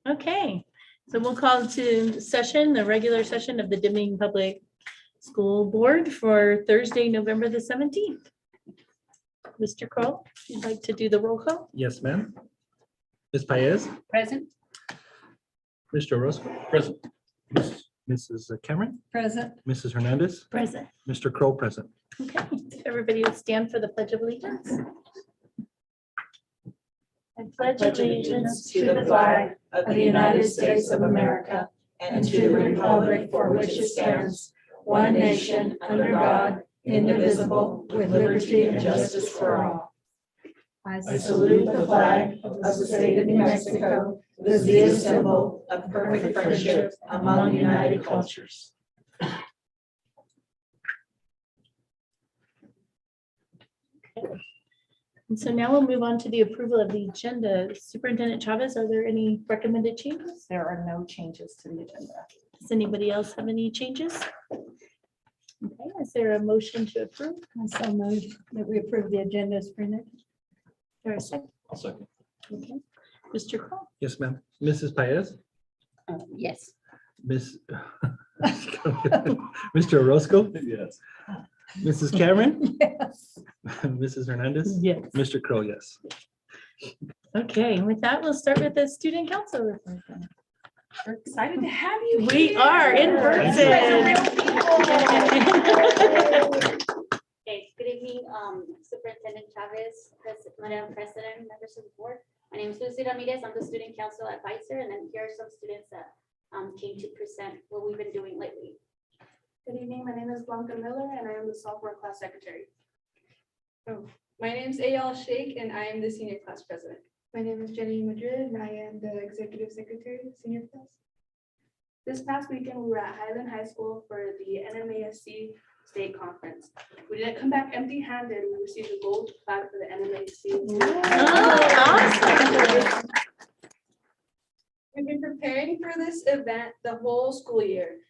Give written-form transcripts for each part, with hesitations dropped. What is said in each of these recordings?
Okay, so we'll call to session, the regular session of the Deming Public School Board for Thursday, November the 17th. Mr. Kroll, you'd like to do the roll call? Yes, ma'am. Ms. Paez, Present. Mr. Orozco, present. Mrs. Cameron, Present. Mrs. Hernandez, Present. Mr. Crow, present. Okay, everybody would stand for the Pledge of Allegiance. I pledge allegiance to the flag of the United States of America and to the republic for which it stands, one nation, under God, indivisible, with liberty and justice for all. I salute the flag of the state of New Mexico, the symbol of perfect friendship among united cultures. And so now we'll move on to the approval of the agenda. Superintendent Chavez, are there any recommended changes? There are no changes to the agenda. Does anybody else have any changes? Okay, is there a motion to approve? I so move that we approve the agenda as printed. Or a second? I'll second. Okay. Mr. Kroll? Yes, ma'am. Mrs. Paez, Yes. Miss, Mr. Orozco, Yes. Mrs. Cameron, Yes. Mrs. Hernandez, Yes. Mr. Crow, yes. Okay, with that, we'll start with the student council report. We're excited to have you. We here. are in You person. guys are real people. Okay, good evening, Superintendent Chavez, Madam President, members of the board. My name is Lucy Ramirez. I'm the student council advisor, and then here are some students that came to present what we've been doing lately. Good evening, my name is Blanca Miller and I am the sophomore class secretary. Oh, my name is Ayal Sheikh and I am the senior class president. My name is Jenny Madrid and I am the executive secretary, senior class. This past weekend, we were at Highland High School for the Nmsa State Conference. We didn't come back empty-handed. We received a gold plaque for the Nmsa. Awesome. We've been preparing for this event the whole school year.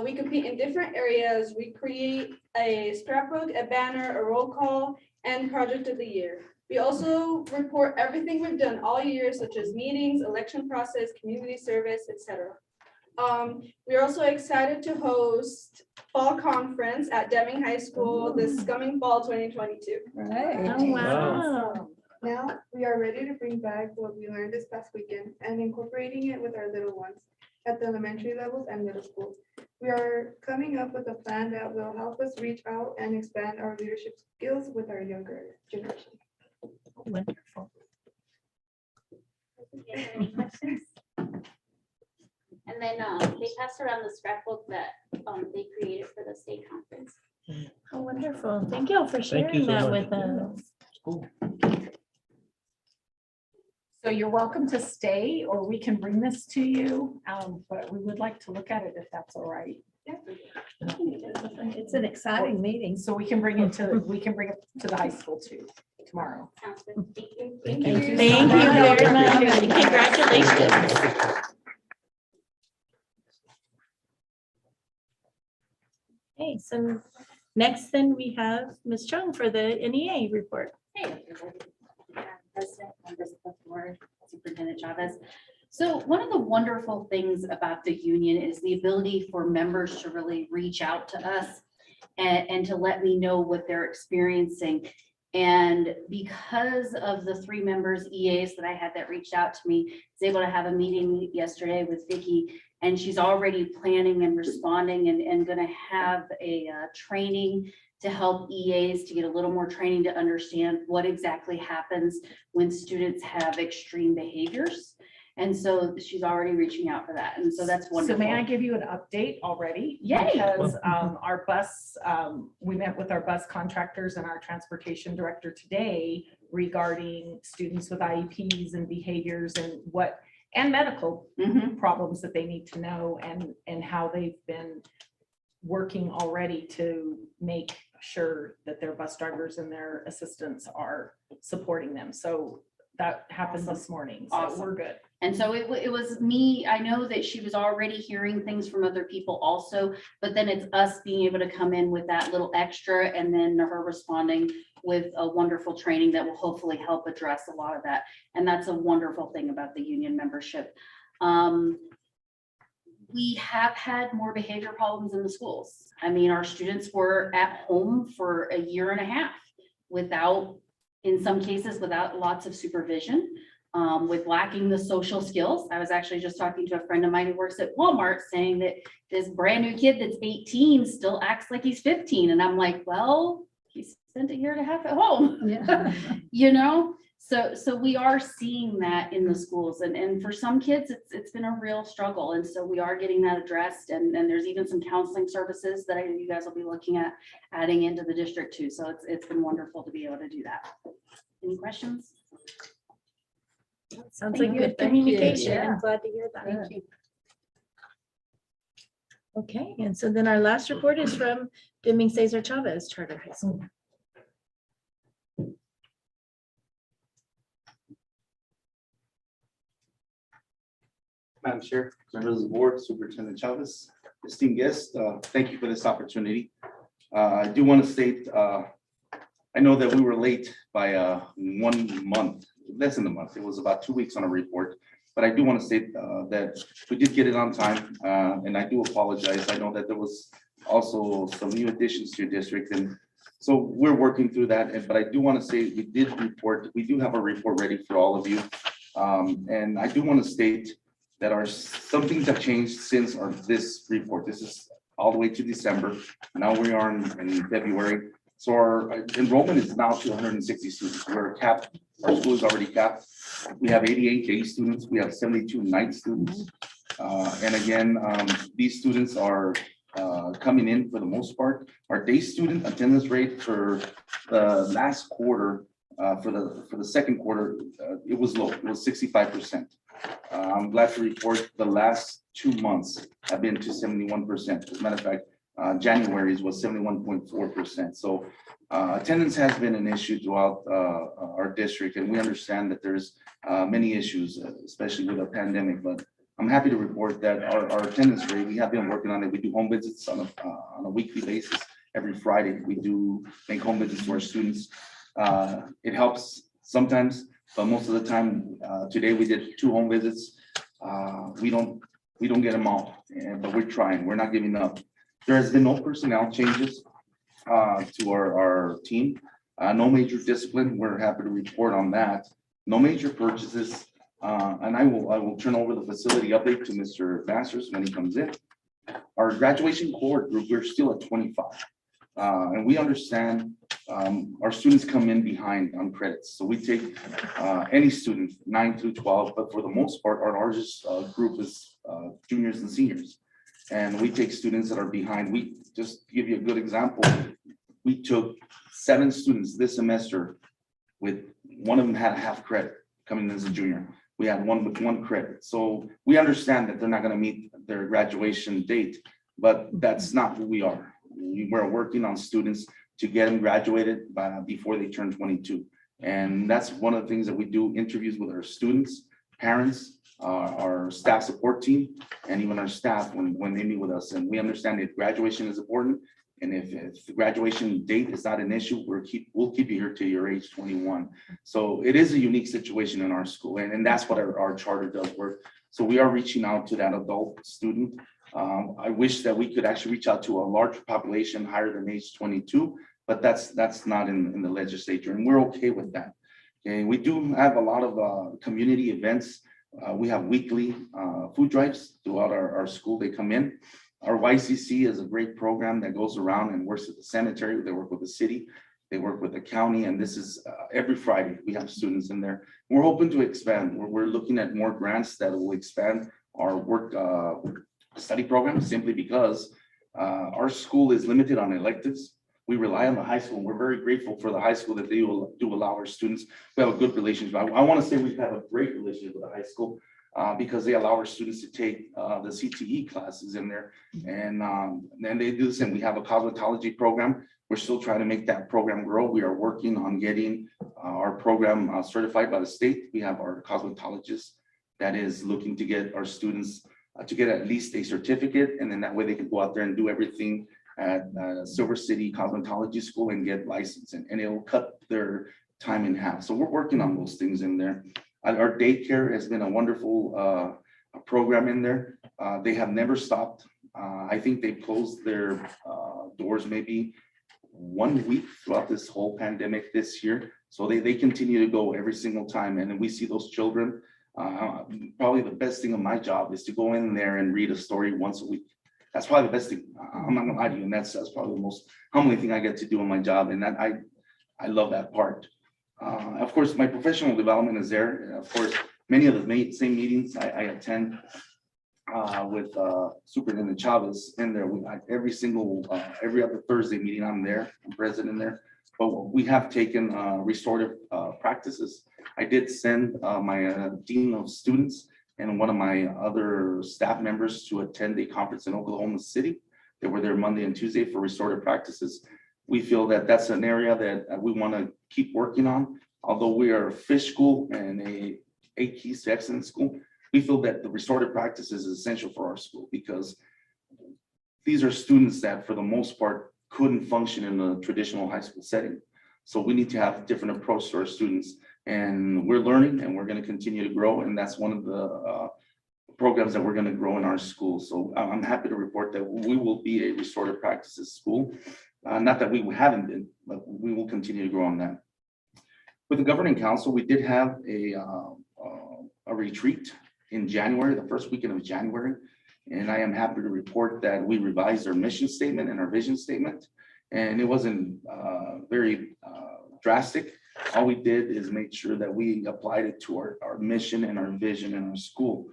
We compete in different areas. We create a scrapbook, a banner, a roll call, and project of the year. We also report everything we've done all year, such as meetings, election process, community service, etc. We are also excited to host fall conference at Deming High School this coming fall 2022. Right. Oh, wow. Now, we are ready to bring back what we learned this past weekend and incorporating it with our little ones at the elementary levels and middle school. We are coming up with a plan that will help us reach out and expand our leadership skills with our younger generation. Wonderful. Any questions? And then they passed around the scrapbook that they created for the state conference. Oh, wonderful. Thank you all for Thank sharing you so that much. with us. Cool. So you're welcome to stay, or we can bring this to you, but we would like to look at it if that's all right. It's an exciting meeting, so we can bring it to the high school too tomorrow. Sounds good. Thank you. Thank Thank you. you. Thank you very much. Congratulations. Okay, so next then we have Ms. Chung for the NEA report. Hey, everybody. President, members of the board, Superintendent Chavez. So one of the wonderful things about the union is the ability for members to really reach out to us and to let me know what they're experiencing. And because of the 3 members EAs that I had that reached out to me, I was able to have a meeting yesterday with Vicki, and she's already planning and responding and going to have a training to help EAs to get a little more training to understand what exactly happens when students have extreme behaviors. And so she's already reaching out for that. And so that's wonderful. So may I give you an update already? Yay. Because our bus, we met with our bus contractors and our transportation director today regarding students with IEPs and behaviors and medical problems that they need to know and how they've been working already to make sure that their bus drivers and their assistants are supporting them. So that happened this morning. So Awesome. we're good. And so it was me, I know that she was already hearing things from other people also, but then it's us being able to come in with that little extra and then her responding with a wonderful training that will hopefully help address a lot of that. And that's a wonderful thing about the union membership. We have had more behavior problems in the schools. I mean, our students were at home for a year and a half without, in some cases, without lots of supervision, with lacking the social skills. I was actually just talking to a friend of mine who works at Walmart saying that this brand new kid that's 18 still acts like he's 15. And I'm like, well, he spent a year and a half at home, Yeah. you know? So we are seeing that in the schools, and for some kids, it's been a real struggle. And so we are getting that addressed, and there's even some counseling services that I know you guys will be looking at adding into the district too. So it's been wonderful to be able to do that. Any questions? Sounds Thank like you. good Thank you. communication. Yeah. I'm glad to hear that. Thank you. Okay, and so then our last report is from Nmsa Chavez Charter High School. Madam Chair, members of the board, Superintendent Chavez, esteemed guests, thank you for this opportunity. I do want to state, I know that we were late by 1 month, less than a month. It was about 2 weeks on a report, but I do want to state that we did get it on time, and I do apologize. I know that there was also some new additions to your district, and so we're working through that. But I do want to say we did report, we do have a report ready for all of you. And I do want to state that some things have changed since this report. This is all the way to December. Now we are in February. So our enrollment is now to 160 students. We're capped. Our school is already capped. We have 88 day students. We have 72 night students. And again, these students are coming in for the most part. Our day student attendance rate for the last quarter, for the second quarter, it was low. It was 65%. I'm glad to report the last 2 months have been to 71%. As a matter of fact, January's was 71.4%. So attendance has been an issue throughout our district, and we understand that there's many issues, especially with the pandemic. But I'm happy to report that our attendance rate, we have been working on it. We do home visits on a weekly basis. Every Friday, we do make home visits to our students. It helps sometimes, but most of the time, today we did 2 home visits. We don't get them all, but we're trying. We're not giving up. There has been no personnel changes to our team. No major discipline. We're happy to report on that. No major purchases. And I will turn over the facility update to Mr. Masters when he comes in. Our graduation cohort group, we're still at 25. And we understand our students come in behind on credits. So we take any student 9 through 12, but for the most part, our largest group is juniors and seniors. And we take students that are behind. We just give you a good example. We took 7 students this semester with one of them had a half credit coming in as a junior. We had one with 1 credit. So we understand that they're not going to meet their graduation date, but that's not who we are. We're working on students to get them graduated before they turn 22. And that's one of the things that we do, interviews with our students, parents, our staff support team, and even our staff when they meet with us. And we understand that graduation is important. And if the graduation date is not an issue, we'll keep you here till you're age 21. So it is a unique situation in our school. And that's what our charter does work. So we are reaching out to that adult student. I wish that we could actually reach out to a larger population higher than age 22, but that's not in the legislature, and we're okay with that. Okay, we do have a lot of community events. We have weekly food drives throughout our school. They come in. Our YCC is a great program that goes around and works at the cemetery. They work with the city, they work with the county, and this is every Friday we have students in there. We're hoping to expand. We're looking at more grants that will expand our work study program, simply because our school is limited on electives. We rely on the high school. We're very grateful for the high school that they do allow our students. We have a good relationship. I want to say we have a great relationship with the high school because they allow our students to take the CTE classes in there. And then they do the same. We have a cosmetology program. We're still trying to make that program grow. We are working on getting our program certified by the state. We have our cosmetologists that is looking to get our students to get at least a certificate, and then that way they can go out there and do everything at Silver City Cosmetology School and get licensed, and it'll cut their time in half. So we're working on those things in there. Our daycare has been a wonderful program in there. They have never stopped. I think they closed their doors maybe 1 week throughout this whole pandemic this year. So they continue to go every single time. And then we see those children. Probably the best thing of my job is to go in there and read a story once a week. That's probably the best thing. I'm not gonna lie to you. And that's probably the most humbling thing I get to do in my job. And that I love that part. Of course, my professional development is there. Of course, many of the same meetings I attend with Superintendent Chavez in there. Every other Thursday meeting, I'm there, I'm present in there. But we have taken restorative practices. I did send my dean of students and one of my other staff members to attend a conference in Oklahoma City. They were there Monday and Tuesday for restorative practices. We feel that that's an area that we want to keep working on. Although we are a fish school and a 8 Keys to Excellence school, we feel that the restorative practices is essential for our school because these are students that for the most part couldn't function in a traditional high school setting. So we need to have a different approach to our students, and we're learning and we're going to continue to grow. And that's one of the programs that we're going to grow in our school. So I'm happy to report that we will be a restorative practices school. Not that we haven't been, but we will continue to grow on that. With the governing council, we did have a retreat in January, the first weekend of January. And I am happy to report that we revised our mission statement and our vision statement. And it wasn't very drastic. All we did is make sure that we applied it to our mission and our vision in our school.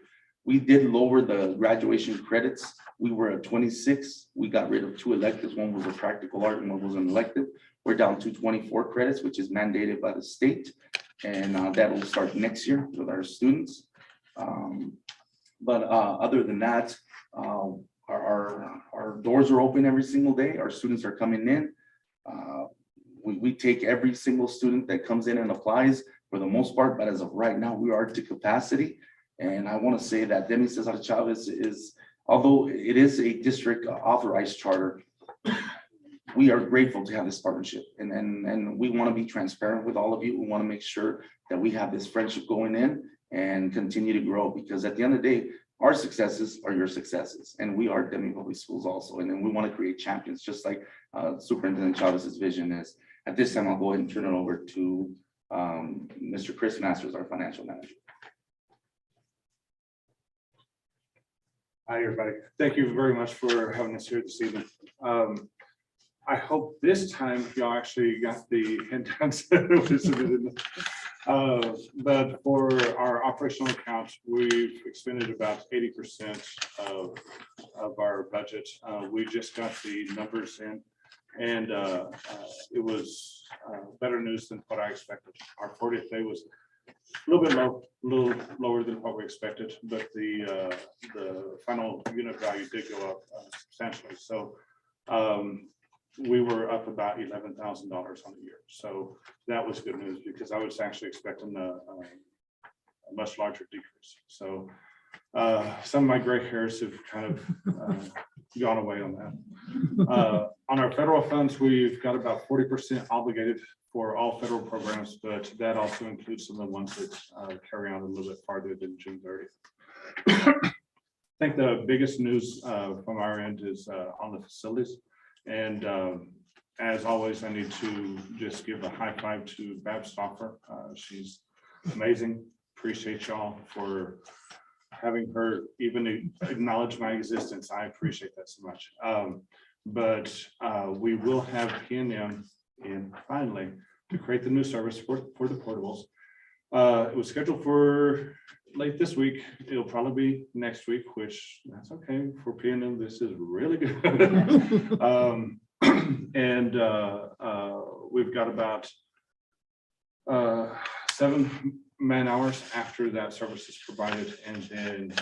We did lower the graduation credits. We were at 26. We got rid of 2 electives. One was a practical art and one was an elective. We're down to 24 credits, which is mandated by the state. And that will start next year with our students. But other than that, our doors are open every single day. Our students are coming in. We take every single student that comes in and applies for the most part, but as of right now, we are to capacity. And I want to say that Nmsa Chavez is, although it is a district authorized charter, we are grateful to have this partnership. And we want to be transparent with all of you. We want to make sure that we have this friendship going in and continue to grow, because at the end of the day, our successes are your successes, and we are Deming Public Schools also. And then we want to create champions, just like Superintendent Chavez's vision is. At this time, I'll go ahead and turn it over to Mr. Chris Masters, our financial manager. Hi, everybody. Thank you very much for having us here this evening. I hope this time y'all actually got the handouts that were submitted. But for our operational accounts, we've expended about 80% of our budget. We just got the numbers in, and it was better news than what I expected. Our 40th day was a little lower than what we expected, but the final unit value did go up substantially. So we were up about $11,000 on the year. So that was good news, because I was actually expecting a much larger decrease. So some of my gray hairs have kind of gone away on that. On our federal funds, we've got about 40% obligated for all federal programs, but that also includes some of the ones that carry on a little bit farther than June 30th. I think the biggest news from our end is on the facilities. And as always, I need to just give a high five to Bab Stoffer. She's amazing. Appreciate y'all for having her even acknowledge my existence. I appreciate that so much. But we will have P&M in finally to create the new service for the portables. It was scheduled for late this week. It'll probably be next week, which that's okay for P&M. This is really good. And we've got about 7 man-hours after that service is provided, and then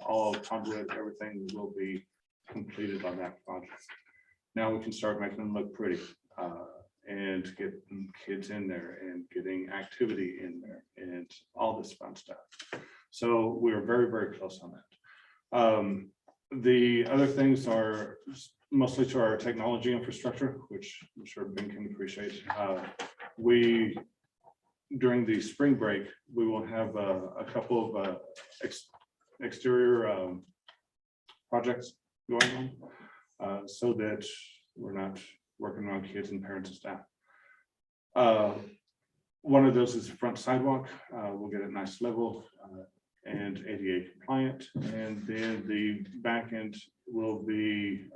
all conduit, everything will be completed on that project. Now we can start making them look pretty and get kids in there and getting activity in there and all this fun stuff. So we are very, very close on that. The other things are mostly to our technology infrastructure, which I'm sure Ben can appreciate. During the spring break, we will have a couple of exterior projects going on, so that we're not working around kids and parents and staff. One of those is the front sidewalk. We'll get a nice level and ADA compliant. And then the back end will be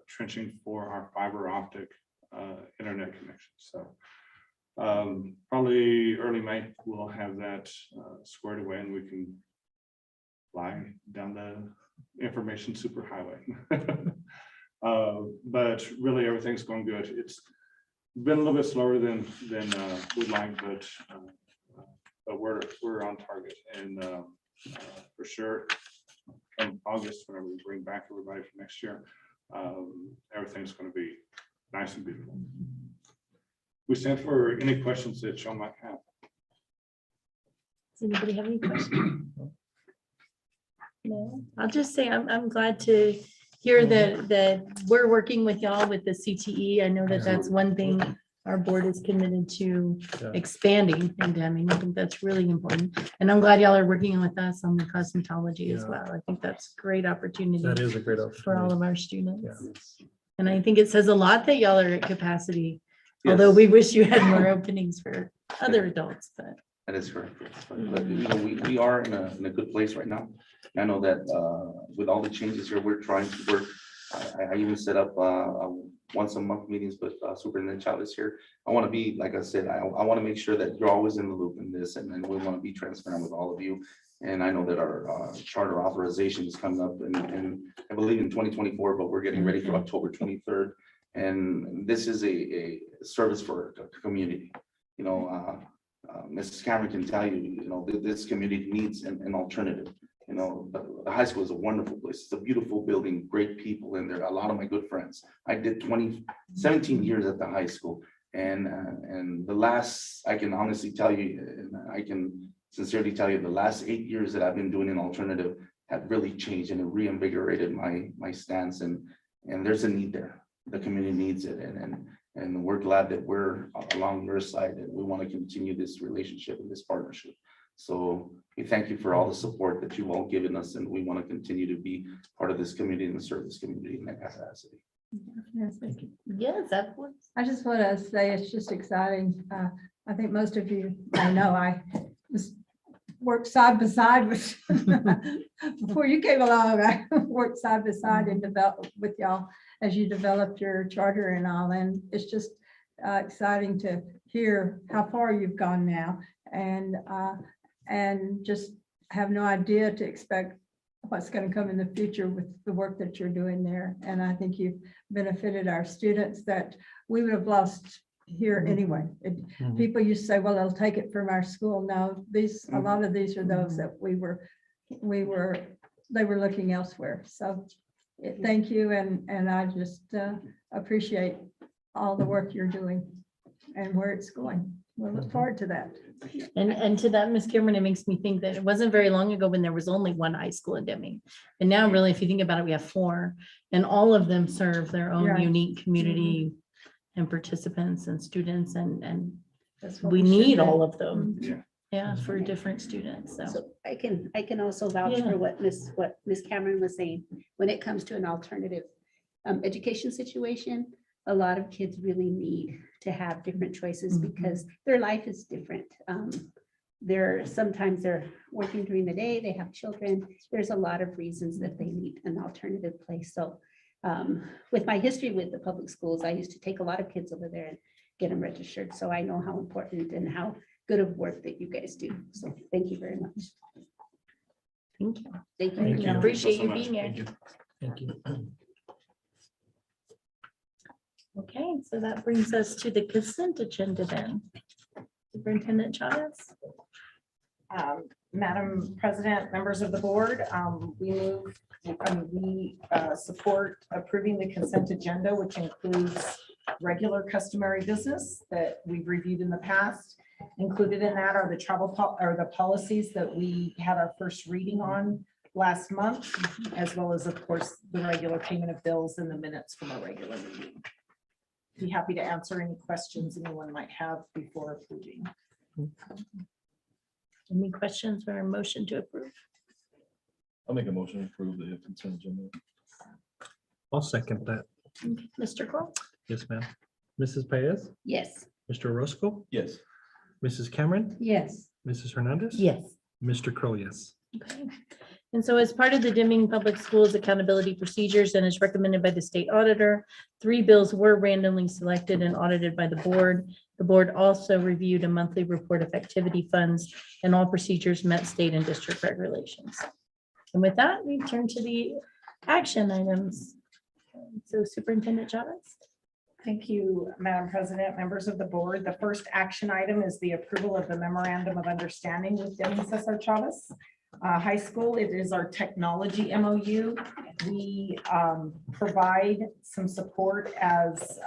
trenching for our fiber optic internet connection. So probably early May, we'll have that squared away and we can fly down the information superhighway. But really everything's going good. It's been a little bit slower than we'd like, but we're on target. And for sure, in August, whenever we bring back everybody for next year, everything's going to be nice and beautiful. We stand for any questions that y'all might have. Does anybody have any questions? No, I'll just say I'm glad to hear that we're working with y'all with the CTE. I know that that's one thing our board is committed to Yeah. expanding and Deming. I think that's really important. And I'm glad y'all are working with us on the cosmetology as Yeah. well. I think that's a great opportunity That is a great for all opportunity. of our students. Yeah. And I think it says a lot that y'all are at capacity, although Yes. we wish you had more openings for other adults, but. That is correct. But you know, we are in a good place right now. I know that with all the changes here, we're trying to work. I even set up once a month meetings with Superintendent Chavez here. I want to be, like I said, I want to make sure that you're always in the loop in this, and we want to be transparent with all of you. And I know that our charter authorization is coming up and I believe in 2024, but we're getting ready for October 23rd. And this is a service for the community. You know, Mrs. Cameron can tell you, you know, this community needs an alternative. You know, the high school is a wonderful place. It's a beautiful building, great people in there. A lot of my good friends. I did 17 years at the high school. And the last, I can honestly tell you, and I can sincerely tell you, the last 8 years that I've been doing an alternative have really changed and it reinvigorated my stance. And there's a need there. The community needs it. And we're glad that we're along your side and we want to continue this relationship and this partnership. So we thank you for all the support that you've all given us, and we want to continue to be part of this community and serve this community in that capacity. Yes, that was. I just want to say it's just exciting. I think most of you, I know I worked side by side with, before you came along, I worked side by side and developed with y'all as you developed your charter and all. And it's just exciting to hear how far you've gone now, and just have no idea to expect what's going to come in the future with the work that you're doing there. And I think you've benefited our students that we would have lost here anyway. People used to say, well, they'll take it from our school. No, a lot of these are those that they were looking elsewhere. So thank you. And I just appreciate all the work you're doing and where it's going. We'll look forward to that. And to that, Ms. Cameron, it makes me think that it wasn't very long ago when there was only one high school in Deming. And now really, if you think about it, we have 4, and all of them serve their own Right. unique community and participants and students, and That's what we should need do. all of them. Yeah. Yeah, for different students, so. So I can also vouch Yeah. for what Ms. Cameron was saying. When it comes to an alternative education situation, a lot of kids really need to have different choices because their life is different. Sometimes they're working during the day, they have children. There's a lot of reasons that they need an alternative place. So with my history with the public schools, I used to take a lot of kids over there and get them registered. So I know how important and how good of work that you guys do. So thank you very much. Thank you. Thank you. Thank We you. appreciate so you much. being here. Thank you. Thank you. Okay, so that brings us to the consent agenda then. Superintendent Chavez. Madam President, members of the board, we support approving the consent agenda, which includes regular customary business that we've reviewed in the past, Included in that are the the policies that we had our first reading on last month, as well as, of course, the regular payment of bills and the minutes from our regular meeting. Be happy to answer any questions anyone might have before approving. Any questions or a motion to approve? I'll make a motion to approve the consent agenda. I'll second that. Mr. Kroll? Yes, ma'am. Mrs. Paez, Yes. Mr. Roscoe, Yes. Mrs. Cameron, Yes. Mrs. Hernandez. Yes. Mr. Crow, yes. Okay. And so as part of the Deming Public Schools accountability procedures and as recommended by the state auditor, 3 bills were randomly selected and audited by the board. The board also reviewed a monthly report of activity funds and all procedures met state and district regulations. And with that, we turn to the action items. So Superintendent Chavez. Thank you, Madam President, members of the board. The first action item is the approval of the memorandum of understanding with Nmsa High School. It is our technology MOU. We provide some support as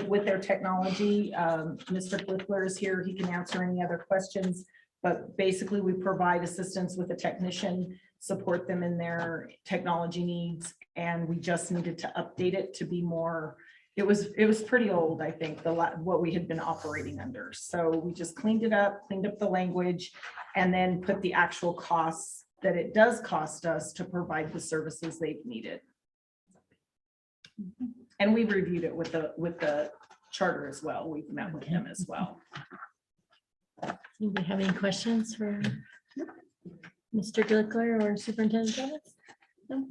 with their technology. Mr. Glickler is here. He can answer any other questions. But basically, we provide assistance with a technician, support them in their technology needs, and we just needed to update it to be more. It was pretty old, I think, what we had been operating under. So we just cleaned it up, cleaned up the language, and then put the actual costs that it does cost us to provide the services they've needed. And we reviewed it with the charter as well. We've met with them as well. Do we have any questions for Mr. Glickler or Superintendent Chavez? No?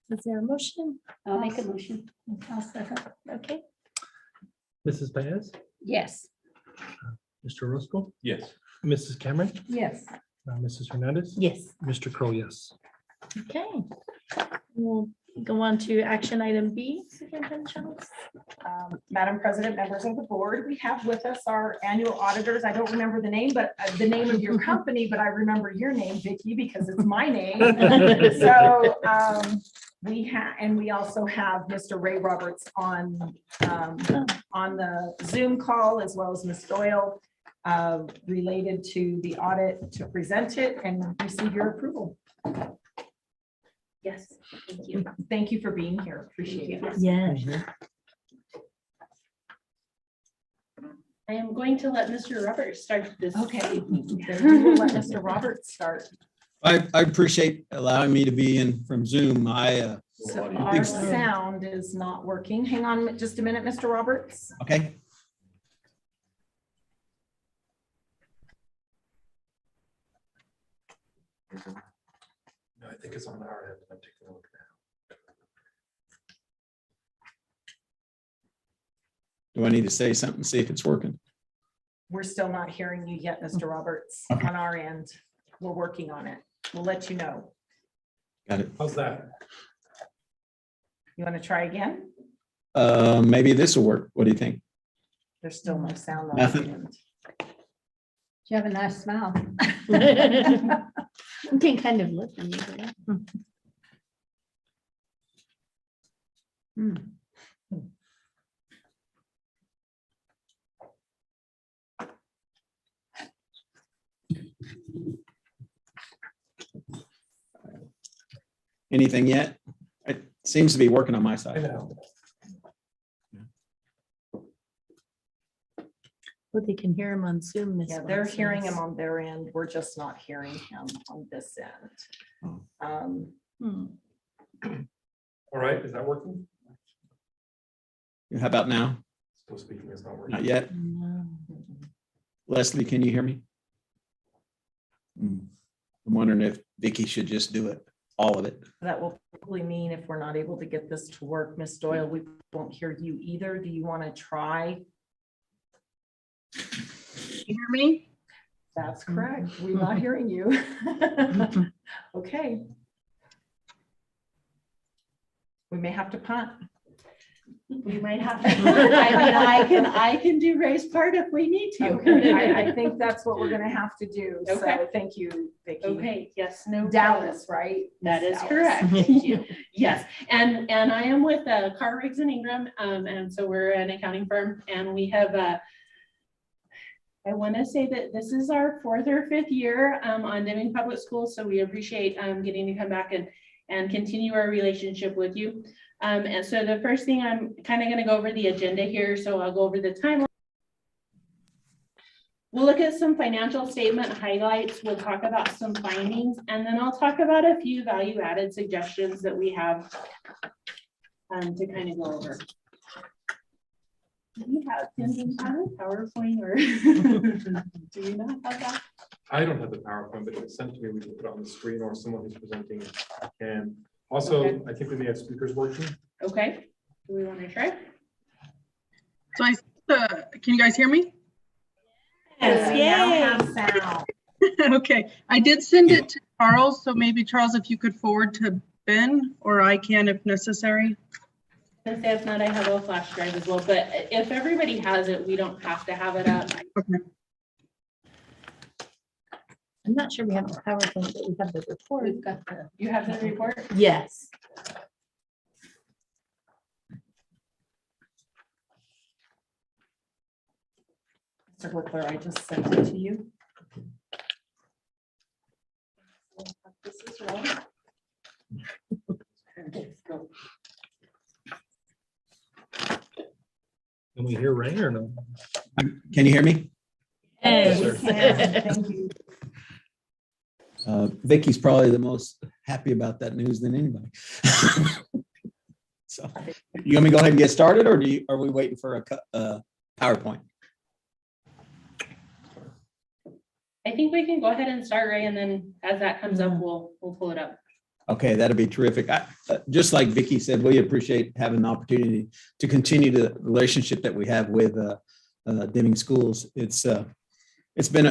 Is there a motion? I'll make a motion. I'll second. Okay. Mrs. Paez, Yes. Mr. Roscoe, Yes. Mrs. Cameron, Yes. Mrs. Hernandez. Yes. Mr. Crow, yes. Okay. We'll go on to action item B. Superintendent Chavez. Madam President, members of the board, we have with us our annual auditors. I don't remember the name, but the name of your company, but I remember your name, Vicki, because it's my name. So we also have Mr. Ray Roberts on the Zoom call, as well as Ms. Doyle, related to the audit, to present it and receive your approval. Yes, thank you. Thank you for being here. Appreciate it. Yes. I am going to let Mr. Roberts start this. Okay, then we will let Mr. Roberts start. I appreciate allowing me to be in from Zoom. So our sound is not working. Hang on just a minute, Mr. Roberts. Okay. No, I think it's on our end. I'm taking a look now. Do I need to say something, see if it's working? We're still not hearing you yet, Mr. Roberts, on our end. We're working on it. We'll let you know. Got it. How's that? You want to try again? Maybe this will work. What do you think? There's still no sound on Nothing. the end. You have a nice smile. You can kind of look at me. Anything yet? It seems to be working on my I side. know. But they can hear him on Zoom. Miss Yeah, they're Watson. hearing him on their end. We're just not hearing him on this end. All right, is that working? How about now? Still speaking is not working. Not yet. No. Leslie, can you hear me? I'm wondering if Vicki should just do it, all of it. That will probably mean if we're not able to get this to work, Ms. Doyle, we won't hear you either. Do you want to try? You hear me? That's correct. We're not hearing you. Okay. We may have to punt. We might have to. I mean, I can do Ray's part if we need to. Okay, I think that's what we're gonna have to do. So Okay. thank you, Vicki. Okay, yes, no. Dallas, right? That is Dallas. correct. Thank you. Yes, and I am with Carr Riggs and Ingram, and so we're an accounting firm, and we have I want to say that this is our 4th or 5th year on Deming Public Schools, so we appreciate getting to come back and continue our relationship with you. And so the first thing, I'm kind of going to go over the agenda here, so I'll go over the timeline. We'll look at some financial statement highlights. We'll talk about some findings, and then I'll talk about a few value-added suggestions that we have to kind of go over. Do you have PowerPoint or do you not have that? I don't have the PowerPoint, but if it's sent to me, we can put it on the screen, or someone who's presenting can. Also, Okay. I think we may have speakers working. Okay, do we want to try? So can you guys hear me? Yes, we now have sound. Okay, I did send it to Charles, so maybe Charles, if you could forward to Ben, or I can if necessary. If not, I have a flash drive as well, but if everybody has it, we don't have to have it up. Okay. I'm not sure we have the PowerPoint, but we have the report. We've got you have the report? Yes. Mr. Whitler, I just sent it to you. This is right. Can we hear Ray or no? Can you hear me? Yes. Thank you. Vicky's probably the most happy about that news than anybody. So, you want me to go ahead and get started, or are we waiting for a PowerPoint? I think we can go ahead and start, Ray, and then as that comes up, we'll pull it up. Okay, that'd be terrific. Just like Vicky said, we appreciate having the opportunity to continue the relationship that we have with Deming Schools. It's been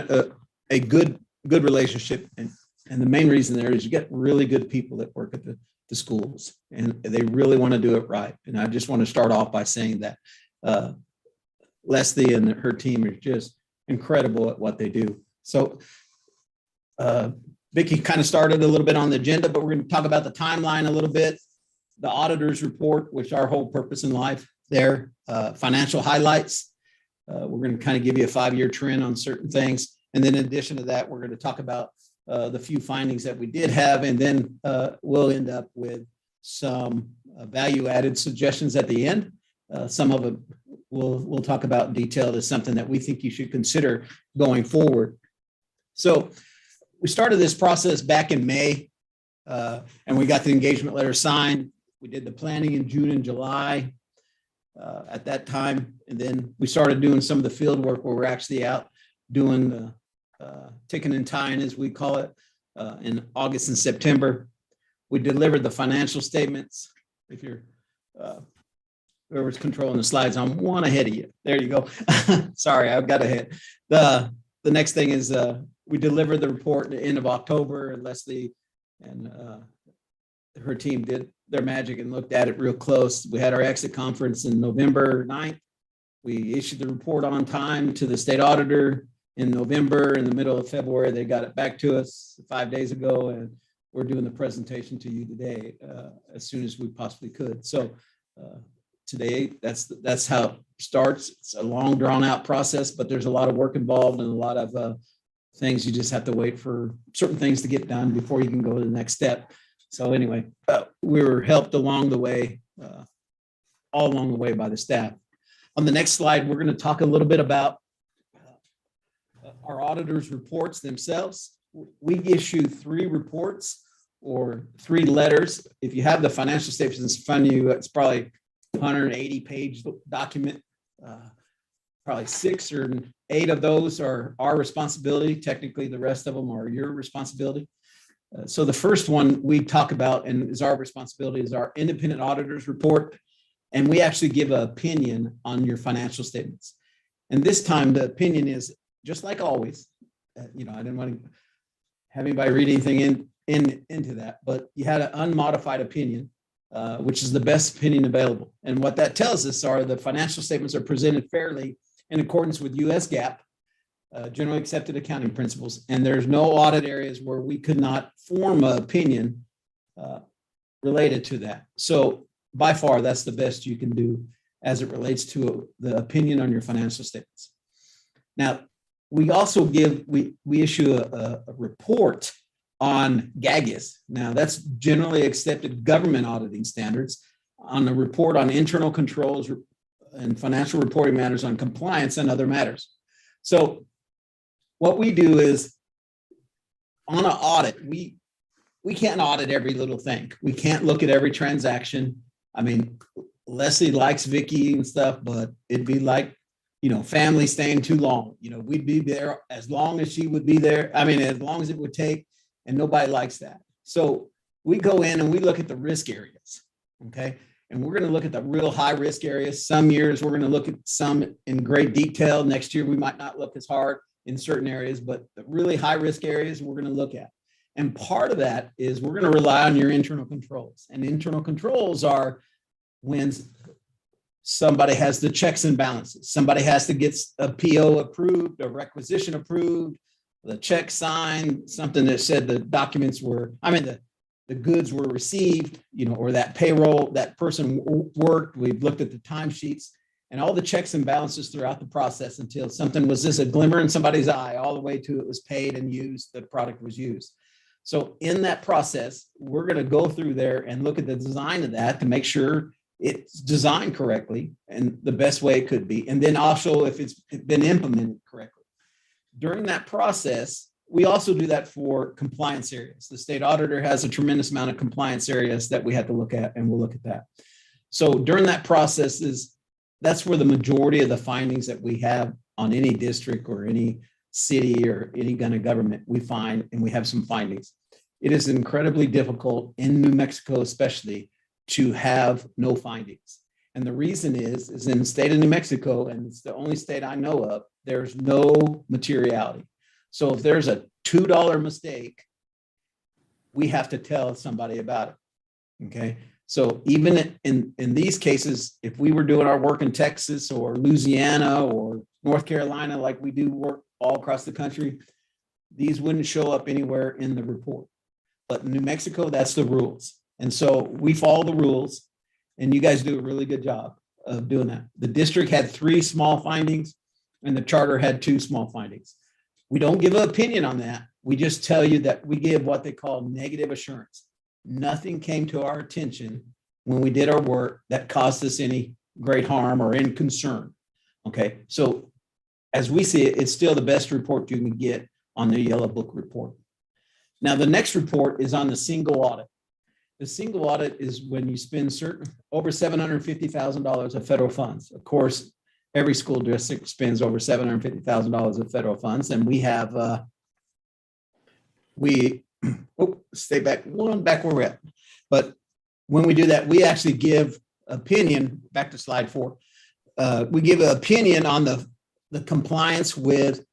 a good relationship, and the main reason there is you get really good people that work at the schools, and they really want to do it right. And I just want to start off by saying that Leslie and her team are just incredible at what they do. So Vicky kind of started a little bit on the agenda, but we're going to talk about the timeline a little bit, the auditor's report, which our whole purpose in life there, financial highlights. We're going to kind of give you a 5-year trend on certain things. And then in addition to that, we're going to talk about the few findings that we did have, and then we'll end up with some value-added suggestions at the end. Some of it we'll talk about in detail as something that we think you should consider going forward. So we started this process back in May, and we got the engagement letter signed. We did the planning in June and July at that time. And then we started doing some of the field work where we're actually out doing the ticking and tying, as we call it, in August and September. We delivered the financial statements. If you're whoever's controlling the slides, I'm one ahead of you. There you go. Sorry, I've got ahead. The next thing is we delivered the report at the end of October, and Leslie and her team did their magic and looked at it real close. We had our exit conference in November 9th. We issued the report on time to the state auditor in November. In the middle of February, they got it back to us 5 days ago, and we're doing the presentation to you today as soon as we possibly could. So today, that's how it starts. It's a long, drawn-out process, but there's a lot of work involved and a lot of things. You just have to wait for certain things to get done before you can go to the next step. So anyway, we were helped along the way, all along the way by the staff. On the next slide, we're going to talk a little bit about our auditors' reports themselves. We issue 3 reports or 3 letters. If you have the financial statements in front of you, it's probably 180-page document. Probably 6 or 8 of those are our responsibility. Technically, the rest of them are your responsibility. So the first one we talk about and is our responsibility is our independent auditor's report. And we actually give an opinion on your financial statements. And this time the opinion is just like always. I didn't want to have anybody read anything into that, but you had an unmodified opinion, which is the best opinion available. And what that tells us are the financial statements are presented fairly in accordance with US GAAP, generally accepted accounting principles, and there's no audit areas where we could not form an opinion related to that. So by far, that's the best you can do as it relates to the opinion on your financial statements. Now, we also we issue a report on GAGIS. Now, that's generally accepted government auditing standards on a report on internal controls and financial reporting matters on compliance and other matters. So what we do is on an audit, we can't audit every little thing. We can't look at every transaction. I mean, Leslie likes Vicky and stuff, but it'd be like, family staying too long. We'd be there as long as she would be there. I mean, as long as it would take, and nobody likes that. So we go in and we look at the risk areas, okay? And we're going to look at the real high risk areas. Some years we're going to look at some in great detail. Next year we might not look as hard in certain areas, but the really high risk areas we're going to look at. And part of that is we're going to rely on your internal controls. And internal controls are when somebody has the checks and balances. Somebody has to get a PO approved, a requisition approved, the check signed, something that said the documents were, the goods were received, or that payroll, that person worked. We've looked at the timesheets and all the checks and balances throughout the process until something was just a glimmer in somebody's eye, all the way to it was paid and used, the product was used. So in that process, we're going to go through there and look at the design of that to make sure it's designed correctly and the best way it could be. And then also if it's been implemented correctly. During that process, we also do that for compliance areas. The state auditor has a tremendous amount of compliance areas that we have to look at, and we'll look at that. So during that process that's where the majority of the findings that we have on any district or any city or any kind of government we find, and we have some findings. It is incredibly difficult in New Mexico, especially, to have no findings. And the reason is in the state of New Mexico, and it's the only state I know of, there's no materiality. So if there's a $2 mistake, we have to tell somebody about it, okay? So even in these cases, if we were doing our work in Texas or Louisiana or North Carolina, like we do work all across the country, these wouldn't show up anywhere in the report. But in New Mexico, that's the rules. And so we follow the rules, and you guys do a really good job of doing that. The district had 3 small findings, and the charter had 2 small findings. We don't give an opinion on that. We just tell you that we give what they call negative assurance. Nothing came to our attention when we did our work that caused us any great harm or any concern. Okay, so as we see it, it's still the best report you can get on the Yellow Book report. Now, the next report is on the single audit. The single audit is when you spend over $750,000 of federal funds. Of course, every school district spends over $750,000 of federal funds, and we have stay back back where we're at. But when we do that, we actually give opinion. Back to slide 4. We give an opinion on the compliance with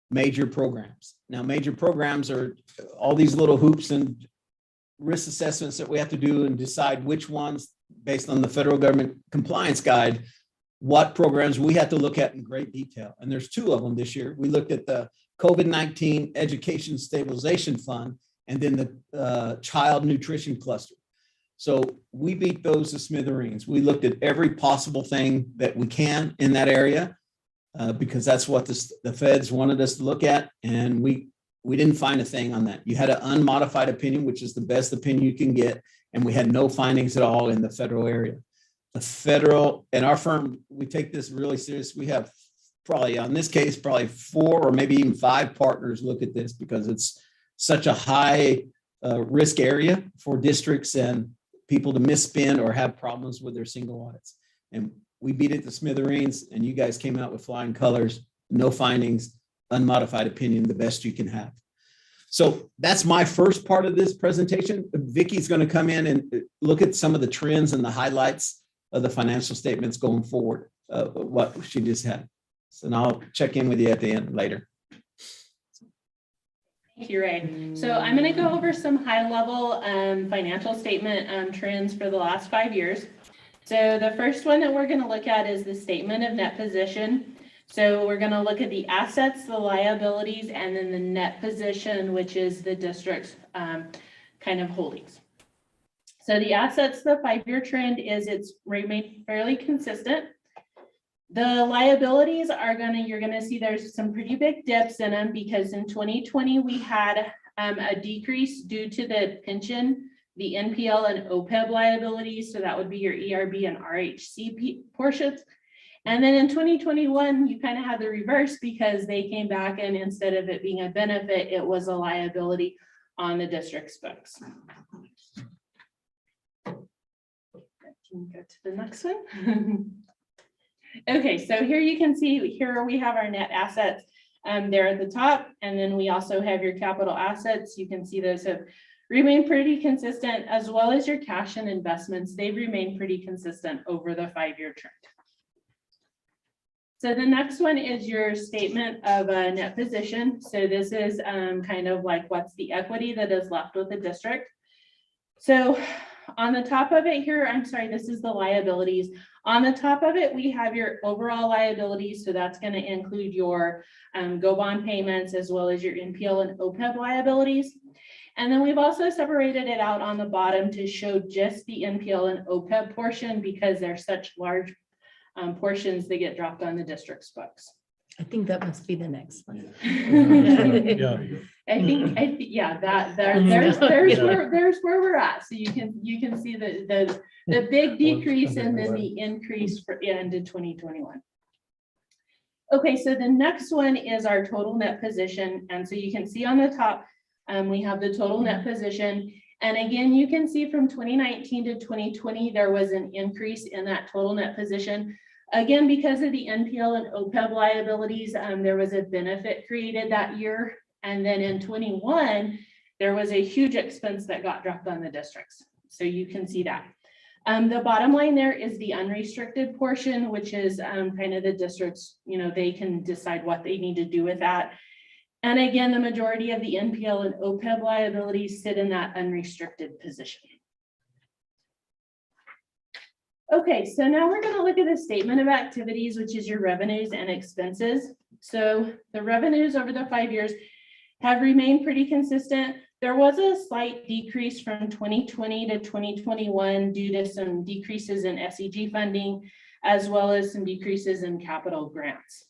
major programs. Now, major programs are all these little hoops and risk assessments that we have to do and decide which ones, based on the federal government compliance guide, what programs we have to look at in great detail. And there's 2 of them this year. We looked at the COVID-19 Education Stabilization Fund and then the Child Nutrition Cluster. So we beat those to smithereens. We looked at every possible thing that we can in that area because that's what the feds wanted us to look at. And we didn't find a thing on that. You had an unmodified opinion, which is the best opinion you can get. And we had no findings at all in the federal area. The federal, and our firm, we take this really serious. We have probably, on this case, probably 4 or maybe even 5 partners look at this because it's such a high risk area for districts and people to misspend or have problems with their single audits. And we beat it to smithereens, and you guys came out with flying colors, no findings, unmodified opinion, the best you can have. So that's my first part of this presentation. Vicky's going to come in and look at some of the trends and the highlights of the financial statements going forward, what she just had. So now I'll check in with you at the end later. Thank you, Ray. So I'm going to go over some high-level financial statement trends for the last 5 years. So the first one that we're going to look at is the statement of net position. So we're going to look at the assets, the liabilities, and then the net position, which is the district's kind of holdings. So the assets, the 5-year trend is it's remained fairly consistent. The liabilities are you're gonna see there's some pretty big dips in them because in 2020, we had a decrease due to the pension, the NPL and OPEB liabilities. So that would be your ERB and RHC portions. And then in 2021, you kind of had the reverse because they came back and instead of it being a benefit, it was a liability on the district's books. Can go to the next one. Okay, so here you can see, here we have our net assets there at the top, and then we also have your capital assets. You can see those have remained pretty consistent, as well as your cash and investments. They've remained pretty consistent over the 5-year trend. So the next one is your statement of a net position. So this is kind of like what's the equity that is left with the district. So on the top of it here, I'm sorry, this is the liabilities. On the top of it, we have your overall liabilities. So that's going to include your go bond payments as well as your Mpl and Opeb liabilities. And then we've also separated it out on the bottom to show just the Mpl and Opeb portion because they're such large portions that get dropped on the district's books. I think that must be the next one. Yeah. I think, yeah, there's where we're at. So you can see the big decrease and then the increase for into 2021. Okay, so the next one is our total net position. And so you can see on the top, we have the total net position. And again, you can see from 2019 to 2020, there was an increase in that total net position. Again, because of the NPL and OPEB liabilities, there was a benefit created that year. And then in 21, there was a huge expense that got dropped on the districts. So you can see that. The bottom line there is the unrestricted portion, which is kind of the districts, they can decide what they need to do with that. And again, the majority of the NPL and OPEB liabilities sit in that unrestricted position. Okay, so now we're going to look at the statement of activities, which is your revenues and expenses. So the revenues over the 5 years have remained pretty consistent. There was a slight decrease from 2020 to 2021 due to some decreases in SEG funding, as well as some decreases in capital grants.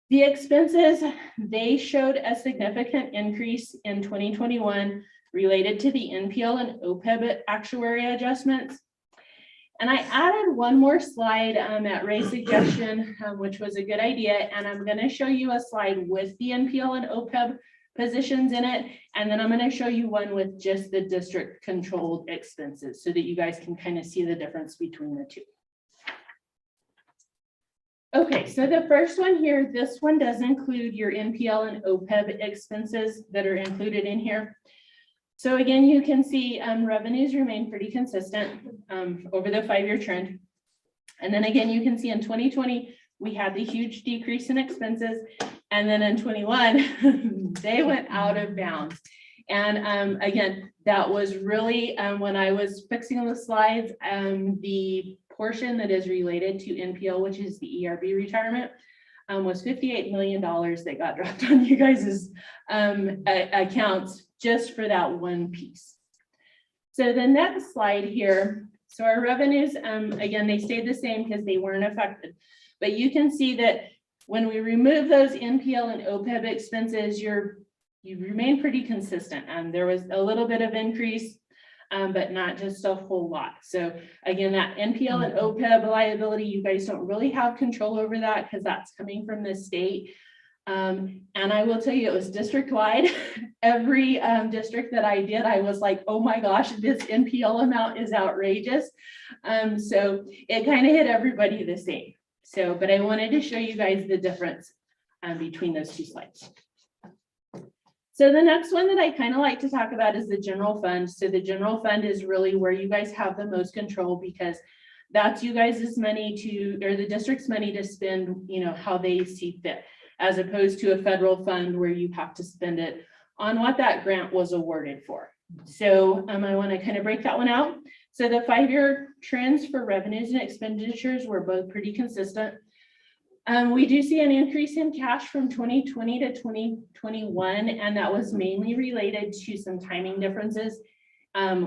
The expenses, they showed a significant increase in 2021 related to the NPL and OPEB actuary adjustments. And I added one more slide at Ray's suggestion, which was a good idea. And I'm going to show you a slide with the NPL and OPEB positions in it. And then I'm going to show you one with just the district controlled expenses so that you guys can kind of see the difference between the two. Okay, so the first one here, this one does include your NPL and OPEB expenses that are included in here. So again, you can see revenues remain pretty consistent over the 5-year trend. And then again, you can see in 2020, we had the huge decrease in expenses. And then in 21, they went out of bounds. And again, that was really when I was fixing the slides, the portion that is related to NPL, which is the ERB retirement, was $58 million that got dropped on you guys' accounts just for that one piece. So the next slide here, so our revenues, again, they stayed the same because they weren't affected. But you can see that when we remove those NPL and OPEB expenses, you remain pretty consistent. There was a little bit of increase, but not just a whole lot. So again, that NPL and OPEB liability, you guys don't really have control over that because that's coming from the state. And I will tell you, it was district-wide. Every district that I did, I was like, oh my gosh, this NPL amount is outrageous. So it kind of hit everybody the same. So, but I wanted to show you guys the difference between those two slides. So the next one that I kind of like to talk about is the general fund. So the general fund is really where you guys have the most control because that's you guys' money or the district's money to spend, how they see fit, as opposed to a federal fund where you have to spend it on what that grant was awarded for. So I want to kind of break that one out. So the 5-year trends for revenues and expenditures were both pretty consistent. We do see an increase in cash from 2020 to 2021, and that was mainly related to some timing differences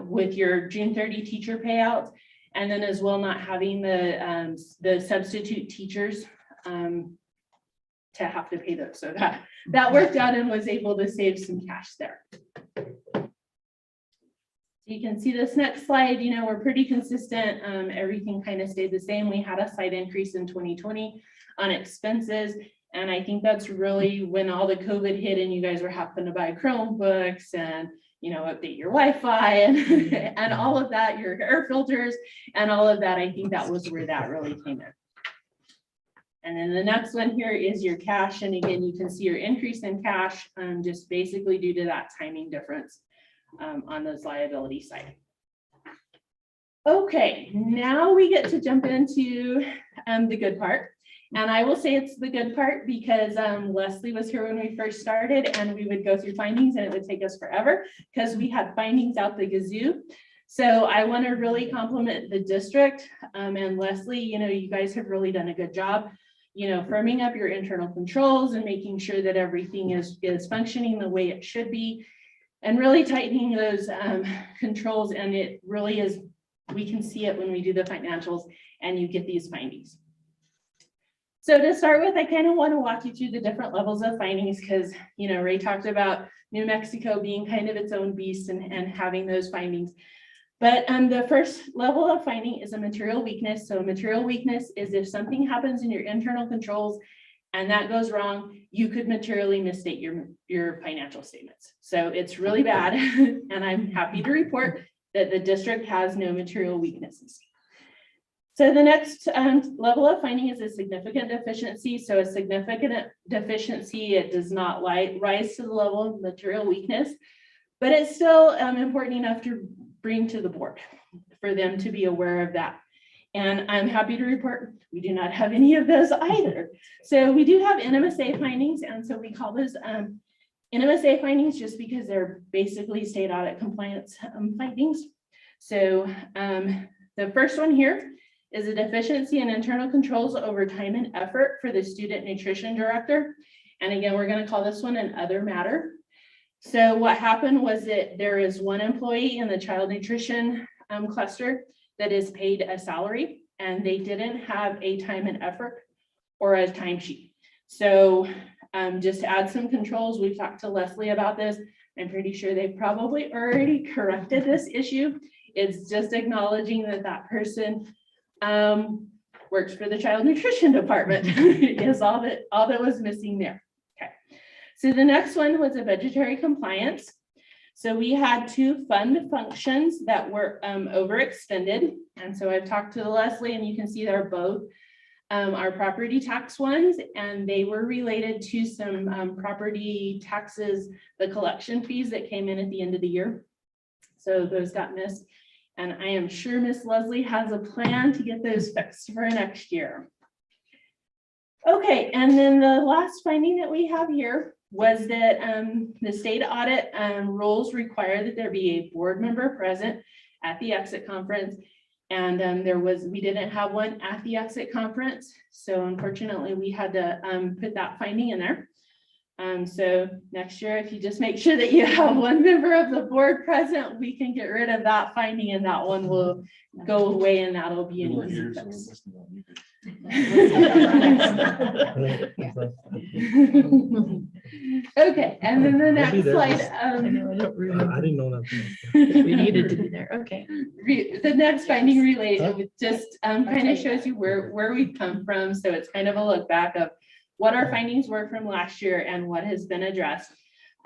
with your June 30 teacher payouts. And then as well, not having the substitute teachers to have to pay those. So that worked out and was able to save some cash there. You can see this next slide, we're pretty consistent. Everything kind of stayed the same. We had a slight increase in 2020 on expenses. And I think that's really when all the COVID hit and you guys were having to buy Chromebooks and, update your Wi-Fi and, and all of that, your air filters and all of that. I think that was where that really came in. And then the next one here is your cash. And again, you can see your increase in cash just basically due to that timing difference on those liability side. Okay, now we get to jump into the good part. And I will say it's the good part because Leslie was here when we first started and we would go through findings and it would take us forever because we had findings out the gazoo. So I want to really compliment the district and Leslie, you guys have really done a good job, firming up your internal controls and making sure that everything is functioning the way it should be and really tightening those controls. And it really is, we can see it when we do the financials and you get these findings. So to start with, I kind of want to walk you through the different levels of findings because, Ray talked about New Mexico being kind of its own beast and having those findings. But the first level of finding is a material weakness. So a material weakness is if something happens in your internal controls and that goes wrong, you could materially misstate your financial statements. So it's really bad. And I'm happy to report that the district has no material weaknesses. So the next level of finding is a significant deficiency. So a significant deficiency, it does not rise to the level of material weakness, but it's still important enough to bring to the board for them to be aware of that. And I'm happy to report we do not have any of those either. So we do have Nmsa findings. And so we call those Nmsa findings just because they're basically state audit compliance findings. So the first one here is a deficiency in internal controls over time and effort for the student nutrition director. And again, we're going to call this one an other matter. So what happened was that there is one employee in the child nutrition cluster that is paid a salary and they didn't have a time and effort or a timesheet. So just to add some controls, we've talked to Leslie about this. I'm pretty sure they've probably already corrected this issue. It's just acknowledging that that person works for the child nutrition department is all that was missing there. Okay, so the next one was a budgetary compliance. So we had two fund functions that were overextended. And so I've talked to Leslie and you can see they're both our property tax ones, and they were related to some property taxes, the collection fees that came in at the end of the year. So those got missed. And I am sure Miss Leslie has a plan to get those fixed for next year. Okay, and then the last finding that we have here was that the state audit rules require that there be a board member present at the exit conference. And we didn't have one at the exit conference. So unfortunately, we had to put that finding in there. So next year, if you just make sure that you have one member of the board present, we can get rid of that finding and that one will go away and that'll be an easy fix. Okay, and then the next slide. I didn't know that. We needed to be there. Okay. The next finding related just kind of shows you where we've come from. So it's kind of a look back of what our findings were from last year and what has been addressed.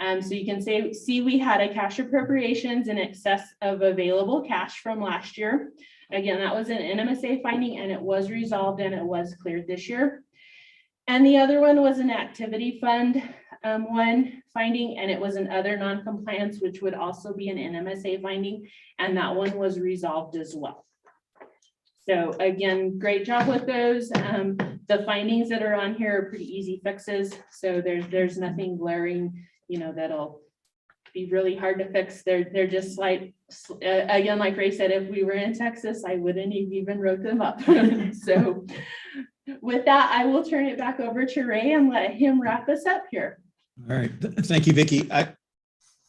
So you can see we had a cash appropriations in excess of available cash from last year. Again, that was an Nmsa finding and it was resolved and it was cleared this year. And the other one was an activity fund one finding, and it was an other non-compliance, which would also be an Nmsa finding, and that one was resolved as well. So again, great job with those. The findings that are on here are pretty easy fixes. So there's nothing glaring, that'll be really hard to fix. They're just like, again, like Ray said, if we were in Texas, I wouldn't have even wrote them up. So with that, I will turn it back over to Ray and let him wrap us up here. All right. Thank you, Vicki.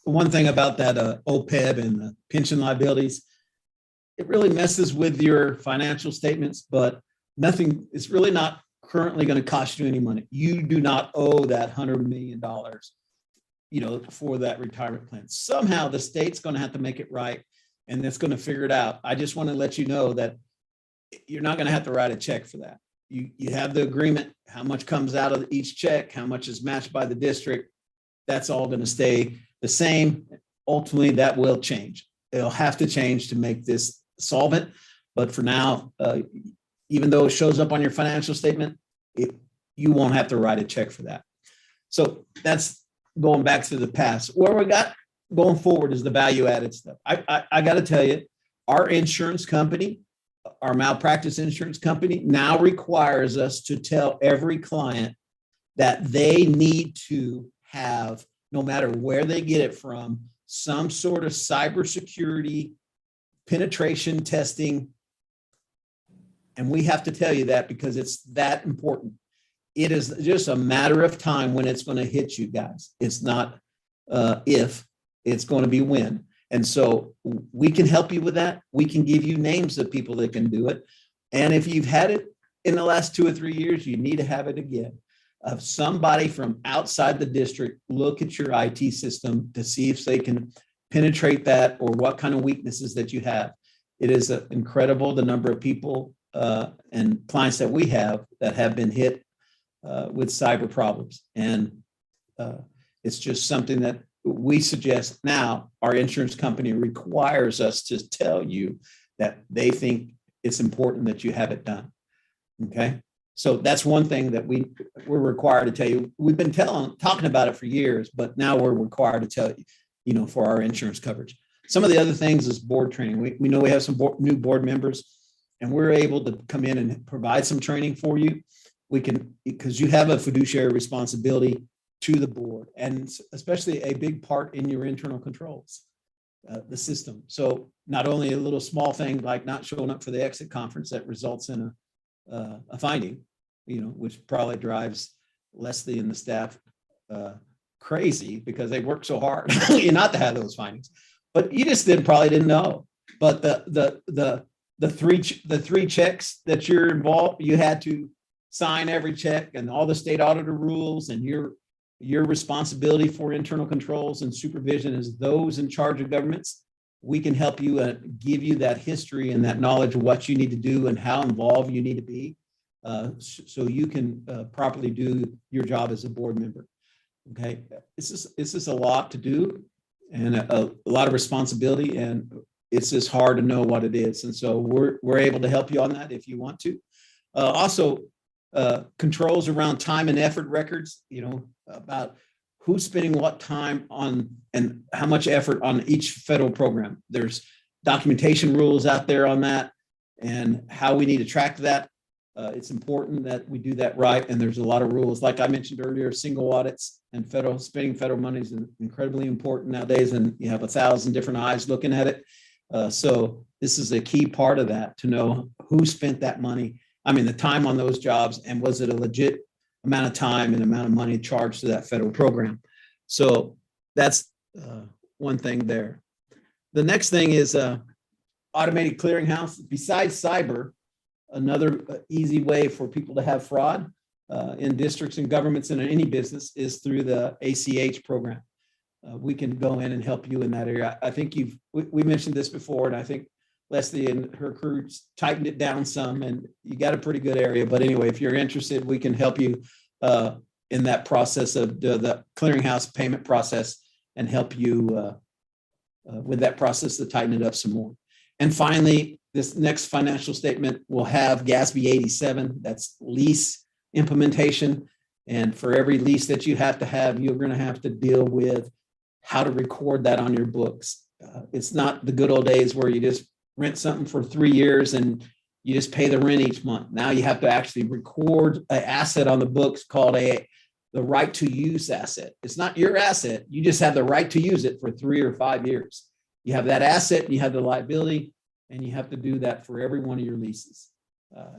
One thing about that OPEB and the pension liabilities, it really messes with your financial statements, but nothing, it's really not currently going to cost you any money. You do not owe that $100 million, for that retirement plan. Somehow the state's going to have to make it right, and it's going to figure it out. I just want to let you know that you're not going to have to write a check for that. You have the agreement, how much comes out of each check, how much is matched by the district. That's all going to stay the same. Ultimately, that will change. It'll have to change to make this solvent. But for now, even though it shows up on your financial statement, you won't have to write a check for that. So that's going back to the past. Where we got going forward is the value added stuff. I got to tell you, our insurance company, our malpractice insurance company now requires us to tell every client that they need to have, no matter where they get it from, some sort of cybersecurity penetration testing. And we have to tell you that because it's that important. It is just a matter of time when it's going to hit you guys. It's not if, it's going to be when. And so we can help you with that. We can give you names of people that can do it. And if you've had it in the last 2 or 3 years, you need to have it again. Of somebody from outside the district look at your IT system to see if they can penetrate that or what kind of weaknesses that you have. It is incredible the number of people and clients that we have that have been hit with cyber problems. And it's just something that we suggest now. Our insurance company requires us to tell you that they think it's important that you have it done. Okay. So that's one thing that we're required to tell you. We've been talking about it for years, but now we're required to tell you, for our insurance coverage. Some of the other things is board training. We know we have some new board members, and we're able to come in and provide some training for you. We can, because you have a fiduciary responsibility to the board, and especially a big part in your internal controls, the system. So not only a little small thing like not showing up for the exit conference that results in a finding, which probably drives Leslie and the staff crazy because they work so hard not to have those findings. But you just probably didn't know. But the three checks that you're involved, you had to sign every check and all the state auditor rules, and your responsibility for internal controls and supervision is those in charge of governments. We can help you give you that history and that knowledge of what you need to do and how involved you need to be so you can properly do your job as a board member. Okay, this is a lot to do and a lot of responsibility, and it's just hard to know what it is. And so we're able to help you on that if you want to. Also, controls around time and effort records, about who's spending what time on and how much effort on each federal program. There's documentation rules out there on that and how we need to track that. It's important that we do that right. And there's a lot of rules. Like I mentioned earlier, single audits and spending federal money is incredibly important nowadays. And you have 1,000 different eyes looking at it. So this is a key part of that, to know who spent that money. I mean, the time on those jobs, and was it a legit amount of time and amount of money charged to that federal program. So that's one thing there. The next thing is automated clearinghouse. Besides cyber, another easy way for people to have fraud in districts and governments and in any business is through the ACH program. We can go in and help you in that area. I think we mentioned this before, and I think Leslie and her crew tightened it down some, and you got a pretty good area. But anyway, if you're interested, we can help you in that process of the clearinghouse payment process and help you with that process to tighten it up some more. And finally, this next financial statement will have GASB 87. That's lease implementation. And for every lease that you have to have, you're going to have to deal with how to record that on your books. It's not the good old days where you just rent something for 3 years and you just pay the rent each month. Now you have to actually record an asset on the books called the right to use asset. It's not your asset. You just have the right to use it for 3 or 5 years. You have that asset and you have the liability, and you have to do that for every one of your leases.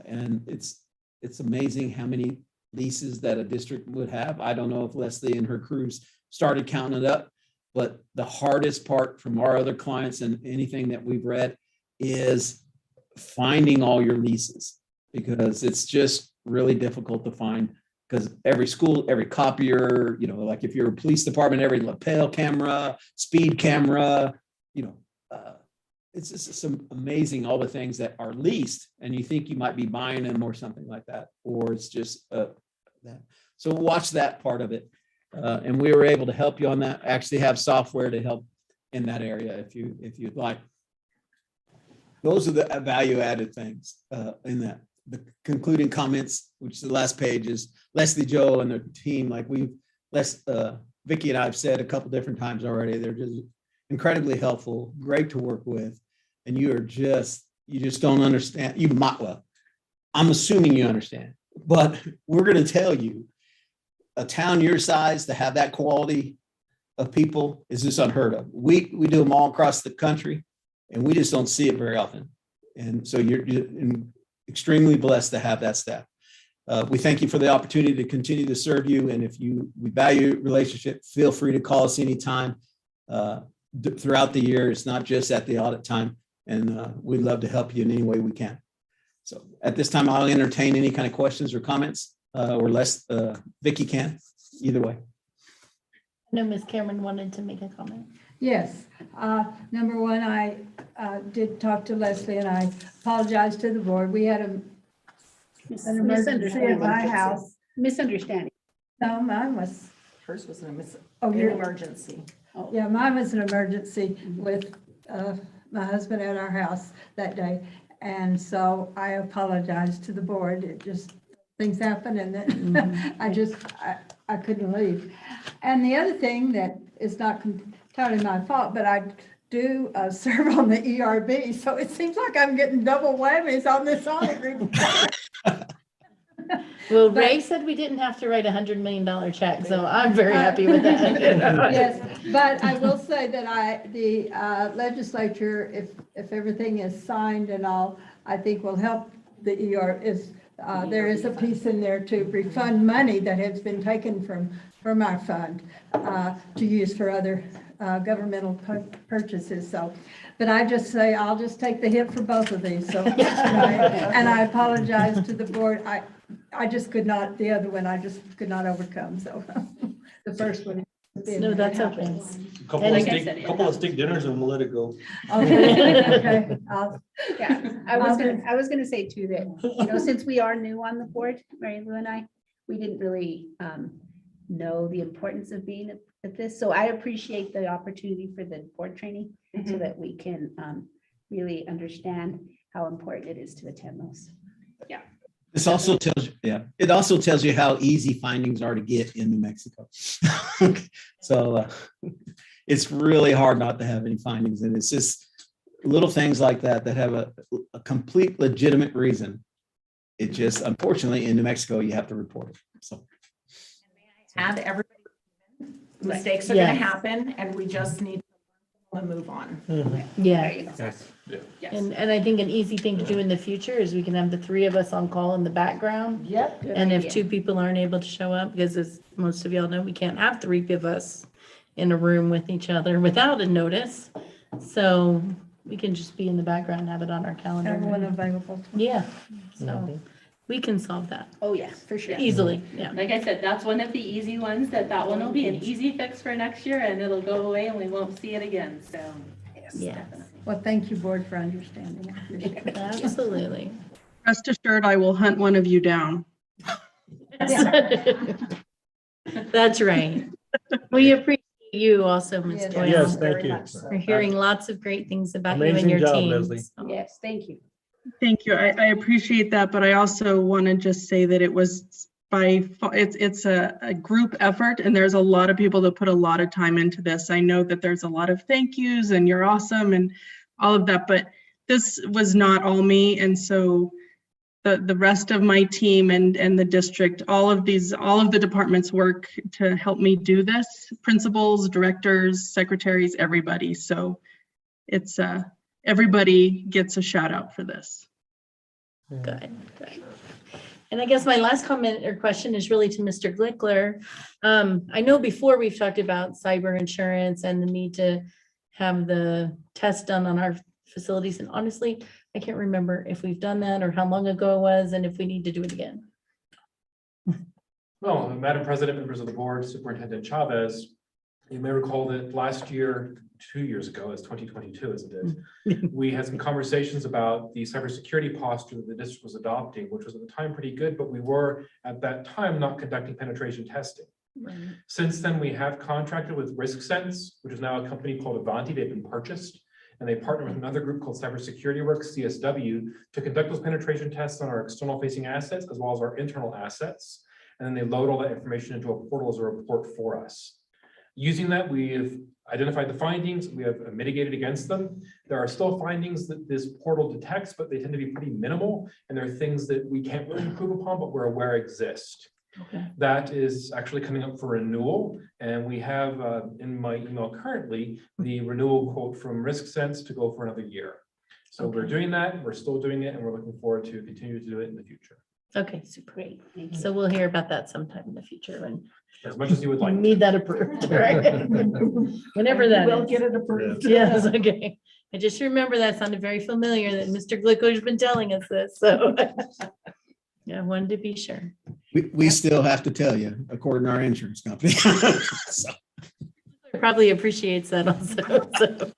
And it's amazing how many leases that a district would have. I don't know if Leslie and her crews started counting it up, but the hardest part from our other clients and anything that we've read is finding all your leases, because it's just really difficult to find, because every school, every copier, you know, like if you're a police department, every lapel camera, speed camera, you know, it's just some amazing, all the things that are leased and you think you might be buying them or something like that, or it's just that. So watch that part of it. And we were able to help you on that, actually have software to help in that area if you'd like. Those are the value added things in that. The concluding comments, which the last page is Leslie, Joe, and their team, like Vicki and I have said a couple different times already, they're just incredibly helpful, great to work with. And you just don't understand. You might, well, I'm assuming you understand, but we're going to tell you, a town your size to have that quality of people is just unheard of. We do them all across the country, and we just don't see it very often. And so you're extremely blessed to have that staff. We thank you for the opportunity to continue to serve you. And if we value relationship, feel free to call us anytime throughout the year. It's not just at the audit time. And we'd love to help you in any way we can. So at this time, I'll entertain any kind of questions or comments, or less Vicki can, either way. I know Ms. Cameron wanted to make a comment. Yes. Number one, I did talk to Leslie and I apologize to the board. We had an emergency at my house. Misunderstanding. No, mine was, Hers was an your- emergency. yeah, mine was an emergency with my husband at our house that day. And so I apologize to the board. It just, things happen and then I couldn't leave. And the other thing that is not entirely my fault, but I do serve on the ERB. So it seems like I'm getting double whammies on this audit report. Well, Ray said we didn't have to write $100 million check, so I'm very happy with that. Yes, but I will say that the legislature, if everything is signed and all, I think will help the there is a piece in there to refund money that has been taken from our fund to use for other governmental purchases. So, but I just say, I'll just take the hit for both of these. So, and I apologize to the board. I just could not, the other one, I just could not overcome. So the first one. No, that's okay. Couple of steak dinners and we'll let it go. Okay. Yeah, I was gonna say too that, you know, since we are new on the board, Mary Lou and I, we didn't really know the importance of being at this. So I appreciate the opportunity for the board training so that we can really understand how important it is to attend those. This also tells you, it also tells you how easy findings are to get in New Mexico. So it's really hard not to have any findings. And it's just little things like that have a complete legitimate reason. It just, unfortunately, in New Mexico, you have to report it. So. And everybody, mistakes are gonna Yes. happen and we just need to move on. Yeah. Yes. Yes. And I think an easy thing to do in the future is we can have the three of us on call in the background. Yep. And if two people aren't able to show up, because as most of y'all know, we can't have three of us in a room with each other without a notice. So we can just be in the background, and have it on our calendar. Everyone available. Yeah, so we can solve that Oh, yeah, for sure. easily, yeah. Like I said, that's one of the easy ones, that one will be an easy fix for next year and it'll go away and we won't see it again, so. Yeah, Well, thank you, board, for understanding. I appreciate it. absolutely. Rest assured, I will hunt one of you down. That's right. We appreciate you also, Ms. Yes. Doyle. Yes, thank you. We're hearing lots of great things about you and Amazing your job, team. Leslie. So- Yes, thank you. Thank you. I appreciate that, but I also want to just say that it was it's a group effort and there's a lot of people that put a lot of time into this. I know that there's a lot of thank yous and you're awesome and all of that, but this was not all me. And so the rest of my team and the district, all of the departments work to help me do this, principals, directors, secretaries, everybody. So it's everybody gets a shout out for this. Good. And I guess my last comment or question is really to Mr. Glickler. I know before we've talked about cyber insurance and the need to have the test done on our facilities. And honestly, I can't remember if we've done that or how long ago it was and if we need to do it again. Well, Madam President, members of the board, Superintendent Chavez, you may recall that last year, 2 years ago, as 2022 as it is, we had some conversations about the cybersecurity posture that the district was adopting, which was at the time pretty good, but we were at that time not conducting penetration testing. Since then, we have contracted with RiskSense, which is now a company called Avanti. They've been purchased, and they partner with another group called Cybersecurity Works, CSW, to conduct those penetration tests on our external facing assets as well as our internal assets. And then they load all that information into a portal as a report for us. Using that, we have identified the findings, we have mitigated against them. There are still findings that this portal detects, but they tend to be pretty minimal. And there are things that we can't really improve upon, but we're aware exist. Okay. That is actually coming up for renewal. And we have in my email currently, the renewal quote from RiskSense to go for another year. So we're doing that, we're still doing it, and we're looking forward to continue to do it in the future. Okay, super great. So we'll hear about that sometime in the future and As much as you would like. need that approved, right? Whenever that We'll is. get it approved. Yes, okay. I just remember that sounded very familiar that Mr. Glicker has been telling us this, so. Yeah, I wanted to be sure. We still have to tell you, according to our insurance company. So, Probably appreciates that also, so.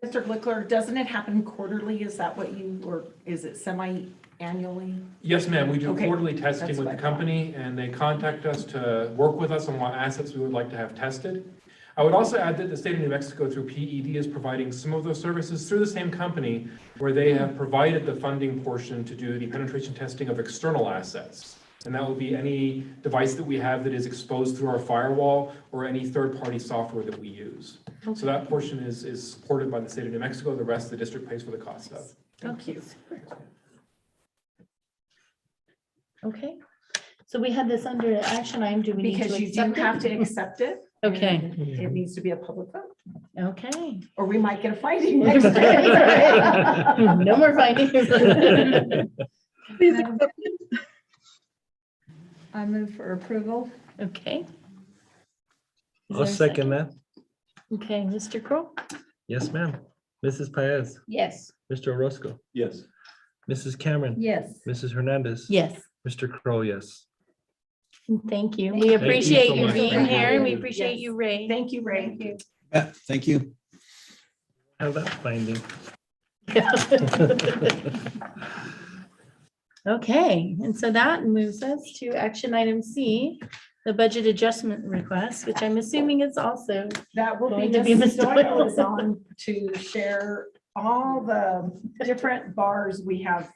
Mr. Glickler, doesn't it happen quarterly? Is that what you, or is it semi-annually? Yes, ma'am. We do Okay, quarterly testing that's with what the I thought. company, and they contact us to work with us on what assets we would like to have tested. I would also add that the state of New Mexico through PED is providing some of those services through the same company where they have provided the funding portion to do the penetration testing of external assets. And that will be any device that we have that is exposed through our firewall or any third-party software that we use. So that portion is supported by the state of New Mexico. The rest the district pays for the cost of. Thank you. Okay, so we had this under action item. Do we need to Because you do accept have it? to accept it. Okay. and It needs to be a public vote, Okay. or we might get a finding next time. No more findings. Please accept it. I move for approval. Okay. Is I'll there a second that. Okay, Mr. Kroll? Yes, ma'am. Mrs. Paez, Yes. Mr. Orozco, Yes. Mrs. Cameron, Yes. Mrs. Hernandez. Yes. Mr. Crow, yes. Thank you. Thank We you. appreciate so you much. being Thank here and we you. appreciate Yes. you, Ray. Thank you, Ray. yeah, thank you. Have that finding. Okay, and so that moves us to action item C, the budget adjustment request, which I'm assuming is also, That will Going be to be Ms. Ms. Doyle Doyle. is on to share all the different bars we have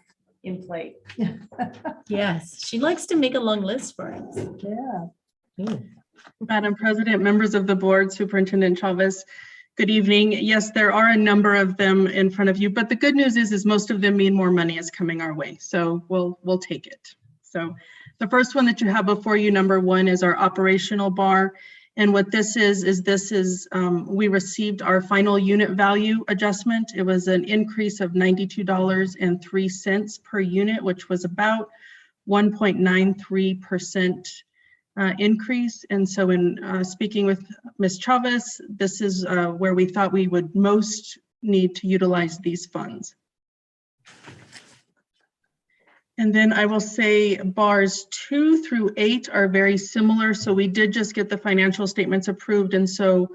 in play. yes, she likes to make a long list for us. Yeah. Madam President, members of the board, Superintendent Chavez, good evening. Yes, there are a number of them in front of you, but the good news is most of them mean more money is coming our way. So we'll take it. So the first one that you have before you, number one, is our operational bar. And what this is we received our final unit value adjustment. It was an increase of $92.03 per unit, which was about 1.93% increase. And so in speaking with Ms. Chavez, this is where we thought we would most need to utilize these funds. And then I will say bars 2 through 8 are very similar. So we did just get the financial statements approved. And so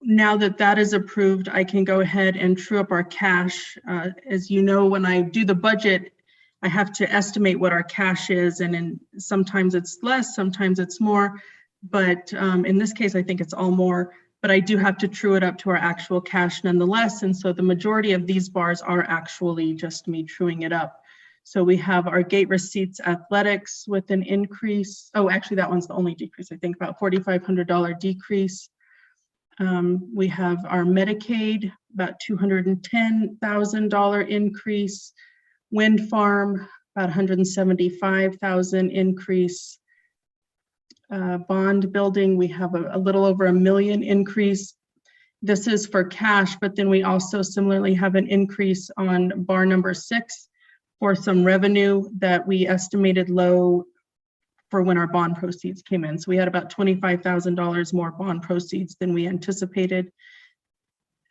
now that that is approved, I can go ahead and true up our cash. As you know, when I do the budget, I have to estimate what our cash is, and sometimes it's less, sometimes it's more. But in this case, I think it's all more, but I do have to true it up to our actual cash nonetheless. And so the majority of these bars are actually just me truing it up. So we have our gate receipts athletics with an increase. Oh, actually, that one's the only decrease, I think about $4,500 decrease. We have our Medicaid, about $210,000 increase. Wind farm, about $175,000 increase. Bond building, we have a little over $1 million increase. This is for cash, but then we also similarly have an increase on bar number 6 for some revenue that we estimated low for when our bond proceeds came in. So we had about $25,000 more bond proceeds than we anticipated.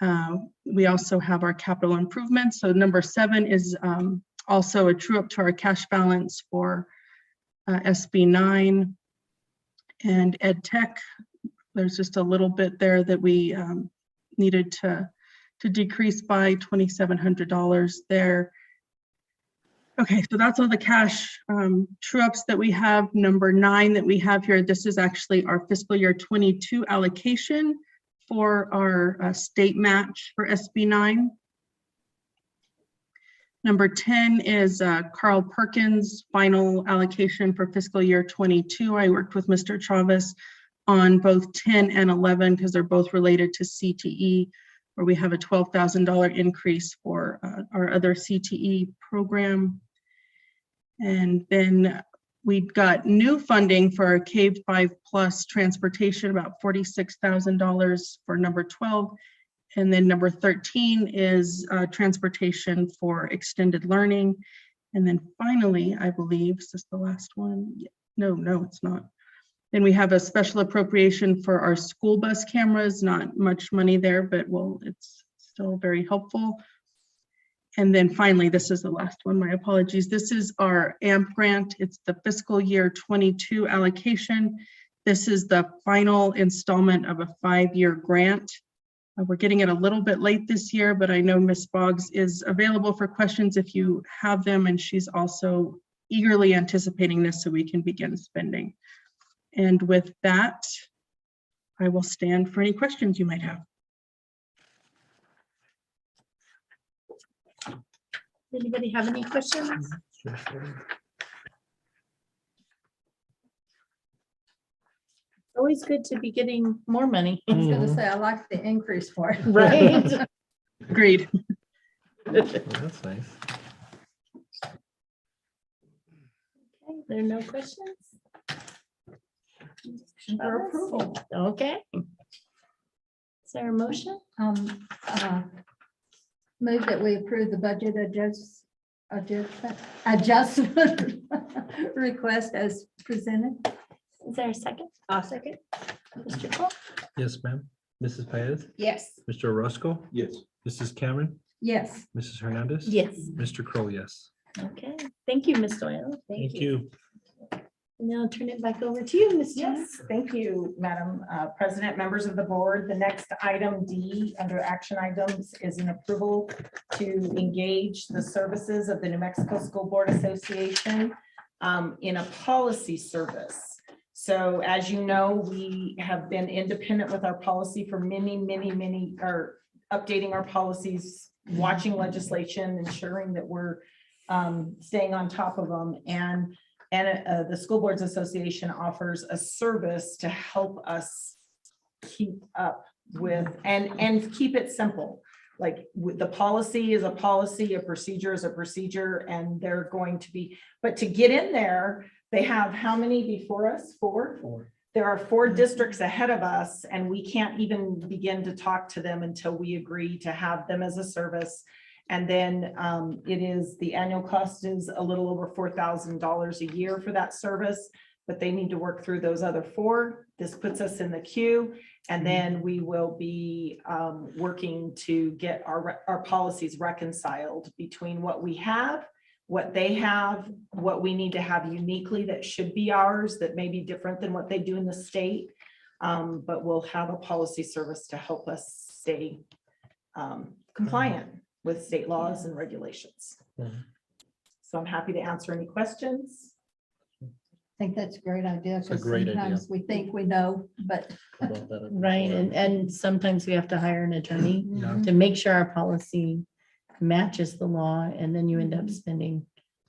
We also have our capital improvements. So number 7 is also a true up to our cash balance for SB 9 and Ed Tech. There's just a little bit there that we needed to decrease by $2,700 there. Okay, so that's all the cash true ups that we have. Number 9 that we have here, this is actually our fiscal year 22 allocation for our state match for SB 9. Number 10 is Carl Perkins' final allocation for fiscal year 22. I worked with Mr. Chavez on both 10 and 11 because they're both related to CTE, where we have a $12,000 increase for our other CTE program. And then we've got new funding for our K-5 plus transportation, about $46,000 for number 12. And then number 13 is transportation for extended learning. And then finally, I believe, is this the last one? No, it's not. Then we have a special appropriation for our school bus cameras, not much money there, but well, it's still very helpful. And then finally, this is the last one, my apologies. This is our AMP grant. It's the fiscal year 22 allocation. This is the final installment of a 5-year grant. We're getting it a little bit late this year, but I know Ms. Boggs is available for questions if you have them, and she's also eagerly anticipating this so we can begin spending. And with that, I will stand for any questions you might have. Anybody have any questions? Always good to be getting more money. I was gonna say, I like the increase for it. Right. Agreed. That's nice. Okay, there are no questions? For approval. Okay. Is there a motion? Move that we approve the budget adjustment request as presented. Is there a second? I'll second. Mr. Cole? Yes, ma'am. Mrs. Paez, Yes. Mr. Orozco, Yes. Mrs. Cameron, Yes. Mrs. Hernandez. Yes. Mr. Crow, yes. Okay, thank you, Ms. Doyle. Thank you. Now I'll turn it back over to you, Ms. Jones. Yes, thank you, Madam President, members of the board. The next item D under action items is an approval to engage the services of the New Mexico School Board Association in a policy service. So as you know, we have been independent with our policy for many, or updating our policies, watching legislation, ensuring that we're staying on top of them. And the School Boards Association offers a service to help us keep up with and keep it simple. Like the policy is a policy, a procedure is a procedure, and they're going to be, but to get in there, they have how many before us? Four. There are 4 districts ahead of us, and we can't even begin to talk to them until we agree to have them as a service. And then the annual cost is a little over $4,000 a year for that service, but they need to work through those other 4. This puts us in the queue, and then we will be working to get our policies reconciled between what we have, what they have, what we need to have uniquely that should be ours, that may be different than what they do in the state. But we'll have a policy service to help us stay compliant with state laws and regulations. So I'm happy to answer any questions. I think that's a great idea. It's a 'Cause great idea. sometimes we think we know, but Right, and sometimes we have to hire an attorney Yeah. to make sure our policy matches the law, and then you end up spending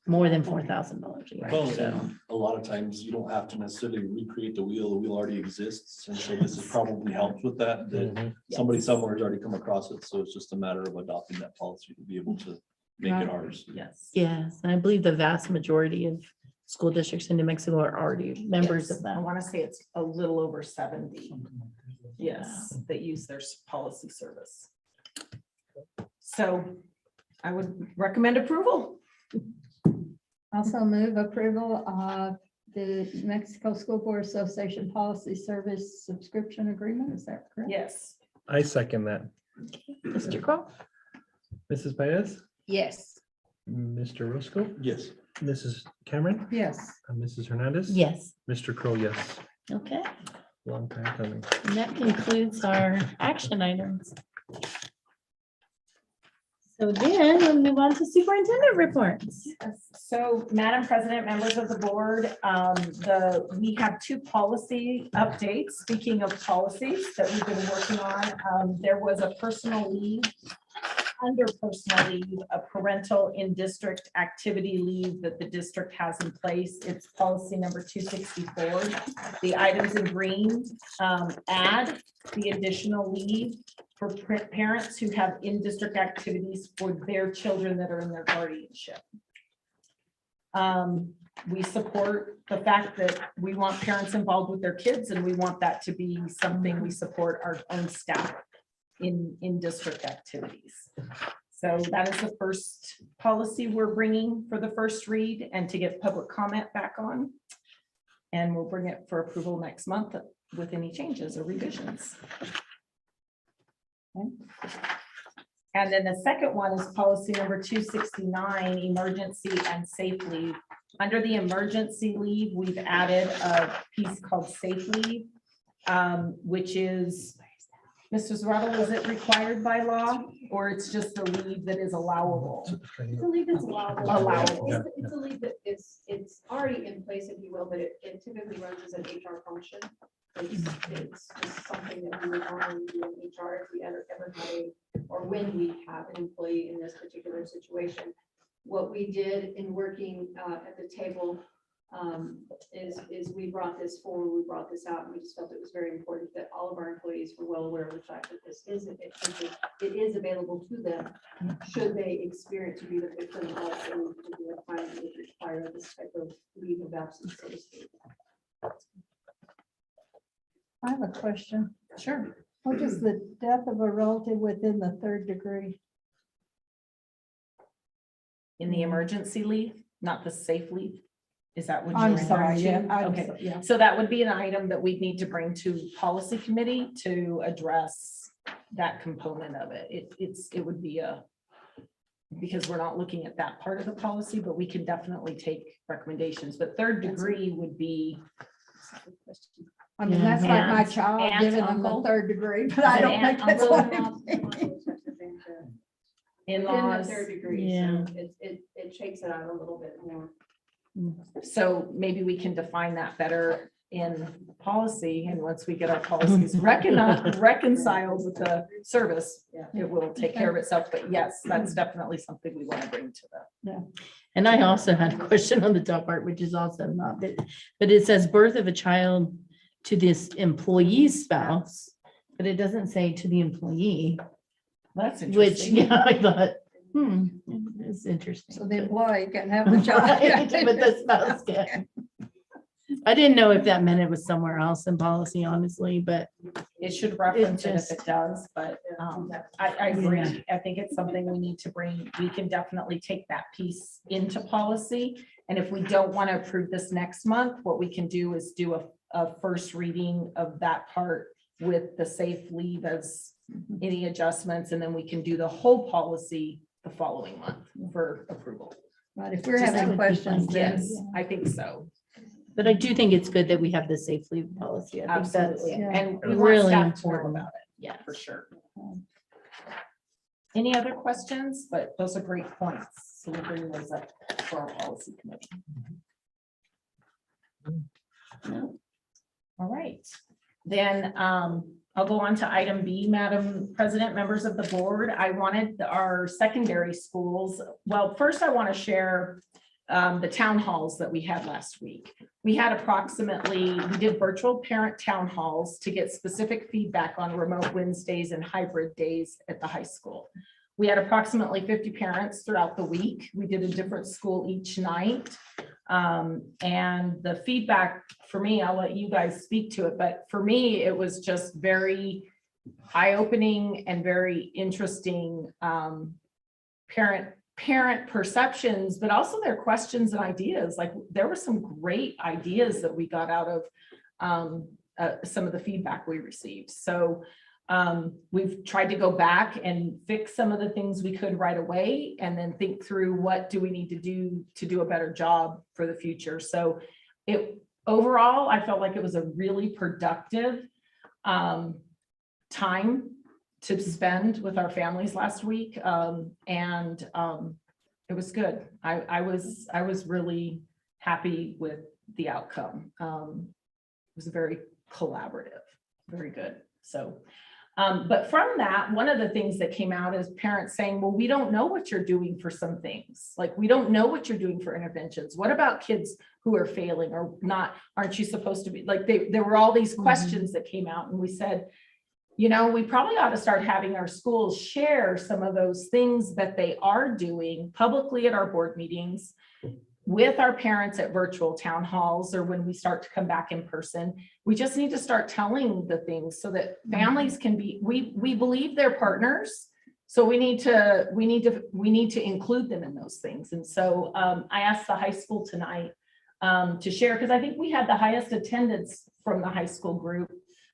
more than $4,000 a year. Well, So, and a lot of times you don't have to necessarily recreate the wheel already exists, and so this has probably helped with that, that somebody somewhere has already come across it, so it's just a matter of adopting that policy to be able to make it ours. Yes. yes, and I believe the vast majority of school districts in New Mexico are already members Yes, of I that. want to say it's a little over 70. Yes, that use their policy service. So I would recommend approval. also move approval of the New Mexico School Board Association Policy Service Subscription Agreement. Is that correct? Yes. I second that. Mr. Crowe? Mrs. Baez, Yes. Mr. Roscoe, Yes. Mrs. Cameron, Yes. Mrs. Hernandez. Yes. Mr. Crow, yes. Okay, Long time coming. and that concludes our action items. So then we'll move on to superintendent reports. So, Madam President, members of the board, we have two policy updates. Speaking of policies that we've been working on, there was a personal leave, under personal leave, a parental in-district activity leave that the district has in place. It's policy number 264. The items in green add the additional leave for parents who have in-district activities for their children that are in their guardianship. We support the fact that we want parents involved with their kids, and we want that to be something we support our own staff in district activities. So that is the first policy we're bringing for the first read and to get public comment back on. And we'll bring it for approval next month with any changes or revisions. Okay. And then the second one is policy number 269, emergency and safe leave. Under the emergency leave, we've added a piece called safe leave, which is, Mrs. Ruddle, is it required by law, or it's just a leave that is allowable? It's a leave that's allowable. Allowable. It's a leave that it's already in place, if you will, but it typically runs as an HR function. It's just something that we would normally do in HR if we ever had a, or when we have an employee in this particular situation. What we did in working at the table is we brought this forward, we brought this out, and we just felt it was very important that all of our employees were well aware of the fact that this is, it is available to them should they experience to be the victim of any particular crime that would require this type of leave of absence, so to speak. I have a question. Sure. What is the death of a relative within the third degree? In the emergency leave, not the safe leave? Is that what you're I'm referring sorry, to? yeah. Okay. Yeah. So that would be an item that we need to bring to policy committee to address that component of it. It would be because we're not looking at that part of the policy, but we can definitely take recommendations, but third degree would be. I mean, that's like my Aunt, child giving them the uncle. third degree, but I don't Aunt, think that's uncle, what In the In-laws. third degree, Yeah. so it shakes it out a little bit more. So maybe we can define that better in policy, and once we get our policies reconciled with the service, it will take care of itself. But yes, that's definitely something we want to bring to the. And I also had a question on the top part, which is also not, but it says birth of a child to this employee's spouse, but it doesn't say to the employee, That's which, interesting. yeah, I thought, it's interesting. So the employee can have the child. But the spouse can. I didn't know if that meant it was somewhere else in policy, honestly, but It should reference it if just- it does, but I agree. I think it's something we need to bring. We can definitely take that piece into policy. And if we don't want to approve this next month, what we can do is do a first reading of that part with the safe leave as any adjustments, and then we can do the whole policy the following month for approval. But if we're Just that having would be questions, fine. then Yes, I think so. but I do think it's good that we have the safe leave policy. I think that's Absolutely. And we want really staff to know important. about it. Yeah. For sure. Any other questions? But those are great points. So we'll bring those up for our policy committee. No? All right, then I'll go on to item B, Madam President, members of the board. I wanted our secondary schools. Well, first I want to share the town halls that we had last week. We did virtual parent town halls to get specific feedback on remote Wednesdays and hybrid days at the high school. We had approximately 50 parents throughout the week. We did a different school each night. And the feedback for me, I'll let you guys speak to it, but for me, it was just very eye-opening and very interesting parent perceptions, but also their questions and ideas. Like there were some great ideas that we got out of some of the feedback we received. So We've tried to go back and fix some of the things we could right away and then think through what do we need to do a better job for the future. So overall, I felt like it was a really productive time to spend with our families last week. It was good. I was really happy with the outcome. It was very collaborative, very good. So, but from that, one of the things that came out is parents saying, well, we don't know what you're doing for some things. Like, we don't know what you're doing for interventions. What about kids who are failing or not? Aren't you supposed to be like, there were all these questions that came out, and we said, you know, we probably ought to start having our schools share some of those things that they are doing publicly at our board meetings with our parents at virtual town halls, or when we start to come back in person. We just need to start telling the things so that families can be, we believe they're partners. So we need to include them in those things. And so I asked the high school tonight to share, because I think we had the highest attendance from the high school group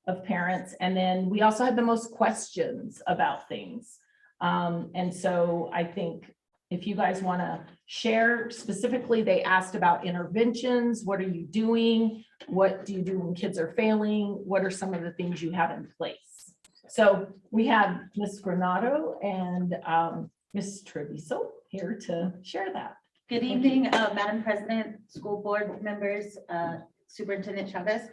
of parents. And then we also had the most questions about things. And so I think if you guys want to share specifically, they asked about interventions. What are you doing? What do you do when kids are failing? What are some of the things you have in place? So we have Ms. Granado and Ms. Treviso here to share that. Good evening, Madam President, school board members, Superintendent Chavez.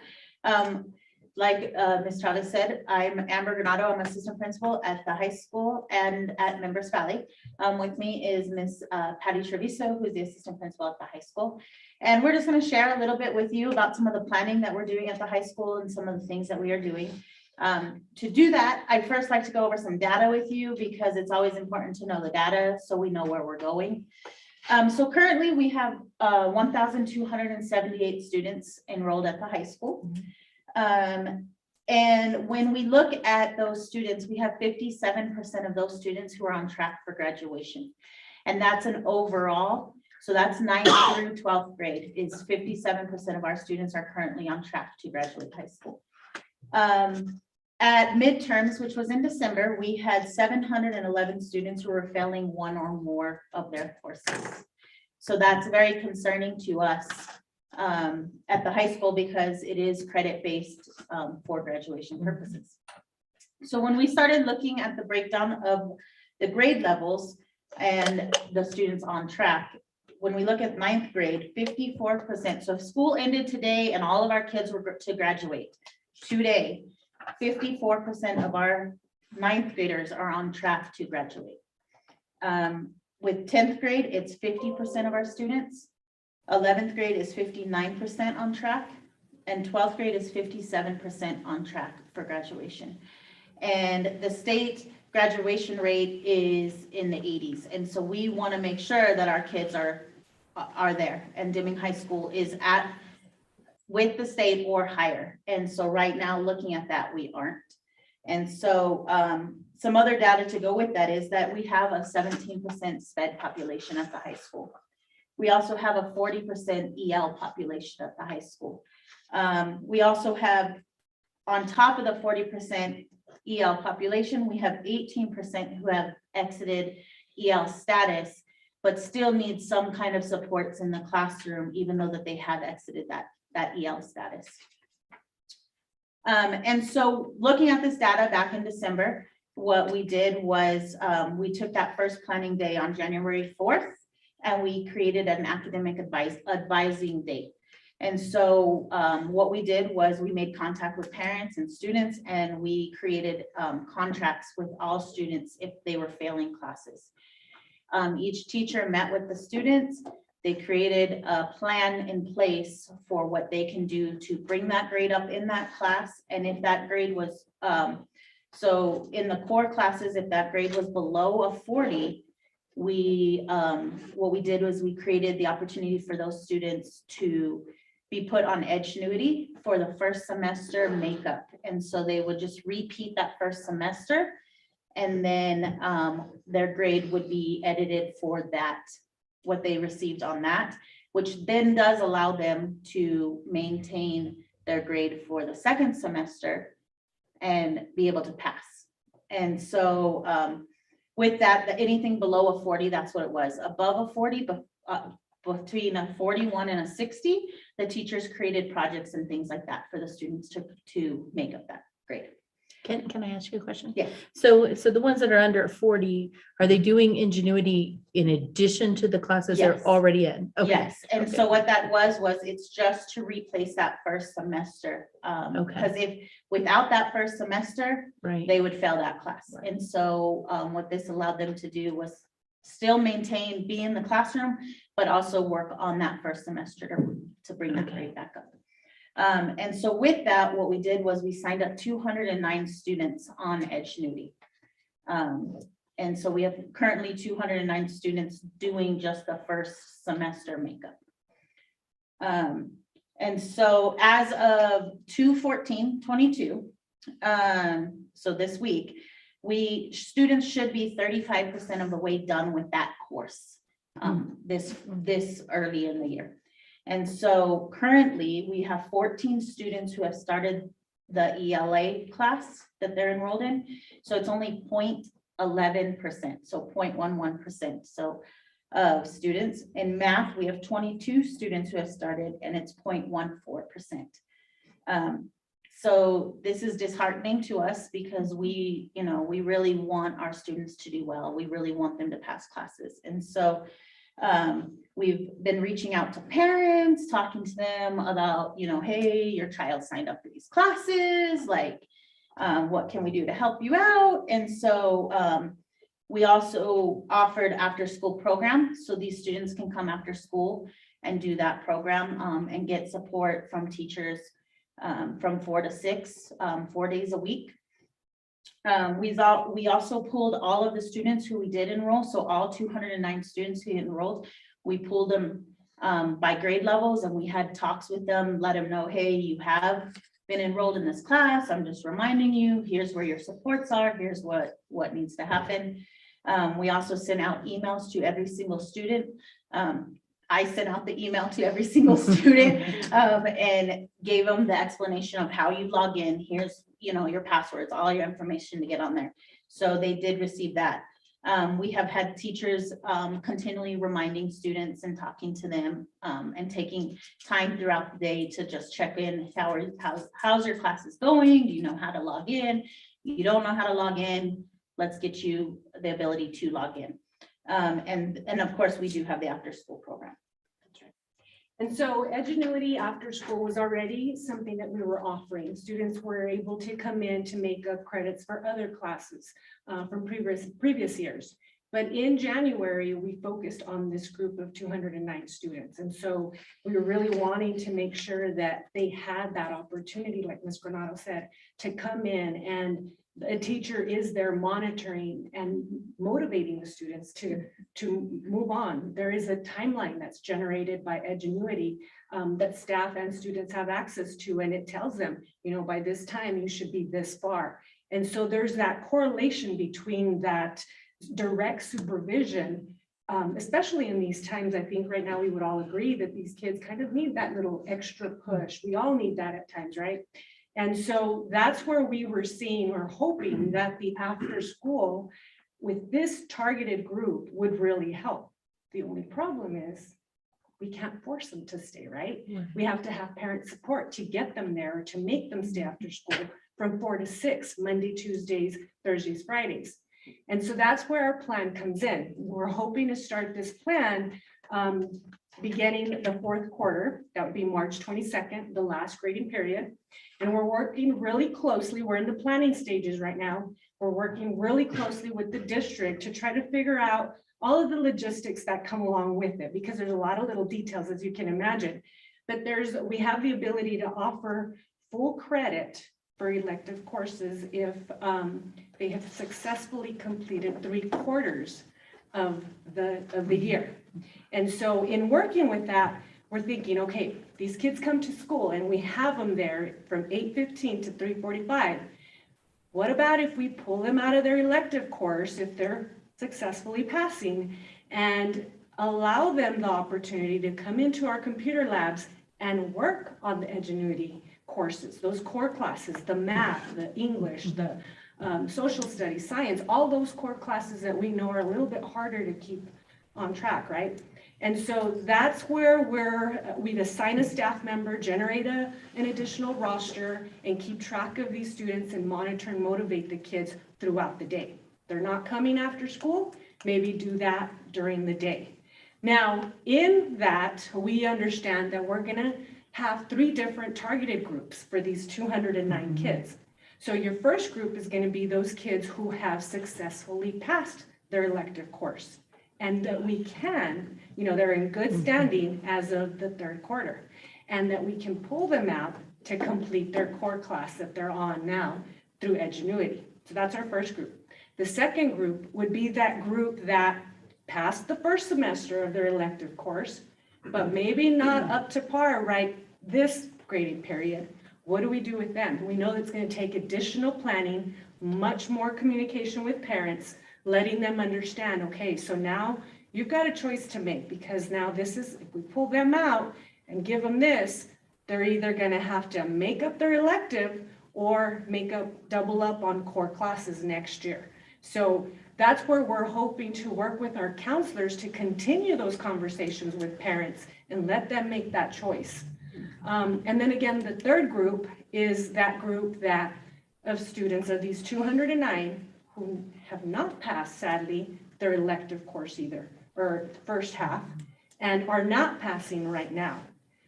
Like Ms. Chavez said, I'm Amber Granado. I'm assistant principal at the high school and at Members Valley. With me is Ms. Patty Treviso, who's the assistant principal at the high school. And we're just going to share a little bit with you about some of the planning that we're doing at the high school and some of the things that we are doing. To do that, I'd first like to go over some data with you, because it's always important to know the data so we know where we're going. So currently we have 1,278 students enrolled at the high school. And when we look at those students, we have 57% of those students who are on track for graduation. And that's an overall. So that's 9th through 12th grade is 57% of our students are currently on track to graduate high school. At midterms, which was in December, we had 711 students who were failing one or more of their courses. So that's very concerning to us at the high school, because it is credit-based for graduation purposes. So when we started looking at the breakdown of the grade levels and the students on track, when we look at 9th grade, 54%. So if school ended today and all of our kids were to graduate today, 54% of our 9th graders are on track to graduate. With 10th grade, it's 50% of our students. 11th grade is 59% on track, and 12th grade is 57% on track for graduation. And the state graduation rate is in the 80s. And so we want to make sure that our kids are there, and Deming High School is with the state or higher. And so right now, looking at that, we aren't. And so some other data to go with that is that we have a 17% SPED population at the high school. We also have a 40% EL population at the high school. We also have, on top of the 40% EL population, we have 18% who have exited EL status, but still need some kind of supports in the classroom, even though that they have exited that EL status. And so looking at this data back in December, what we did was we took that first planning day on January 4th, and we created an academic advising day. And so what we did was we made contact with parents and students, and we created contracts with all students if they were failing classes. Each teacher met with the students. They created a plan in place for what they can do to bring that grade up in that class. And if that grade was, so in the core classes, if that grade was below a 40, what we did was we created the opportunity for those students to be put on Edgenuity for the first semester makeup. And so they would just repeat that first semester, and then their grade would be edited for that, what they received on that, which then does allow them to maintain their grade for the second semester and be able to pass. And so with that, anything below a 40, that's what it was. Above a 40, but between a 41 and a 60, the teachers created projects and things like that for the students to make up that grade. Can I ask you a question? Yeah. So the ones that are under 40, are they doing Ingenuity in addition to the classes they're Yes. already in? Okay. Yes, and so what that was it's just to replace that first semester. Because if, without that first semester, Right. they would fail that class. Right. And so what this allowed them to do was still maintain, be in the classroom, but also work on that first semester to bring that grade back up. And so with that, what we did was we signed up 209 students on Edgenuity. And so we have currently 209 students doing just the first semester makeup. And so as of 2/14/22, so this week, students should be 35% of the way done with that course this early in the year. And so currently we have 14 students who have started the ELA class that they're enrolled in. So it's only 0.11%, so 0.11%. So students in math, we have 22 students who have started and it's 0.14%. So this is disheartening to us because we really want our students to do well. We really want them to pass classes. And so we've been reaching out to parents, talking to them about, hey, your child signed up for these classes, like, what can we do to help you out? And so we also offered after school program. So these students can come after school and do that program and get support from teachers from 4 to 6, 4 days a week. We also pulled all of the students who we did enroll. So all 209 students who enrolled, we pulled them by grade levels and we had talks with them, let them know, hey, you have been enrolled in this class. I'm just reminding you, here's where your supports are. Here's what needs to happen. We also sent out emails to every single student. I sent out the email to every single student and gave them the explanation of how you log in. Here's, your passwords, all your information to get on there. So they did receive that. We have had teachers continually reminding students and talking to them and taking time throughout the day to just check in. How's your classes going? Do you know how to log in? You don't know how to log in? Let's get you the ability to log in. And of course, we do have the after school program. And so Edgenuity after school was already something that we were offering. Students were able to come in to make up credits for other classes from previous years. But in January, we focused on this group of 209 students. And so we were really wanting to make sure that they had that opportunity, like Ms. Granado said, to come in, and a teacher is there monitoring and motivating the students to move on. There is a timeline that's generated by Edgenuity that staff and students have access to, and it tells them, by this time you should be this far. And so there's that correlation between that direct supervision, especially in these times. I think right now we would all agree that these kids kind of need that little extra push. We all need that at times, right? And so that's where we were seeing or hoping that the after school with this targeted group would really help. The only problem is we can't force them to stay, right? We have to have parent support to get them there, to make them stay after school from 4 to 6, Monday, Tuesdays, Thursdays, Fridays. And so that's where our plan comes in. We're hoping to start this plan beginning the 4th quarter. That would be March 22nd, the last grading period. And we're working really closely. We're in the planning stages right now. We're working really closely with the district to try to figure out all of the logistics that come along with it, because there's a lot of little details, as you can imagine. But we have the ability to offer full credit for elective courses if they have successfully completed 3/4 of the year. And so in working with that, we're thinking, okay, these kids come to school and we have them there from 8:15 to 3:45. What about if we pull them out of their elective course if they're successfully passing and allow them the opportunity to come into our computer labs and work on the Edgenuity courses, those core classes, the math, the English, the social studies, science, all those core classes that we know are a little bit harder to keep on track, right? And so that's where we'd assign a staff member, generate an additional roster, and keep track of these students and monitor and motivate the kids throughout the day. They're not coming after school, maybe do that during the day. Now, in that, we understand that we're gonna have 3 different targeted groups for these 209 kids. So your first group is gonna be those kids who have successfully passed their elective course. And that we can, they're in good standing as of the 3rd quarter. And that we can pull them out to complete their core class that they're on now through Edgenuity. So that's our first group. The second group would be that group that passed the first semester of their elective course, but maybe not up to par right this grading period. What do we do with them? We know that's going to take additional planning, much more communication with parents, letting them understand, okay, so now you've got a choice to make, because now this is, if we pull them out and give them this, they're either going to have to make up their elective or double up on core classes next year. So that's where we're hoping to work with our counselors to continue those conversations with parents and let them make that choice. And then again, the third group is that group of students of these 209 who have not passed, sadly, their elective course either, or first half, and are not passing right now.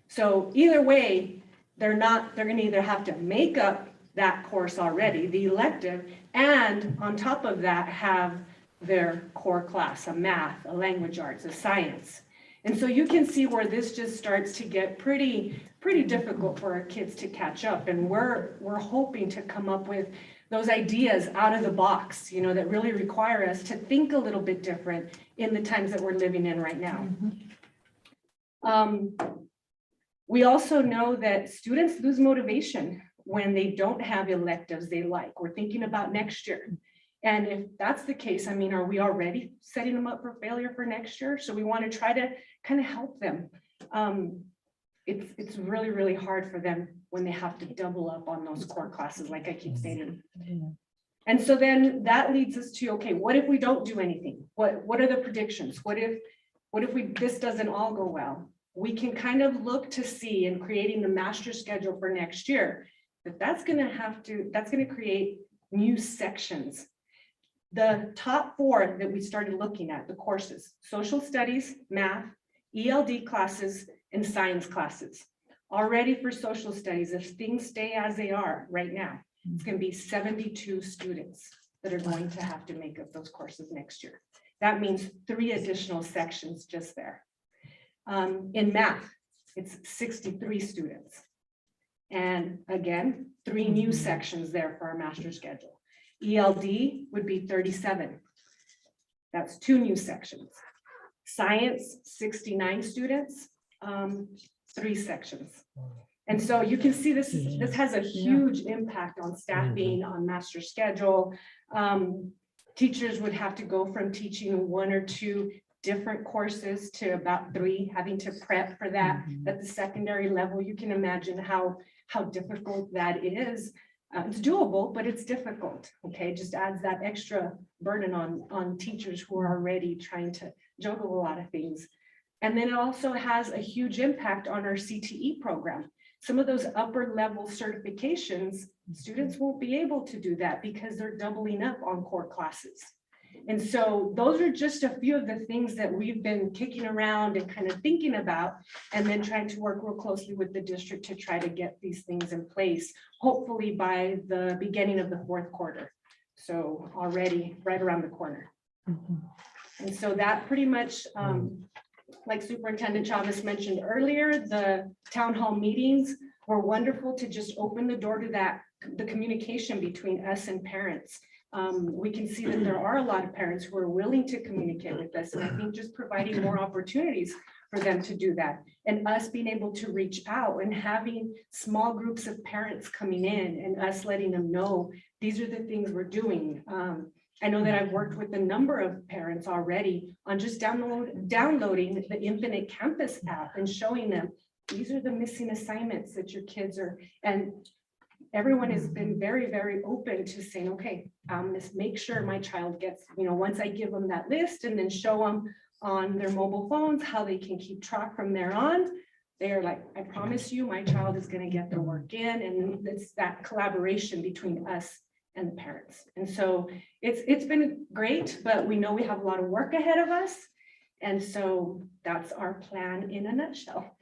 So either way, they're going to either have to make up that course already, the elective, and on top of that, have their core class, a math, a language arts, a science. And so you can see where this just starts to get pretty difficult for our kids to catch up. And we're hoping to come up with those ideas out of the box, that really require us to think a little bit different in the times that we're living in right now. We also know that students lose motivation when they don't have electives they like. We're thinking about next year. And if that's the case, are we already setting them up for failure for next year? So we want to try to kind of help them. It's really, really hard for them when they have to double up on those core classes, like I keep saying. And so then that leads us to, okay, what if we don't do anything? What are the predictions? What if this doesn't all go well? We can kind of look to see in creating the master schedule for next year, that's going to create new sections. The top 4 that we started looking at, the courses, social studies, math, ELD classes, and science classes. Already for social studies, if things stay as they are right now, it's going to be 72 students that are going to have to make up those courses next year. That means 3 additional sections just there. In math, it's 63 students. And again, 3 new sections there for our master schedule. ELD would be 37. That's 2 new sections. Science, 69 students, 3 sections. And so you can see this has a huge impact on staffing, on master schedule. Teachers would have to go from teaching 1 or 2 different courses to about 3, having to prep for that at the secondary level. You can imagine how difficult that is. It's doable, but it's difficult, okay? Just adds that extra burden on teachers who are already trying to juggle a lot of things. And then it also has a huge impact on our CTE program. Some of those upper level certifications, students won't be able to do that because they're doubling up on core classes. And so those are just a few of the things that we've been kicking around and kind of thinking about, and then trying to work real closely with the district to try to get these things in place, hopefully by the beginning of the 4th quarter. So already right around the corner. And so that pretty much, like Superintendent Chavez mentioned earlier, the town hall meetings were wonderful to just open the door to the communication between us and parents. We can see that there are a lot of parents who are willing to communicate with us, and I think just providing more opportunities for them to do that, and us being able to reach out and having small groups of parents coming in and us letting them know these are the things we're doing. I know that I've worked with a number of parents already on just downloading the Infinite Campus app and showing them these are the missing assignments that your kids are, and everyone has been very, very open to saying, okay, let's make sure my child gets, once I give them that list and then show them on their mobile phones how they can keep track from there on. They're like, I promise you, my child is going to get their work in, and it's that collaboration between us and the parents. And so it's been great, but we know we have a lot of work ahead of us. And so that's our plan in a nutshell.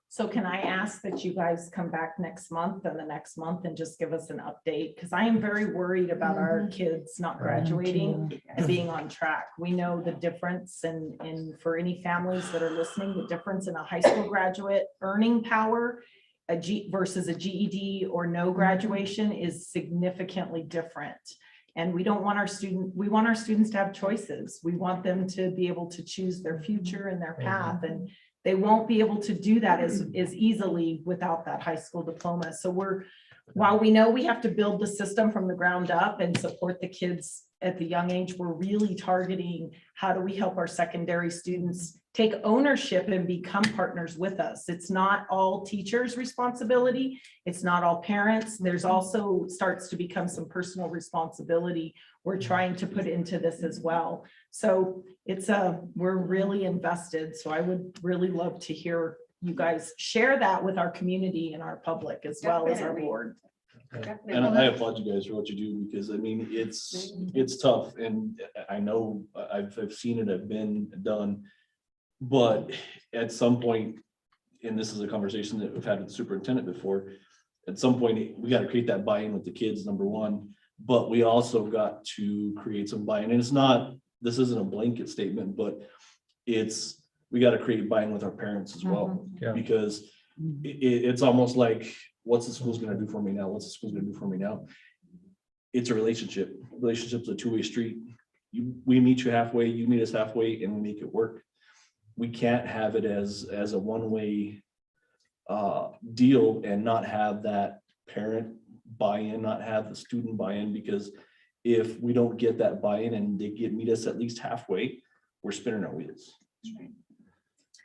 So can I ask that you guys come back next month and the next month and just give us an update? Because I am very worried about our kids not graduating and being on track. We know the difference, and for any families that are listening, the difference in a high school graduate earning power versus a GED or no graduation is significantly different. And we don't want we want our students to have choices. We want them to be able to choose their future and their path, and they won't be able to do that as easily without that high school diploma. So while we know we have to build the system from the ground up and support the kids at the young age, we're really targeting how do we help our secondary students take ownership and become partners with us. It's not all teachers' responsibility. It's not all parents. There's also starts to become some personal responsibility we're trying to put into this as well. So we're really invested. So I would really love to hear you guys share that with our community and our public as well as our board. And I applaud you guys for what you do, because I mean, it's tough, and I know I've seen it, I've been done. But at some point, and this is a conversation that we've had with the superintendent before, at some point, we got to create that buy-in with the kids, number one, but we also got to create some buy-in. And this isn't a blanket statement, but we got to create buy-in with our parents as well, because it's almost like, what's the school's going to do for me now? What's the school's going to do for me now? It's a relationship. Relationship's a two-way street. We meet you halfway, you meet us halfway, and we make it work. We can't have it as a one-way deal and not have that parent buy-in, not have the student buy-in, because if we don't get that buy-in and they meet us at least halfway, we're spinning our wheels.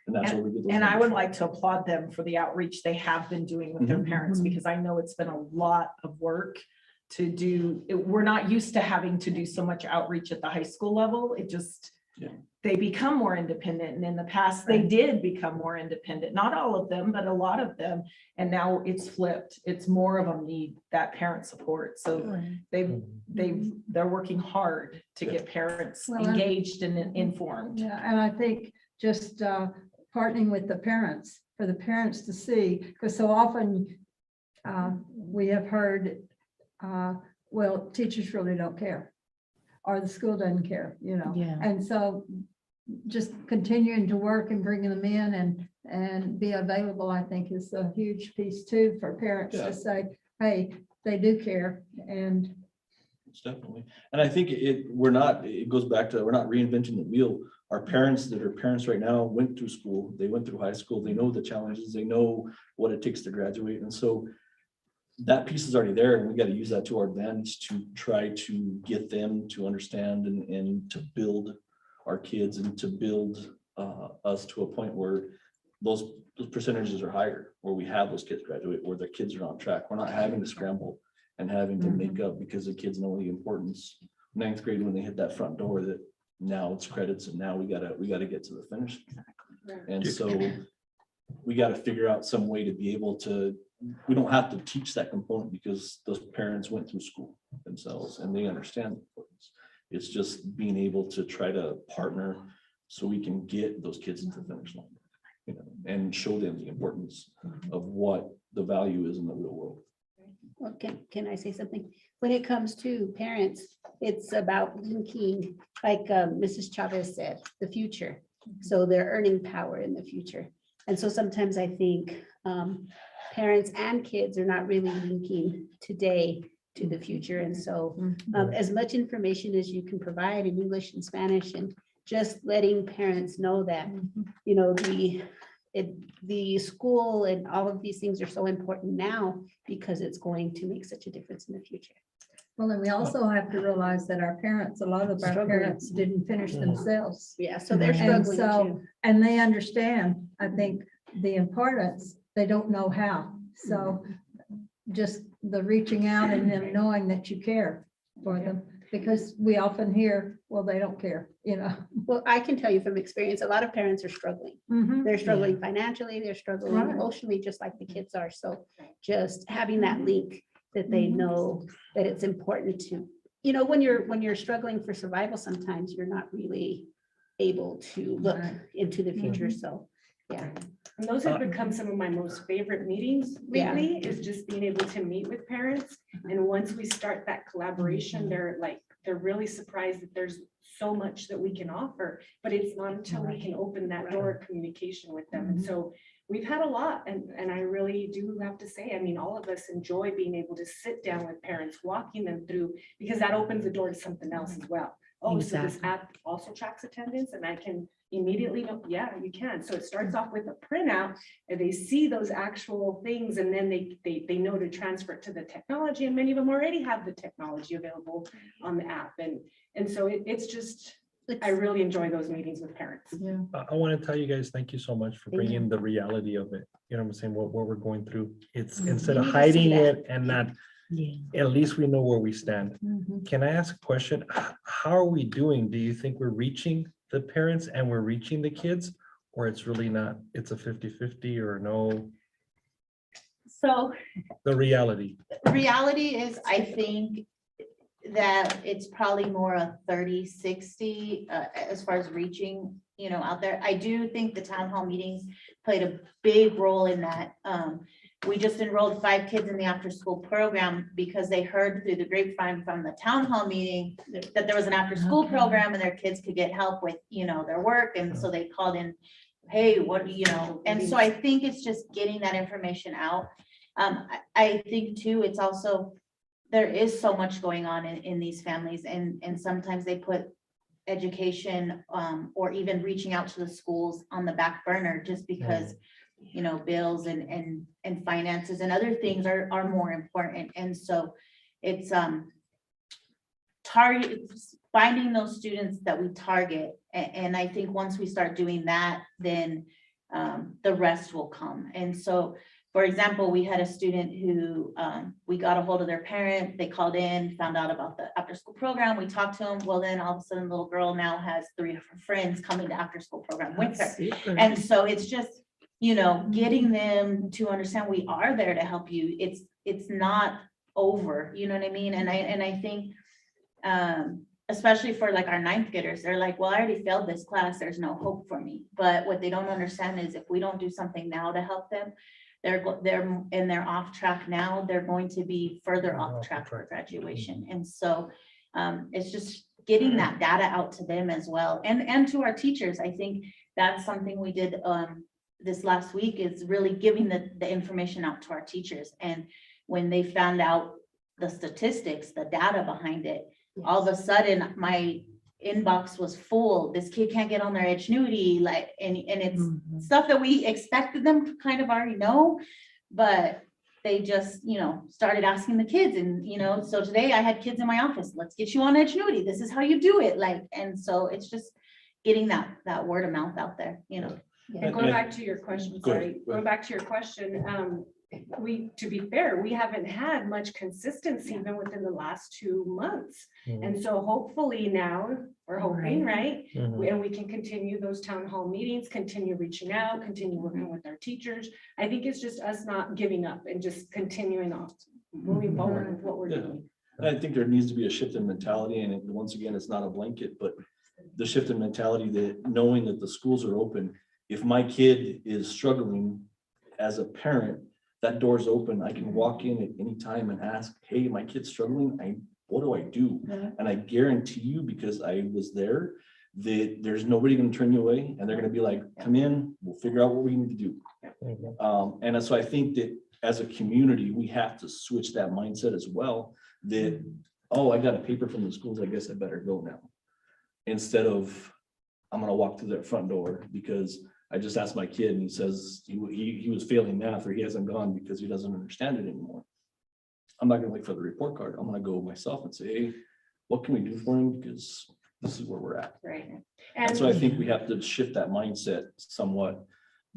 And that's where we get those And I numbers would like to applaud them for the outreach they have been doing with their parents, because I know it's been a lot of work to do. We're not used to having to do so much outreach at the high school level. They become more independent, and in the past they did become more independent, not all of them, but a lot of them. And now it's flipped. It's more of them need that parent support. So they're working hard to get parents engaged and informed. Yeah, and I think just partnering with the parents, for the parents to see, because so often we have heard, well, teachers really don't care, or the school doesn't care, And so just continuing to work and bringing them in and be available, I think is a huge piece too, for parents to say, hey, they do care. And definitely. And I think it goes back to, we're not reinventing the wheel. Our parents that are parents right now went through school, they went through high school, they know the challenges, they know what it takes to graduate. And so that piece is already there, and we got to use that to our advantage to try to get them to understand and to build our kids and to build us to a point where those percentages are higher, where we have those kids graduate, where the kids are on track. We're not having to scramble and having to make up, because the kids know the importance. Ninth grade, when they hit that front door, that now it's credits, and now we gotta get to the finish. And so we got to figure out some way to be able to, we don't have to teach that component, because those parents went through school themselves and they understand the importance. It's just being able to try to partner so we can get those kids into the finish line, and show them the importance of what the value is in the real world. Well, can I say something? When it comes to parents, it's about linking, like Mrs. Chavez said, the future. So their earning power in the future. And so sometimes I think parents and kids are not really linking today to the future. And so as much information as you can provide in English and Spanish, and just letting parents know that, the school and all of these things are so important now, because it's going to make such a difference in the future. well, and we also have to realize that our parents, a lot of our parents didn't finish themselves. Yeah, so they're And struggling so, too. and they understand, I think, the importance, they don't know how. So just the reaching out and them knowing that you care for them. Because we often hear, well, they don't care, you know. Well, I can tell you from experience, a lot of parents are struggling. Mhm. They're struggling financially, they're struggling Right. emotionally, just like the kids are. So just having that link that they know that it's important to, you know, when you're struggling for survival, sometimes you're not really able to look into the future. So, yeah. And those have become some of my most favorite meetings Yeah. lately, is just being able to meet with parents. And once we start that collaboration, they're really surprised that there's so much that we can offer, but it's not until we can open that door of communication with them. And so we've had a lot, and I really do have to say, I mean, all of us enjoy being able to sit down with parents, walking them through, because that opens the door to something else as well. Oh, so this app also tracks attendance, and I can immediately know, yeah, you can. So it starts off with a printout, and they see those actual things, and then they know to transfer it to the technology, and many of them already have the technology available on the app. And so it's just, I really enjoy those meetings with parents. Yeah. I want to tell you guys, thank you so much for bringing the reality of it. You know what I'm saying? What we're going through. It's instead of hiding it and not, at least we know where we stand. Can I ask a question? How are we doing? Do you think we're reaching the parents and we're reaching the kids, or it's really not? It's a 50-50 or no? So The reality. reality is, I think that it's probably more a 30-60 as far as reaching, you know, out there. I do think the town hall meetings played a big role in that. We just enrolled 5 kids in the after-school program because they heard through the grapevine from the town hall meeting that there was an after-school program and their kids could get help with, you know, their work. And so they called in, hey, what do you know? And so I think it's just getting that information out. I think too, it's also, there is so much going on in these families, and sometimes they put education or even reaching out to the schools on the back burner just because, you know, bills and finances and other things are more important. And so it's finding those students that we target. And I think once we start doing that, then the rest will come. And so, for example, we had a student who we got a hold of their parent, they called in, found out about the after school program, we talked to them. Well, then all of a sudden, the little girl now has 3 of her friends coming to after school program with her. And so it's just, you know, getting them to understand we are there to help you. It's not over, you know what I mean? And I think, especially for like our 9th graders, they're like, well, I already failed this class, there's no hope for me. But what they don't understand is if we don't do something now to help them, they're off track now, they're going to be further off track for graduation. And so it's just getting that data out to them as well, and to our teachers. I think that's something we did this last week, is really giving the information out to our teachers. And when they found out the statistics, the data behind it, all of a sudden my inbox was full. This kid can't get on their Edgenuity, like, and it's stuff that we expected them to kind of already know, but they just, you know, started asking the kids. And, you know, so today I had kids in my office, let's get you on Edgenuity, this is how you do it. Like, and so it's just getting that word of mouth out there, you know. And going back to your question, going back to your question, to be fair, we haven't had much consistency even within the last 2 months. And so hopefully now we're hoping, right? And we can continue those town hall meetings, continue reaching out, continue working with our teachers. I think it's just us not giving up and just continuing on, moving forward with what we're doing. And I think there needs to be a shift in mentality. And once again, it's not a blanket, but the shift in mentality that knowing that the schools are open, if my kid is struggling as a parent, that door's open. I can walk in at any time and ask, hey, my kid's struggling. What do I do? And I guarantee you, because I was there, that there's nobody going to turn you away, and they're going to be like, come in, we'll figure out what we need to do. And so I think that as a community, we have to switch that mindset as well, that, oh, I got a paper from the schools, I guess I better go now. Instead of, I'm going to walk through that front door because I just asked my kid and he says he was failing math, or he hasn't gone because he doesn't understand it anymore. I'm not going to wait for the report card. I'm going to go myself and say, hey, what can we do for him? Because this is where we're at. Right. And so I think we have to shift that mindset somewhat,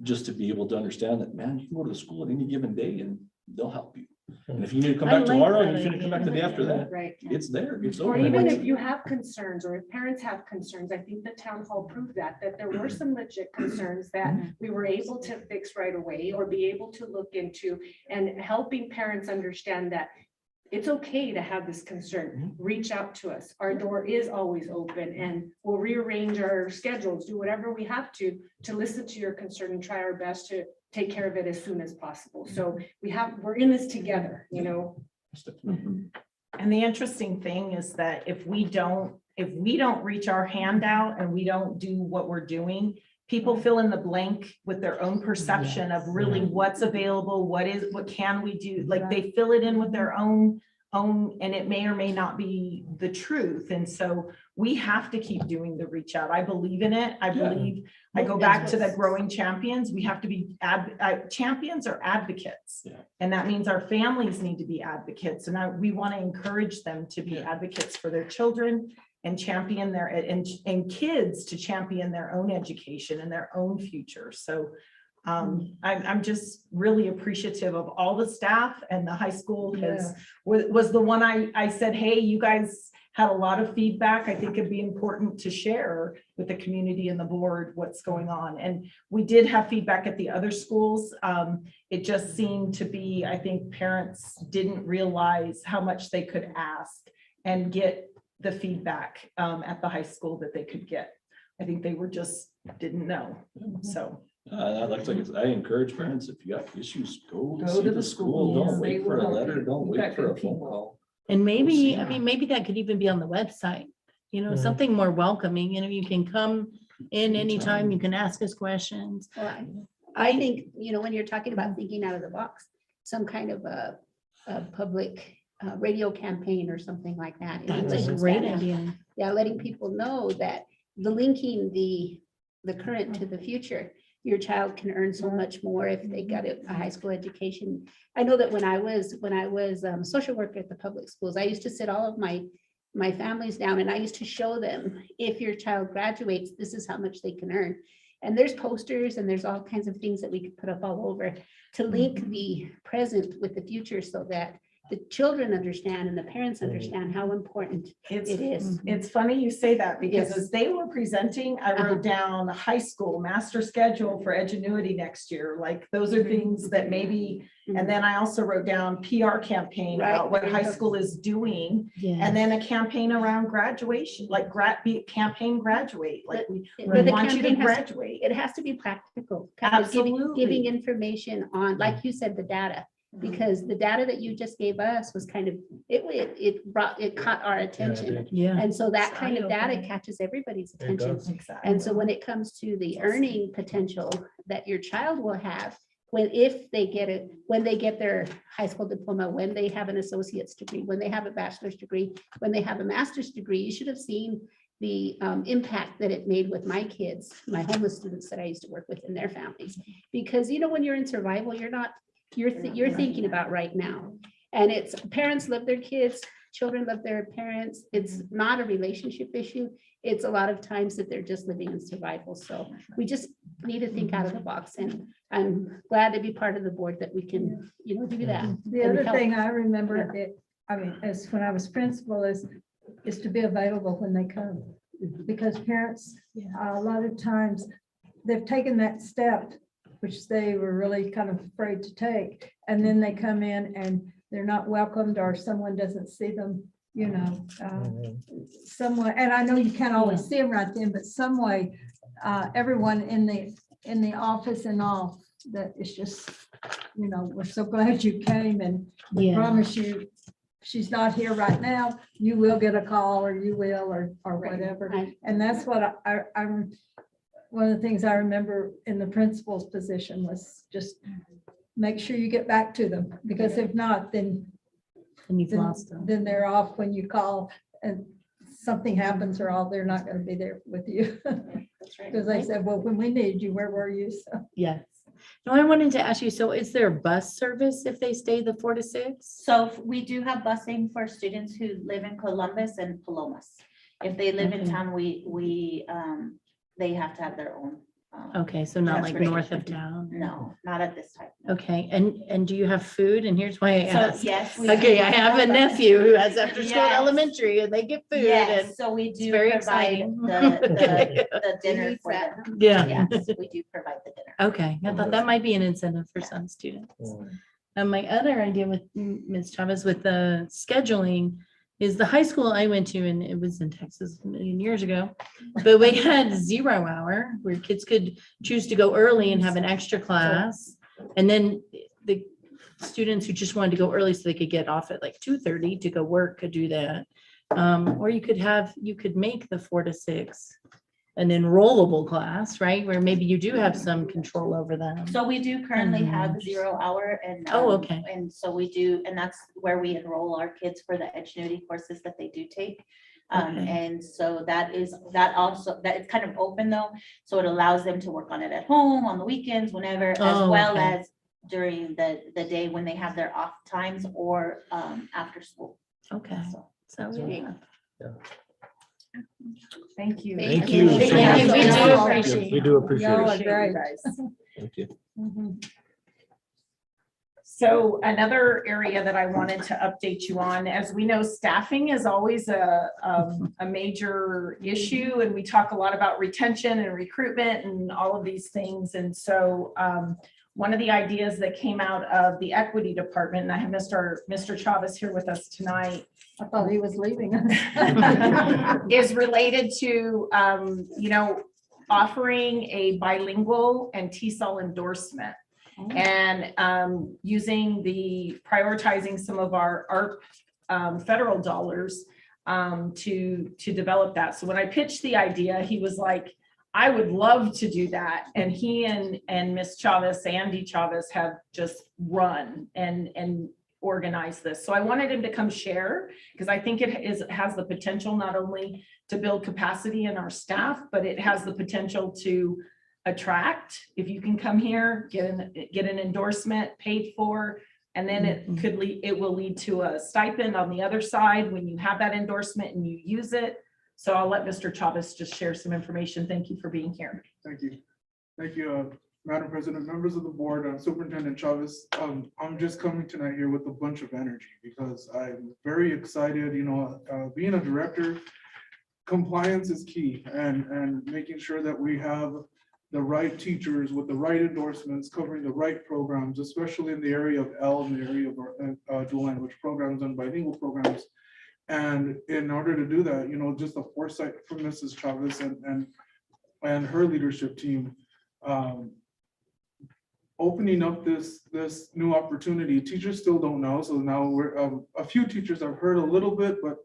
just to be able to understand that, man, you can go to the school at any given day and they'll help you. And if you need to come I back like tomorrow, that and you shouldn't come back the day after that, Right. it's there, it's Or open. even if you have concerns, or if parents have concerns, I think the town hall proved that there were some legit concerns that we were able to fix right away or be able to look into, and helping parents understand that it's okay to have this concern. Reach out to us. Our door is always open, and we'll rearrange our schedules, do whatever we have to listen to your concern and try our best to take care of it as soon as possible. So we're in this together, you know? And the interesting thing is that if we don't reach our hand out and we don't do what we're doing, people fill in the blank with their own perception of really what's available, what can we do? Like they fill it in with their own, and it may or may not be the truth. And so we have to keep doing the reach out. I believe in it. I believe, I go back to the growing champions. We have to be champions or advocates. And that means our families need to be advocates. And we want to encourage them to be advocates for their children and champion and kids to champion their own education and their own future. So I'm just really appreciative of all the staff, and the high school was the one I said, hey, you guys had a lot of feedback. I think it'd be important to share with the community and the board what's going on. And we did have feedback at the other schools. It just seemed to be, I think parents didn't realize how much they could ask and get the feedback at the high school that they could get. I think they didn't know. So. I encourage parents, if you got issues, go Go see to the the school. school. Don't Yes, wait they for a will. letter, don't You've wait got for a good phone people. call. And maybe, see. I mean, maybe that could even be on the website, something more welcoming, you can come in anytime, you can ask us questions. Well, I think, when you're talking about thinking out of the box, some kind of a public radio campaign or something like that. That's a great idea. Yeah, letting people know that linking the current to the future, your child can earn so much more if they got a high school education. I know that when I was social worker at the public schools, I used to sit all of my families down, and I used to show them, if your child graduates, this is how much they can earn. And there's posters and there's all kinds of things that we could put up all over to link the present with the future, so that the children understand and the parents understand how important it is. It's funny you say that, because Yes. as they were presenting, I wrote down high school master schedule for Edgenuity next year. Like those are things that maybe, and then I also wrote down PR campaign about what high school is doing. And then a campaign around graduation, like campaign graduate, like we But the want you to campaign graduate. It has to be practical. kind of giving Absolutely. information on, like you said, the data. Because the data that you just gave us was kind of, it caught our attention. Yeah. And so that It's kind of data eye-opening. catches everybody's It attention. does. Exactly. And so when it comes to the earning potential that your child will have, if they get their high school diploma, when they have an associate's degree, when they have a bachelor's degree, when they have a master's degree, you should have seen the impact that it made with my kids, my homeless students that I used to work with and their families. Because when you're in survival, you're thinking about right now. And it's parents love their kids, children love their parents. It's not a relationship issue. It's a lot of times that they're just living in survival. So we just need to think out of the box. And I'm glad to be part of the board that we can, do that. The and other help. thing I remember, as when I was principal, is to be available when they come. Because parents, a lot of times, they've taken that step, which they were really kind of afraid to take. And then they come in and they're not welcomed, or someone doesn't see them, some way. And I know you can't always see them right then, but some way, everyone in the office and all, that it's just, we're so glad you came, and we promise you, she's not here right now, you will get a call, or you will, or whatever. And that's what I'm, one of the things I remember in the principal's position was just make sure you get back to them, because if not, then you've lost them. Then they're off when you call and something happens, or all, they're not going to be there with you. Because they said, well, when we need you, where were you? So. Yes. No, I wanted to ask you, so is there bus service if they stay the 4 to 6? So we do have busing for students who live in Columbus and Palomas. If they live in town, they have to have their own Okay, so not like north of transportation. town? No, not at this time. Okay, and do you have food? And here's why I So asked. yes. we Okay, do I have a provide- nephew who has after school Yes. elementary and they get food and Yes, so we it's do very provide exciting. the dinner for them. Yeah. Yes, we do provide the dinner. Okay, I thought that might be an incentive for some students. And my other idea with Ms. Chavez with the scheduling is the high school I went to, and it was in Texas a million years ago, but we had 0 hour where kids could choose to go early and have an extra class. And then the students who just wanted to go early so they could get off at like 2:30 to go work could do that. Or you could make the 4 to 6 an enrollable class, right? Where maybe you do have some control over them. So we do currently have 0 hour and. Oh, okay. And so we do, and that's where we enroll our kids for the Edgenuity courses that they do take. Okay. And so that is it's kind of open though. So it allows them to work on it at home, on the weekends, whenever, as Oh, well okay. as during the day when they have their off times or after school. Okay, so yeah. Thank you. Thank you so Thank much. you. We do Yes, appreciate we do appreciate Y'all are it. great. Thank you. So another area that I wanted to update you on, as we know, staffing is always a major issue, and we talk a lot about retention and recruitment and all of these things. And so one of the ideas that came out of the equity department, and I have Mr. Chavez here with us tonight, I thought he was leaving us. is related to, offering a bilingual and TESOL endorsement. And prioritizing some of our ARP federal dollars to develop that. So when I pitched the idea, he was like, I would love to do that. And he and Ms. Chavez, Sandy Chavez, have just run and organized this. So I wanted him to come share, because I think it has the potential not only to build capacity in our staff, but it has the potential to attract. If you can come here, get an endorsement paid for, and then it will lead to a stipend on the other side when you have that endorsement and you use it. So I'll let Mr. Chavez just share some information. Thank you for being here. Thank you. Thank you, Madam President, members of the board, Superintendent Chavez. I'm just coming tonight here with a bunch of energy because I'm very excited. Being a director, compliance is key, and making sure that we have the right teachers with the right endorsements, covering the right programs, especially in the area of L, in the area of dual language programs and bilingual programs. And in order to do that, just the foresight from Mrs. Chavez and her leadership team, opening up this new opportunity. Teachers still don't know, so now we're a few teachers have heard a little bit, but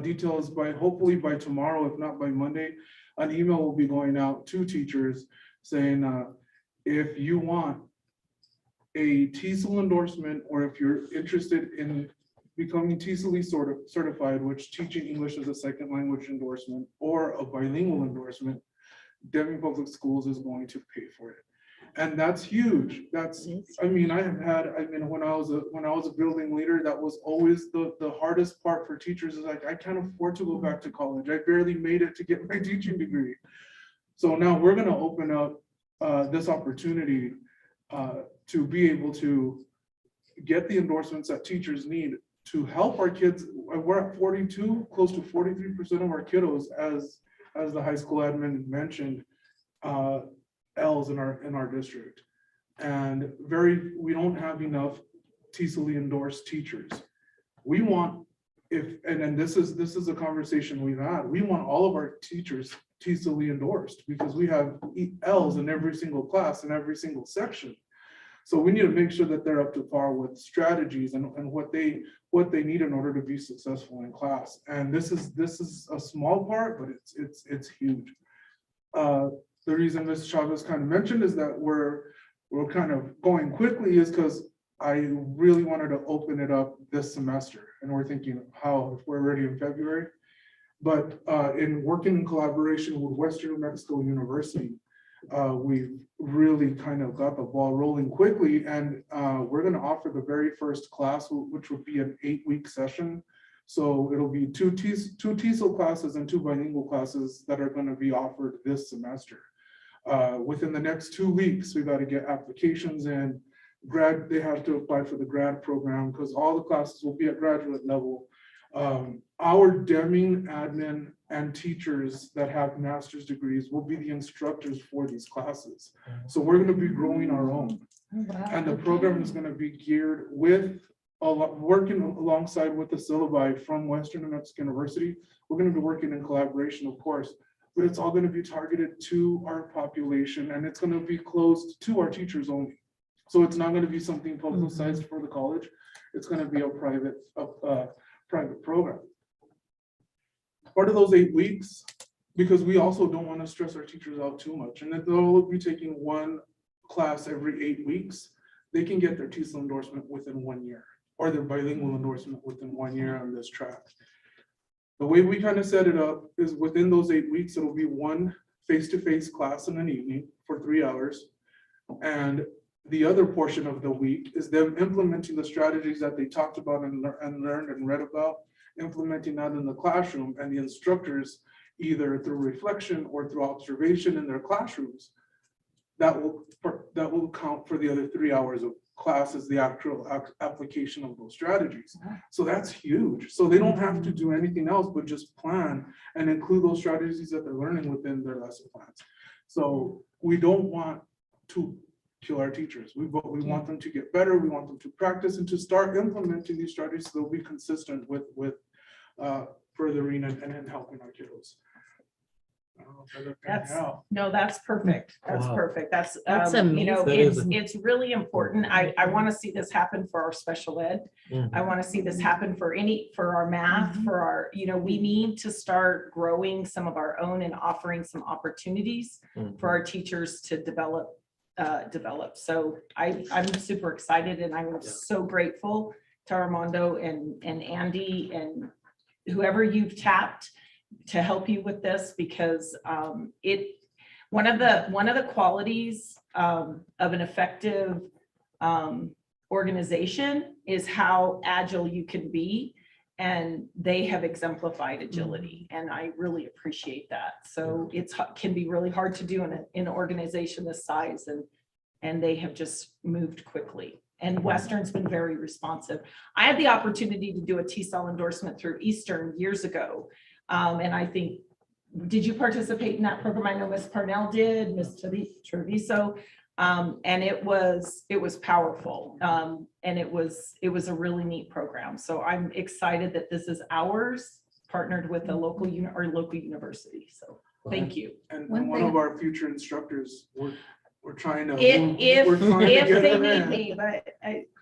details hopefully by tomorrow, if not by Monday, an email will be going out to teachers saying, if you want a TESOL endorsement, or if you're interested in becoming TESOL certified, which teaching English as a second language endorsement, or a bilingual endorsement, Deming Public Schools is going to pay for it. And that's huge. When I was a building leader, that was always the hardest part for teachers, is like, I can't afford to go back to college. I barely made it to get my teaching degree. So now we're gonna open up this opportunity to be able to get the endorsements that teachers need to help our kids. We're at 42, close to 43% of our kiddos, as the high school admin mentioned, L's in our district, and we don't have enough TESOL endorsed teachers. We want, and this is a conversation we've had, we want all of our teachers TESOL endorsed, because we have L's in every single class and every single section. So we need to make sure that they're up to par with strategies and what they need in order to be successful in class. And this is a small part, but it's huge. The reason Ms. Chavez kind of mentioned is that we're kind of going quickly is because I really wanted to open it up this semester, and we're thinking if we're already in February. But in working in collaboration with Western New Mexico University, we really kind of got the ball rolling quickly, and we're going to offer the very first class, which would be an 8-week session. So it'll be two TESOL classes and 2 bilingual classes that are going to be offered this semester. Within the next 2 weeks, we got to get applications in. They have to apply for the grad program because all the classes will be at graduate level. Our Deming admin and teachers that have master's degrees will be the instructors for these classes. So we're going to be growing our own. And the program is going to be geared with working alongside with the syllabi from Western New Mexico University. We're going to be working in collaboration, of course, but it's all going to be targeted to our population and it's going to be closed to our teachers only. So it's not going to be something publicized for the college. It's going to be a private program. Part of those 8 weeks, because we also don't want to stress our teachers out too much, and that they'll be taking one class every 8 weeks, they can get their TESOL endorsement within 1 year, or their bilingual endorsement within 1 year on this track. The way we kind of set it up is within those 8 weeks, it'll be one face-to-face class in an evening for 3 hours. And the other portion of the week is them implementing the strategies that they talked about and learned and read about, implementing that in the classroom, and the instructors, either through reflection or through observation in their classrooms, that will count for the other 3 hours of class as the actual application of those strategies. So that's huge. So they don't have to do anything else but just plan and include those strategies that they're learning within their lesson plans. So we don't want to kill our teachers. We want them to get better. We want them to practice and to start implementing these strategies so they'll be consistent with furthering and helping our kiddos. That's perfect. That's Wow. perfect. That's amazing. That is it's really important. I want to see this happen for our special ed. I want to see this happen for our math, for our, we need to start growing some of our own and offering some opportunities for our teachers to develop. So I'm super excited and I'm so grateful to Armando and Andy and whoever you've tapped to help you with this, because one of the qualities of an effective organization is how agile you can be, and they have exemplified agility, and I really appreciate that. So it can be really hard to do in an organization this size, and they have just moved quickly. And Western's been very responsive. I had the opportunity to do a TESOL endorsement through Eastern years ago. And I think, did you participate in that program? I know Ms. Parnell did, Ms. Treviso, and it was powerful. And it was a really neat program. So I'm excited that this is ours, partnered with a local university. So thank you. And one of our future instructors, we're trying to. If they need me, but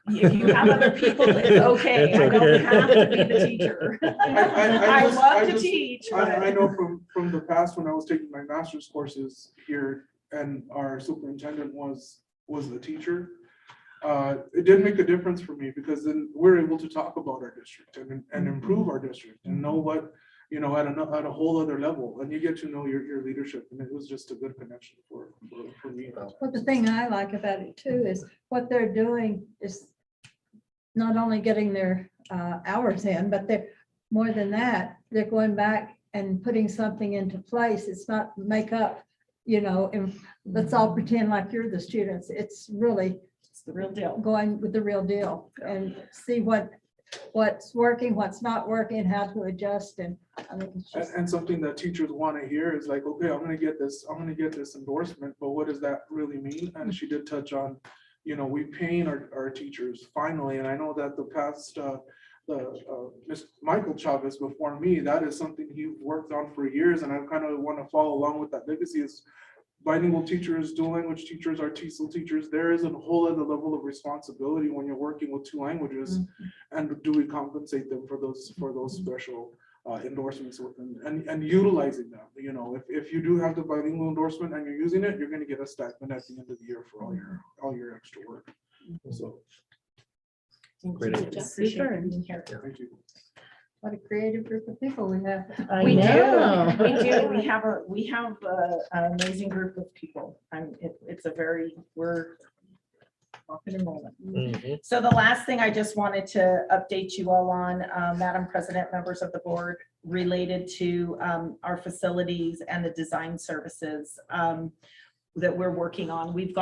if you have other people, it's okay. I don't have to be the teacher. I love to teach. I know from the past when I was taking my master's courses here and our superintendent was the teacher. It did make a difference for me because then we're able to talk about our district and improve our district and know what, at a whole other level, and you get to know your leadership, and it was just a good connection for me. Well, the thing I like about it too is what they're doing is not only getting their hours in, but they're more than that, they're going back and putting something into place. It's not make up, and let's all pretend like you're the students. It's really the real deal. Going with the real deal and see what's working, what's not working, how to adjust. And I think it's just. And something that teachers want to hear is like, okay, I'm going to get this endorsement, but what does that really mean? And she did touch on, we paying our teachers finally. And I know that the past, Mr. Michael Chavez before me, that is something he worked on for years. And I kind of want to follow along with that legacy is bilingual teachers, dual language teachers, our TESOL teachers. There is a whole other level of responsibility when you're working with 2 languages. And do we compensate them for those special endorsements and utilizing them? If you do have the bilingual endorsement and you're using it, you're going to get a stipend at the end of the year for all your extra work. So Great. Thank you. What a creative group of people we have. We do. We have an amazing group of people. We're rocking and rolling. So the last thing I just wanted to update you all on, Madam President, members of the board, related to our facilities and the design services. that we're working on. We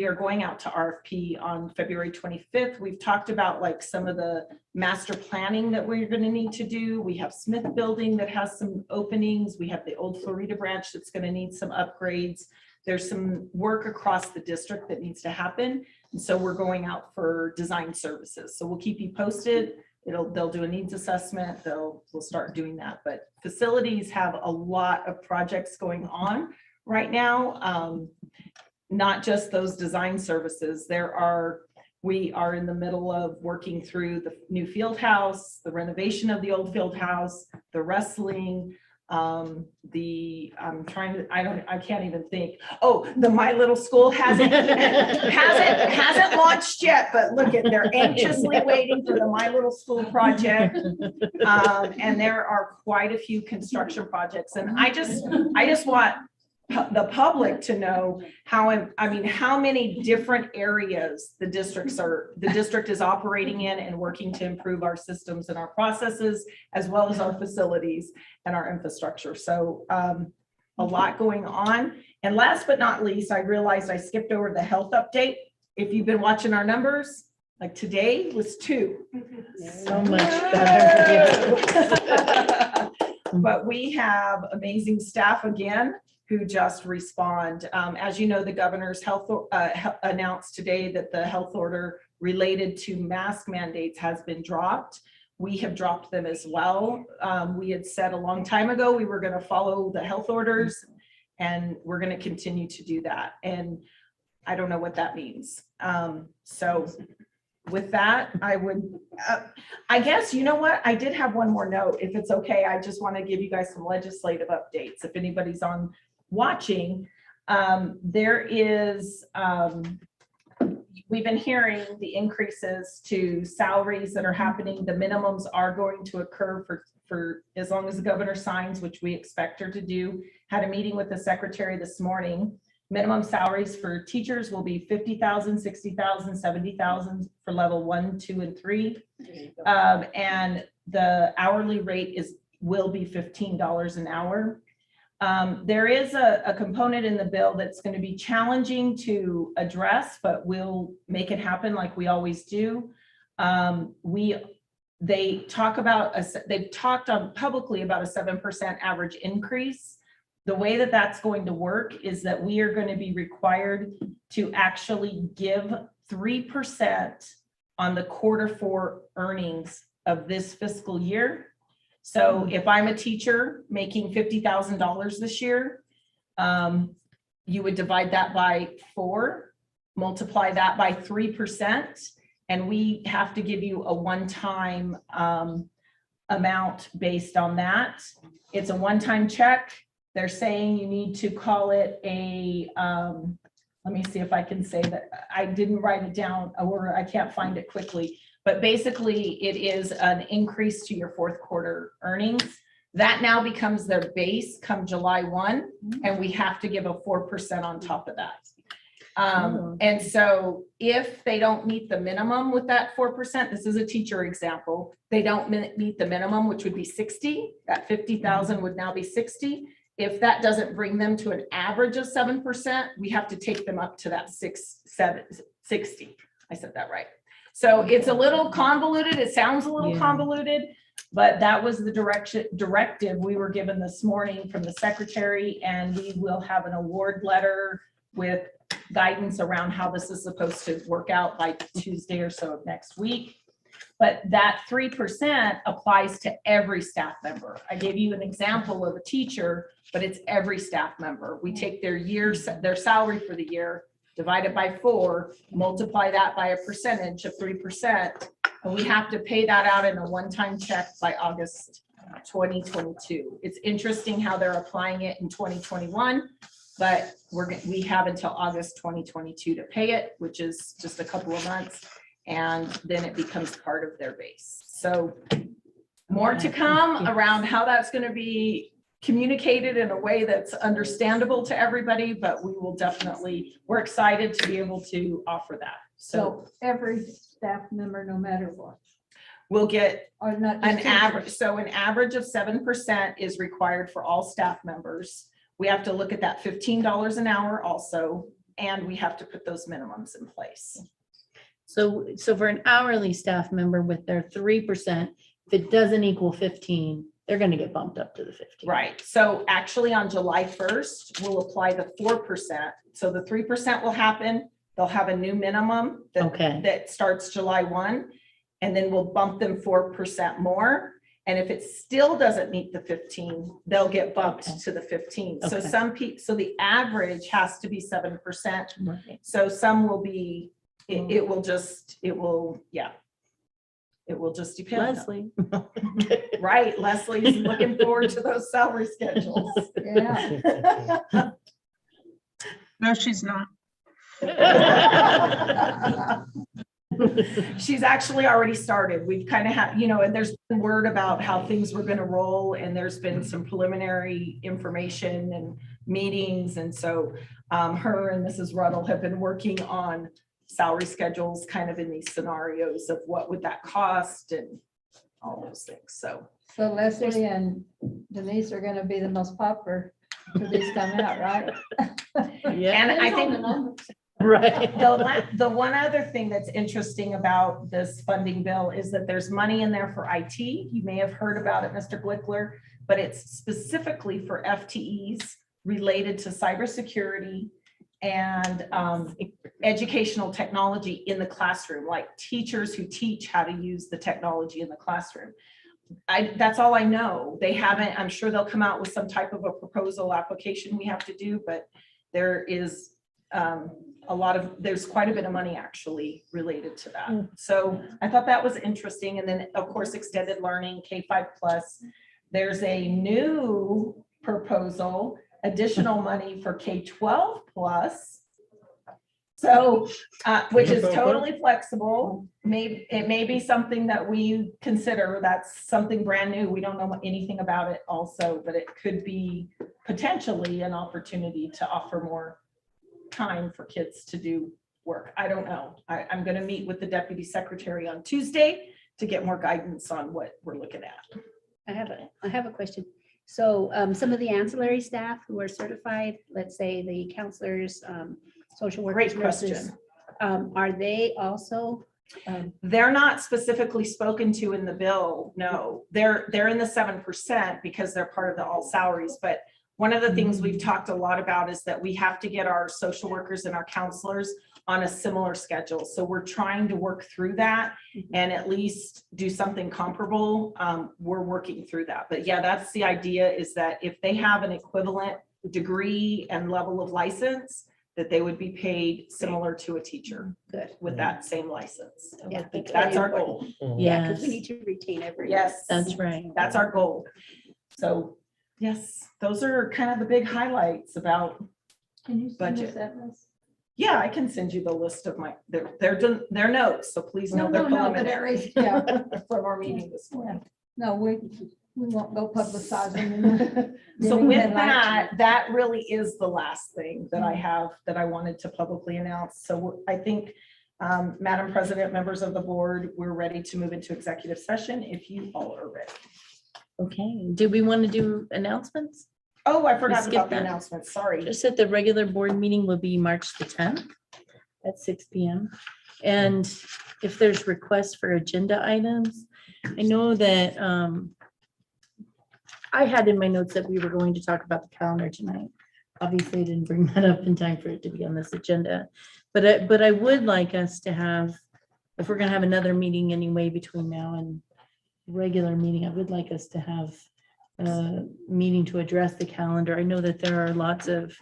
are going out to RFP on February 25th. We've talked about like some of the master planning that we're going to need to do. We have Smith Building that has some openings. We have the old Florida branch that's going to need some upgrades. There's some work across the district that needs to happen. And so we're going out for design services. So we'll keep you posted. They'll do a needs assessment. We'll start doing that. But facilities have a lot of projects going on right now. Not just those design services. We are in the middle of working through the new field house, the renovation of the old field house, the wrestling, I can't even think. Oh, the My Little School hasn't launched yet, but look at, they're anxiously waiting for the My Little School project. And there are quite a few construction projects. And I just want the public to know how many different areas the district is operating in and working to improve our systems and our processes, as well as our facilities and our infrastructure. So a lot going on. And last but not least, I realized I skipped over the health update. If you've been watching our numbers, like today was 2. So much better. But we have amazing staff again who just respond. As you know, the governor's health announced today that the health order related to mask mandates has been dropped. We have dropped them as well. We had said a long time ago we were going to follow the health orders, and we're going to continue to do that. And I don't know what that means. So with that, I guess, you know what? I did have one more note, if it's okay. I just want to give you guys some legislative updates. If anybody's watching, there is, we've been hearing the increases to salaries that are happening. The minimums are going to occur for as long as the governor signs, which we expect her to do. Had a meeting with the secretary this morning. Minimum salaries for teachers will be $50,000, $60,000, $70,000 for level 1, 2, and 3. And the hourly rate will be $15 an hour. There is a component in the bill that's going to be challenging to address, but we'll make it happen like we always do. They've talked publicly about a 7% average increase. The way that that's going to work is that we are going to be required to actually give 3% on the Q4 earnings of this fiscal year. So if I'm a teacher making $50,000 this year, you would divide that by 4, multiply that by 3%, and we have to give you a one-time amount based on that. It's a one-time check. They're saying you need to call it a, let me see if I can say that. I didn't write it down, or I can't find it quickly. But basically, it is an increase to your Q4 earnings. That now becomes their base come July 1, and we have to give a 4% on top of that. And so if they don't meet the minimum with that 4%, this is a teacher example, they don't meet the minimum, which would be 60, that 50,000 would now be 60. If that doesn't bring them to an average of 7%, we have to take them up to that 60. I said that right. So it's a little convoluted. It sounds a little convoluted, but that was the directive we were given this morning from the secretary, and we will have an award letter with guidance around how this is supposed to work out by Tuesday or so of next week. But that 3% applies to every staff member. I gave you an example of a teacher, but it's every staff member. We take their salary for the year, divide it by 4, multiply that by a percentage of 3%, and we have to pay that out in a one-time check by August 2022. It's interesting how they're applying it in 2021, but we have until August 2022 to pay it, which is just a couple of months, and then it becomes part of their base. So more to come around how that's going to be communicated in a way that's understandable to everybody, but we're excited to be able to offer that. So every staff member, no matter what, we'll get or not an average. So an average of 7% is required for all staff members. we have to look at that $15 an hour also, and we have to put those minimums in place. So for an hourly staff member with their 3%, if it doesn't equal 15, they're gonna get bumped up to the 15. Right, so actually on July 1st, we'll apply the 4%. So the 3% will happen. They'll have a new minimum Okay. that starts July 1, and then we'll bump them 4% more. And if it still doesn't meet the 15, they'll get bumped Okay. to the 15. So Okay. some people, so the average has to be 7%. Right. So some will be, it will just depend. Leslie. Right, Leslie's looking forward to those salary schedules. Yeah. No, she's not. She's actually already started. We've kind of had, and there's been word about how things were going to roll, and there's been some preliminary information and meetings. And so her and Mrs. Ruddle have been working on salary schedules kind of in these scenarios of what would that cost and all those things. So Leslie and Denise are gonna be the most popular for these coming out, right? Yeah. and I think Right. the one other thing that's interesting about this funding bill is that there's money in there for IT. You may have heard about it, Mr. Glickler, but it's specifically for FTEs related to cybersecurity and educational technology in the classroom, like teachers who teach how to use the technology in the classroom. That's all I know. They haven't, I'm sure they'll come out with some type of a proposal application we have to do, but there is there's quite a bit of money actually related to that. So I thought that was interesting. And then of course, extended learning, K5+. There's a new proposal, additional money for K12+. So, which is totally flexible. It may be something that we consider. That's something brand new. We don't know anything about it also, but it could be potentially an opportunity to offer more time for kids to do work. I don't know. I'm going to meet with the deputy secretary on Tuesday to get more guidance on what we're looking at. I have a question. So some of the ancillary staff who are certified, let's say the counselors, social workers, Great nurses, question. are they also? They're not specifically spoken to in the bill. No, they're in the 7% because they're part of the all salaries. But one of the things we've talked a lot about is that we have to get our social workers and our counselors on a similar schedule. So we're trying to work through that and at least do something comparable. We're working through that. But yeah, that's the idea, is that if they have an equivalent degree and level of license, that they would be paid similar to a teacher. Good. With that same license. Yeah, That's our goal. Yeah, because we need to retain everyone. Yes. That's right. That's our goal. So yes, those are kind of the big highlights about Can you send us budget. that list? Yeah, I can send you the list of their notes, so please know they're No, but at preliminary. least, yeah. From our meeting this morning. No, we won't go publicizing. So with that really is the last thing that I have that I wanted to publicly announce. So I think, Madam President, members of the board, we're ready to move into executive session if you all are ready. Okay. Do we want to do announcements? Oh, I forgot skip about the that. announcement. Sorry. Just that the regular board meeting will be March the 10th at 6 p.m. And if there's requests for agenda items, I know that I had in my notes that we were going to talk about the calendar tonight. Obviously, I didn't bring that up in time for it to be on this agenda. But I would like us to have, if we're going to have another meeting anyway between now and regular meeting, I would like us to have a meeting to address the calendar. I know that there are lots of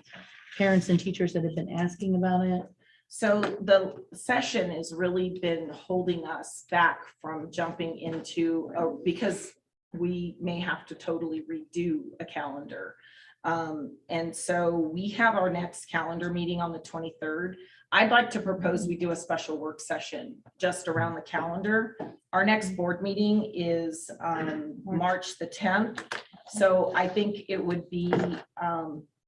parents and teachers that have been asking about it. So the session has really been holding us back from jumping into, because we may have to totally redo a calendar. And so we have our next calendar meeting on the 23rd. I'd like to propose we do a special work session just around the calendar. Our next board meeting is March the 10th. So I think it would be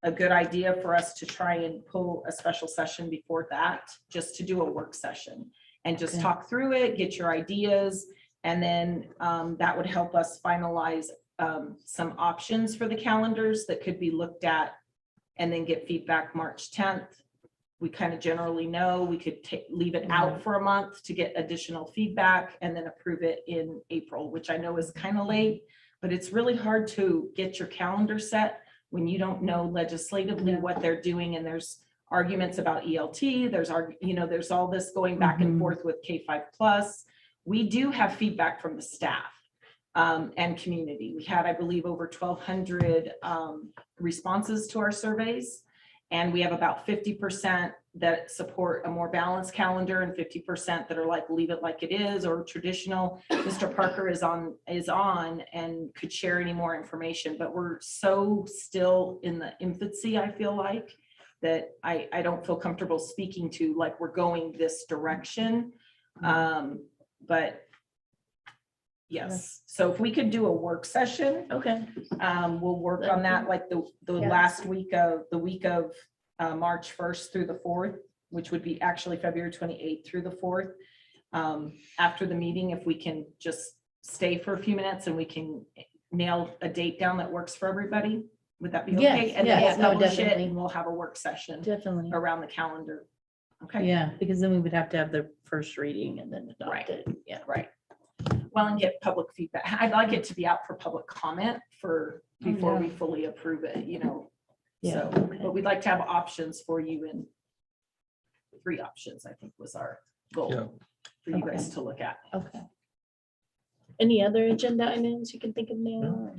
a good idea for us to try and pull a special session before that, just to do a work session and just Okay. talk through it, get your ideas. And then that would help us finalize some options for the calendars that could be looked at and then get feedback March 10th. We kind of generally know we could leave it out for a month to get additional feedback and then approve it in April, which I know is kind of late, but it's really hard to get your calendar set when you don't know legislatively what they're doing, and there's arguments about ELT, there's all this going back and forth with K5+. We do have feedback from the staff and community. We had, I believe, over 1,200 responses to our surveys, and we have about 50% that support a more balanced calendar and 50% that are like, leave it like it is, or traditional. Mr. Parker is on and could share any more information, but we're so still in the infancy, I feel like, that I don't feel comfortable speaking to like we're going this direction. But yes, so if we could do a work session, Okay. we'll work on that like the last week of March 1st through the 4th, which would be actually February 28th through the 4th. After the meeting, if we can just stay for a few minutes and we can nail a date down that works for everybody, would that be okay? Yes, And then yes, we'll no, publish it definitely. and we'll have a work session Definitely. around the calendar. Okay. Yeah, because then we would have to have the first reading and then adopt it. Yeah. Right. Well, and get public feedback. I'd like it to be out for public comment before we fully approve it, Yeah, So, okay. but we'd like to have options for you, and 3 options, I think, was our goal Yeah. for you guys to look at. Okay. Any other agenda items you can think of now?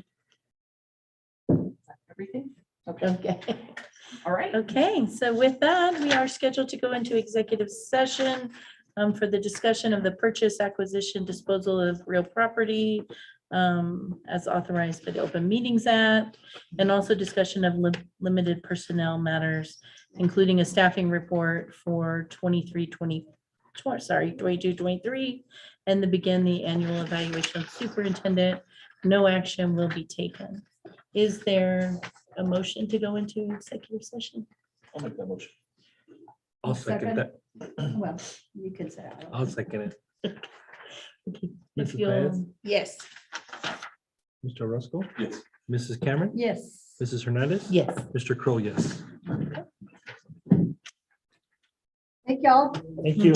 Everything? Okay. Okay. All right. Okay, so with that, we are scheduled to go into executive session for the discussion of the purchase, acquisition, disposal of real property as authorized by the Open Meetings Act, and also discussion of limited personnel matters, including a staffing report for 22-23, and to begin the annual evaluation of superintendent. No action will be taken. Is there a motion to go into executive session? I'll make that motion. I'll second that. Well, you can say. I'll second it. Okay, Mrs. if you'll- Baez? Yes. Mr. Roscoe? Yes. Mrs. Cameron? Yes. Mrs. Hernandez? Yes. Mr. Crow, yes. Thank y'all. Thank you.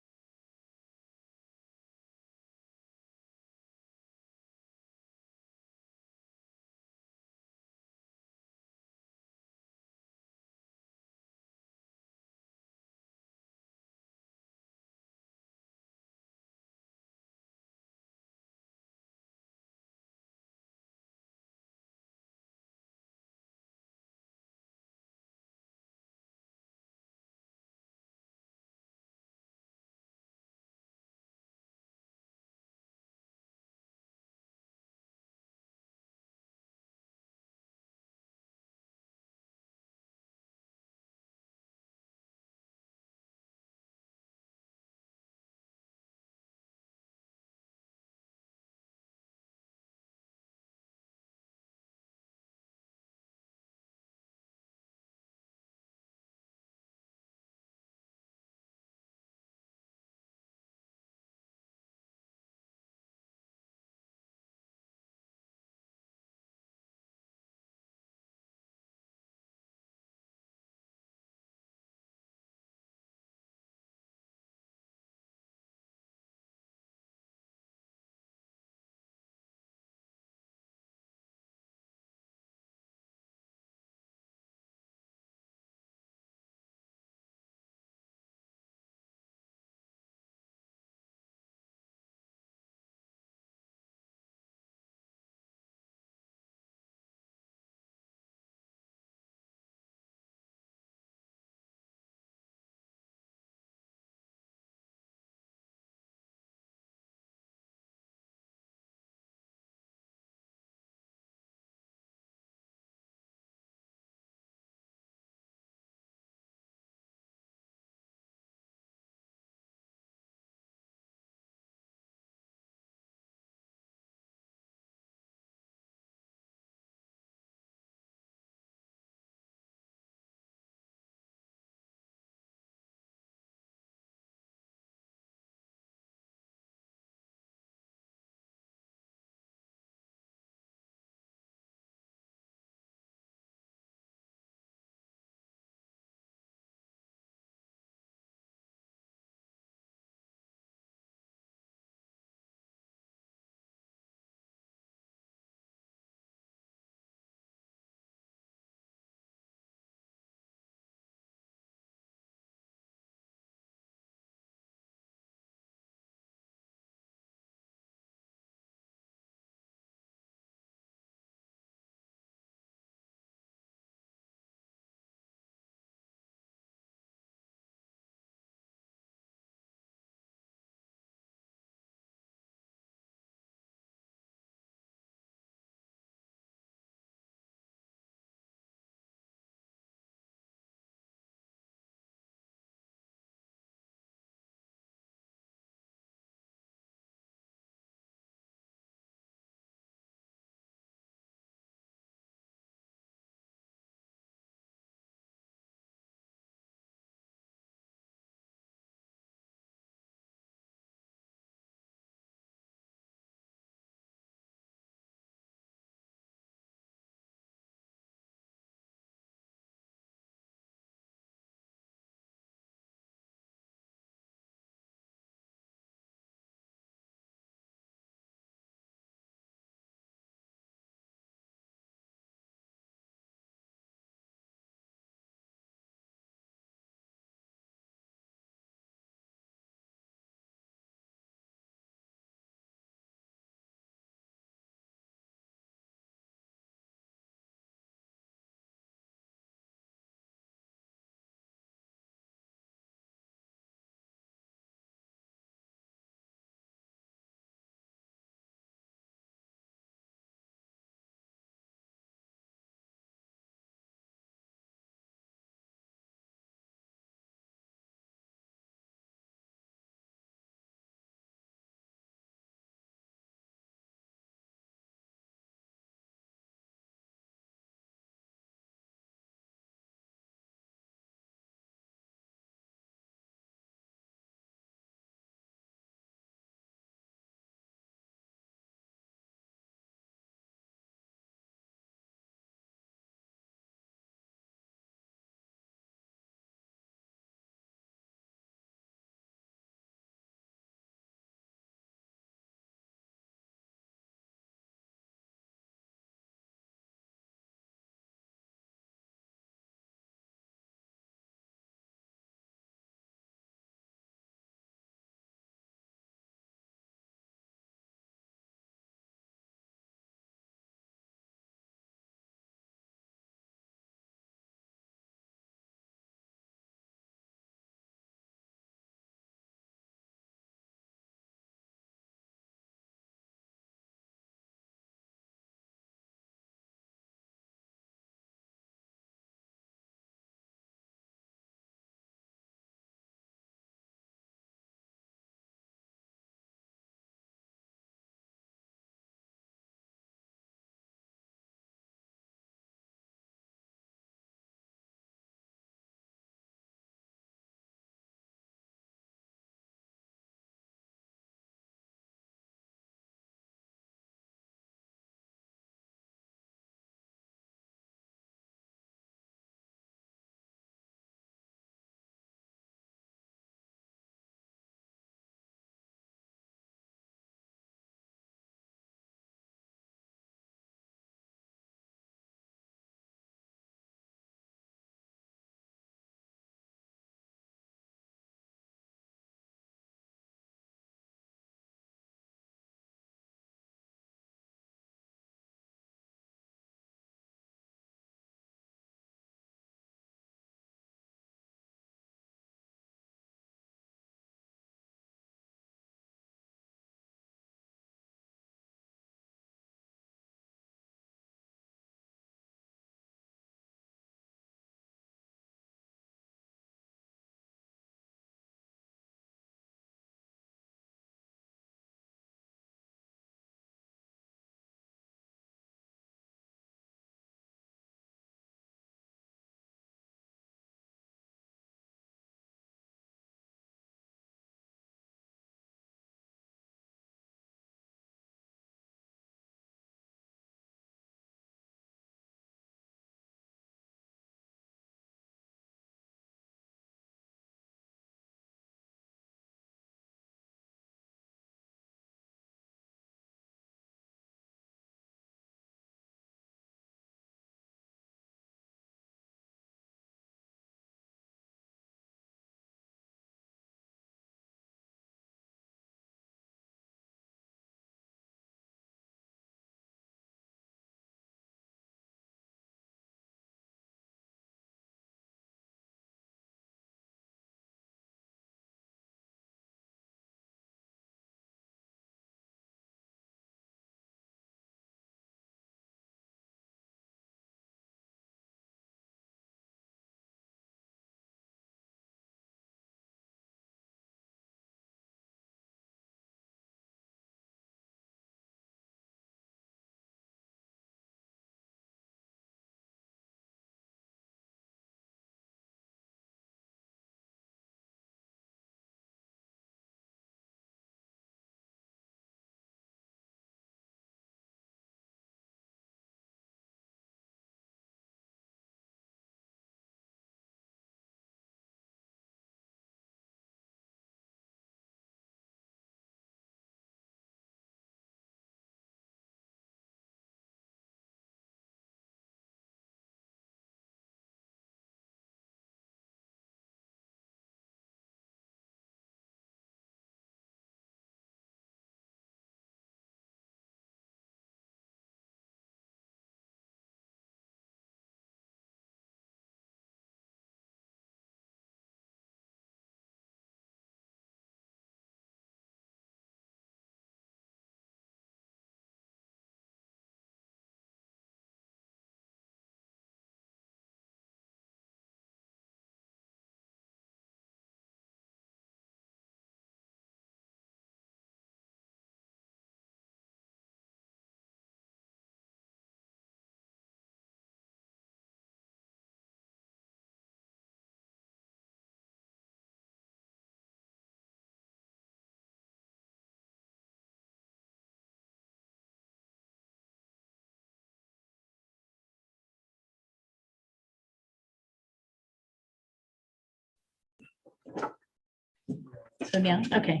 So now, okay.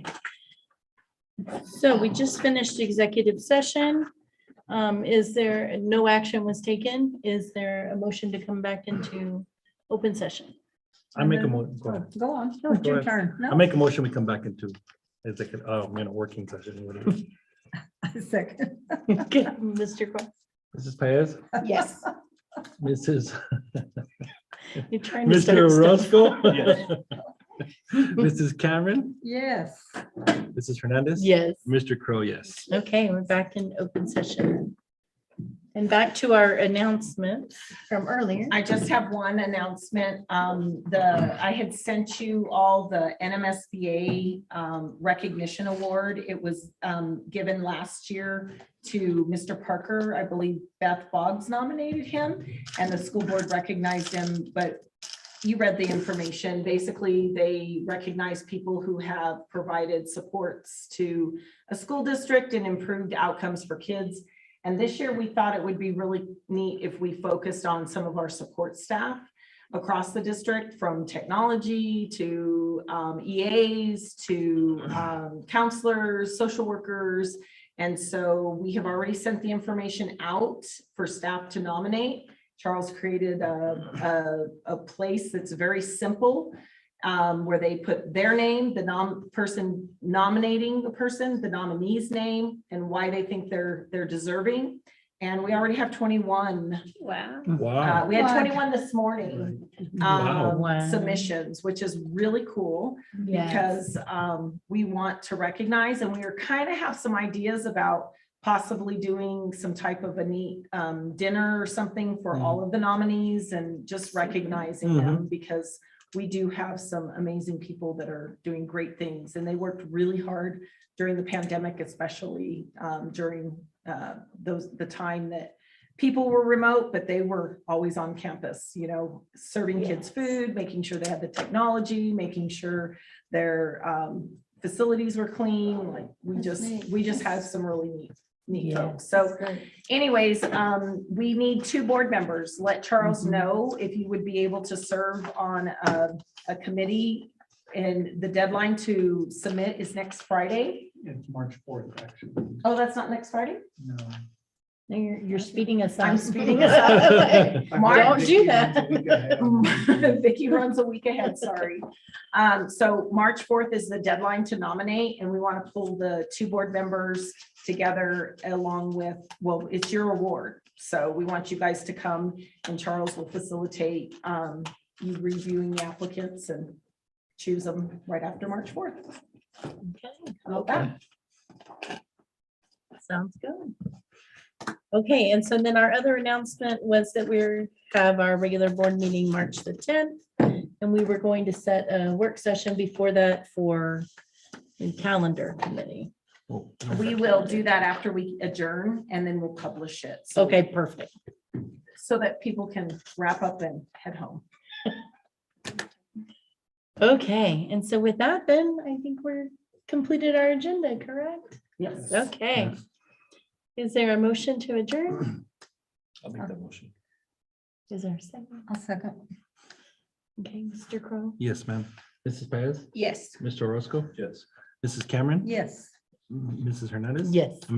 So we just finished executive session. Is there, no action was taken? Is there a motion to come back into open session? I make a Oh, Go on, no, it's your Go turn. I No, make a motion, we come back into executive, working session. whatever. second. Okay, Mr. Cross, Mrs. Paez, Yes. Mrs. you're trying to Mr. start stuff. Orozco. Yes. Mrs. Cameron, Yes. Mrs. Hernandez. Yes. Mr. Crow, yes. Okay, we're back in open session. And back to our announcement from earlier. I just have one announcement. I had sent you all the NMSBA recognition award. It was given last year to Mr. Parker. I believe Beth Boggs nominated him and the school board recognized him, but you read the information. Basically, they recognize people who have provided supports to a school district and improved outcomes for kids. And this year, we thought it would be really neat if we focused on some of our support staff across the district, from technology to EAs to counselors, social workers. And so we have already sent the information out for staff to nominate. Charles created a place that's very simple, where they put their name, the person nominating the person, the nominee's name, and why they think they're deserving. And we already have 21. Wow. Wow. We had 21 this morning, Wow. submissions, which is really cool because we want to recognize, and we are kind of have some ideas about possibly doing some type of a neat dinner or something for all of the nominees and just recognizing them, because we do have some amazing people that are doing great things, and they worked really hard during the pandemic, especially during the time that people were remote, but they were always on campus, serving kids food, making sure they had the technology, making sure their facilities were clean. Like we just had some really neat folks. So anyways, we need 2 board members. Let Charles know if you would be able to serve on a committee, and the deadline to submit is next Friday. It's March 4th, actually. Oh, that's not next Friday? No. No, You're speeding us up. I'm speeding us up. Don't do that. Vicky runs a week ahead, sorry. So March 4th is the deadline to nominate, and we want to pull the 2 board members together along with, well, it's your award. So we want you guys to come, and Charles will facilitate you reviewing the applicants and choose them right after March 4th. Okay. How about that? Sounds good. Okay, and so then our other announcement was that we have our regular board meeting March the 10th, and we were going to set a work session before that for the calendar committee. We will do that after we adjourn, and then we'll publish it. So- Okay, perfect. So that people can wrap up and head home. Okay, and so with that, then I think we're completed our agenda, correct? Yes. Okay. Is there a motion to adjourn? I'll make that motion. Is there a second? I'll second. Okay, Mr. Crowe? Yes, ma'am. Mrs. Paez, Yes. Mr. Orozco, Yes. Mrs. Cameron, Yes. Mrs. Hernandez. Yes.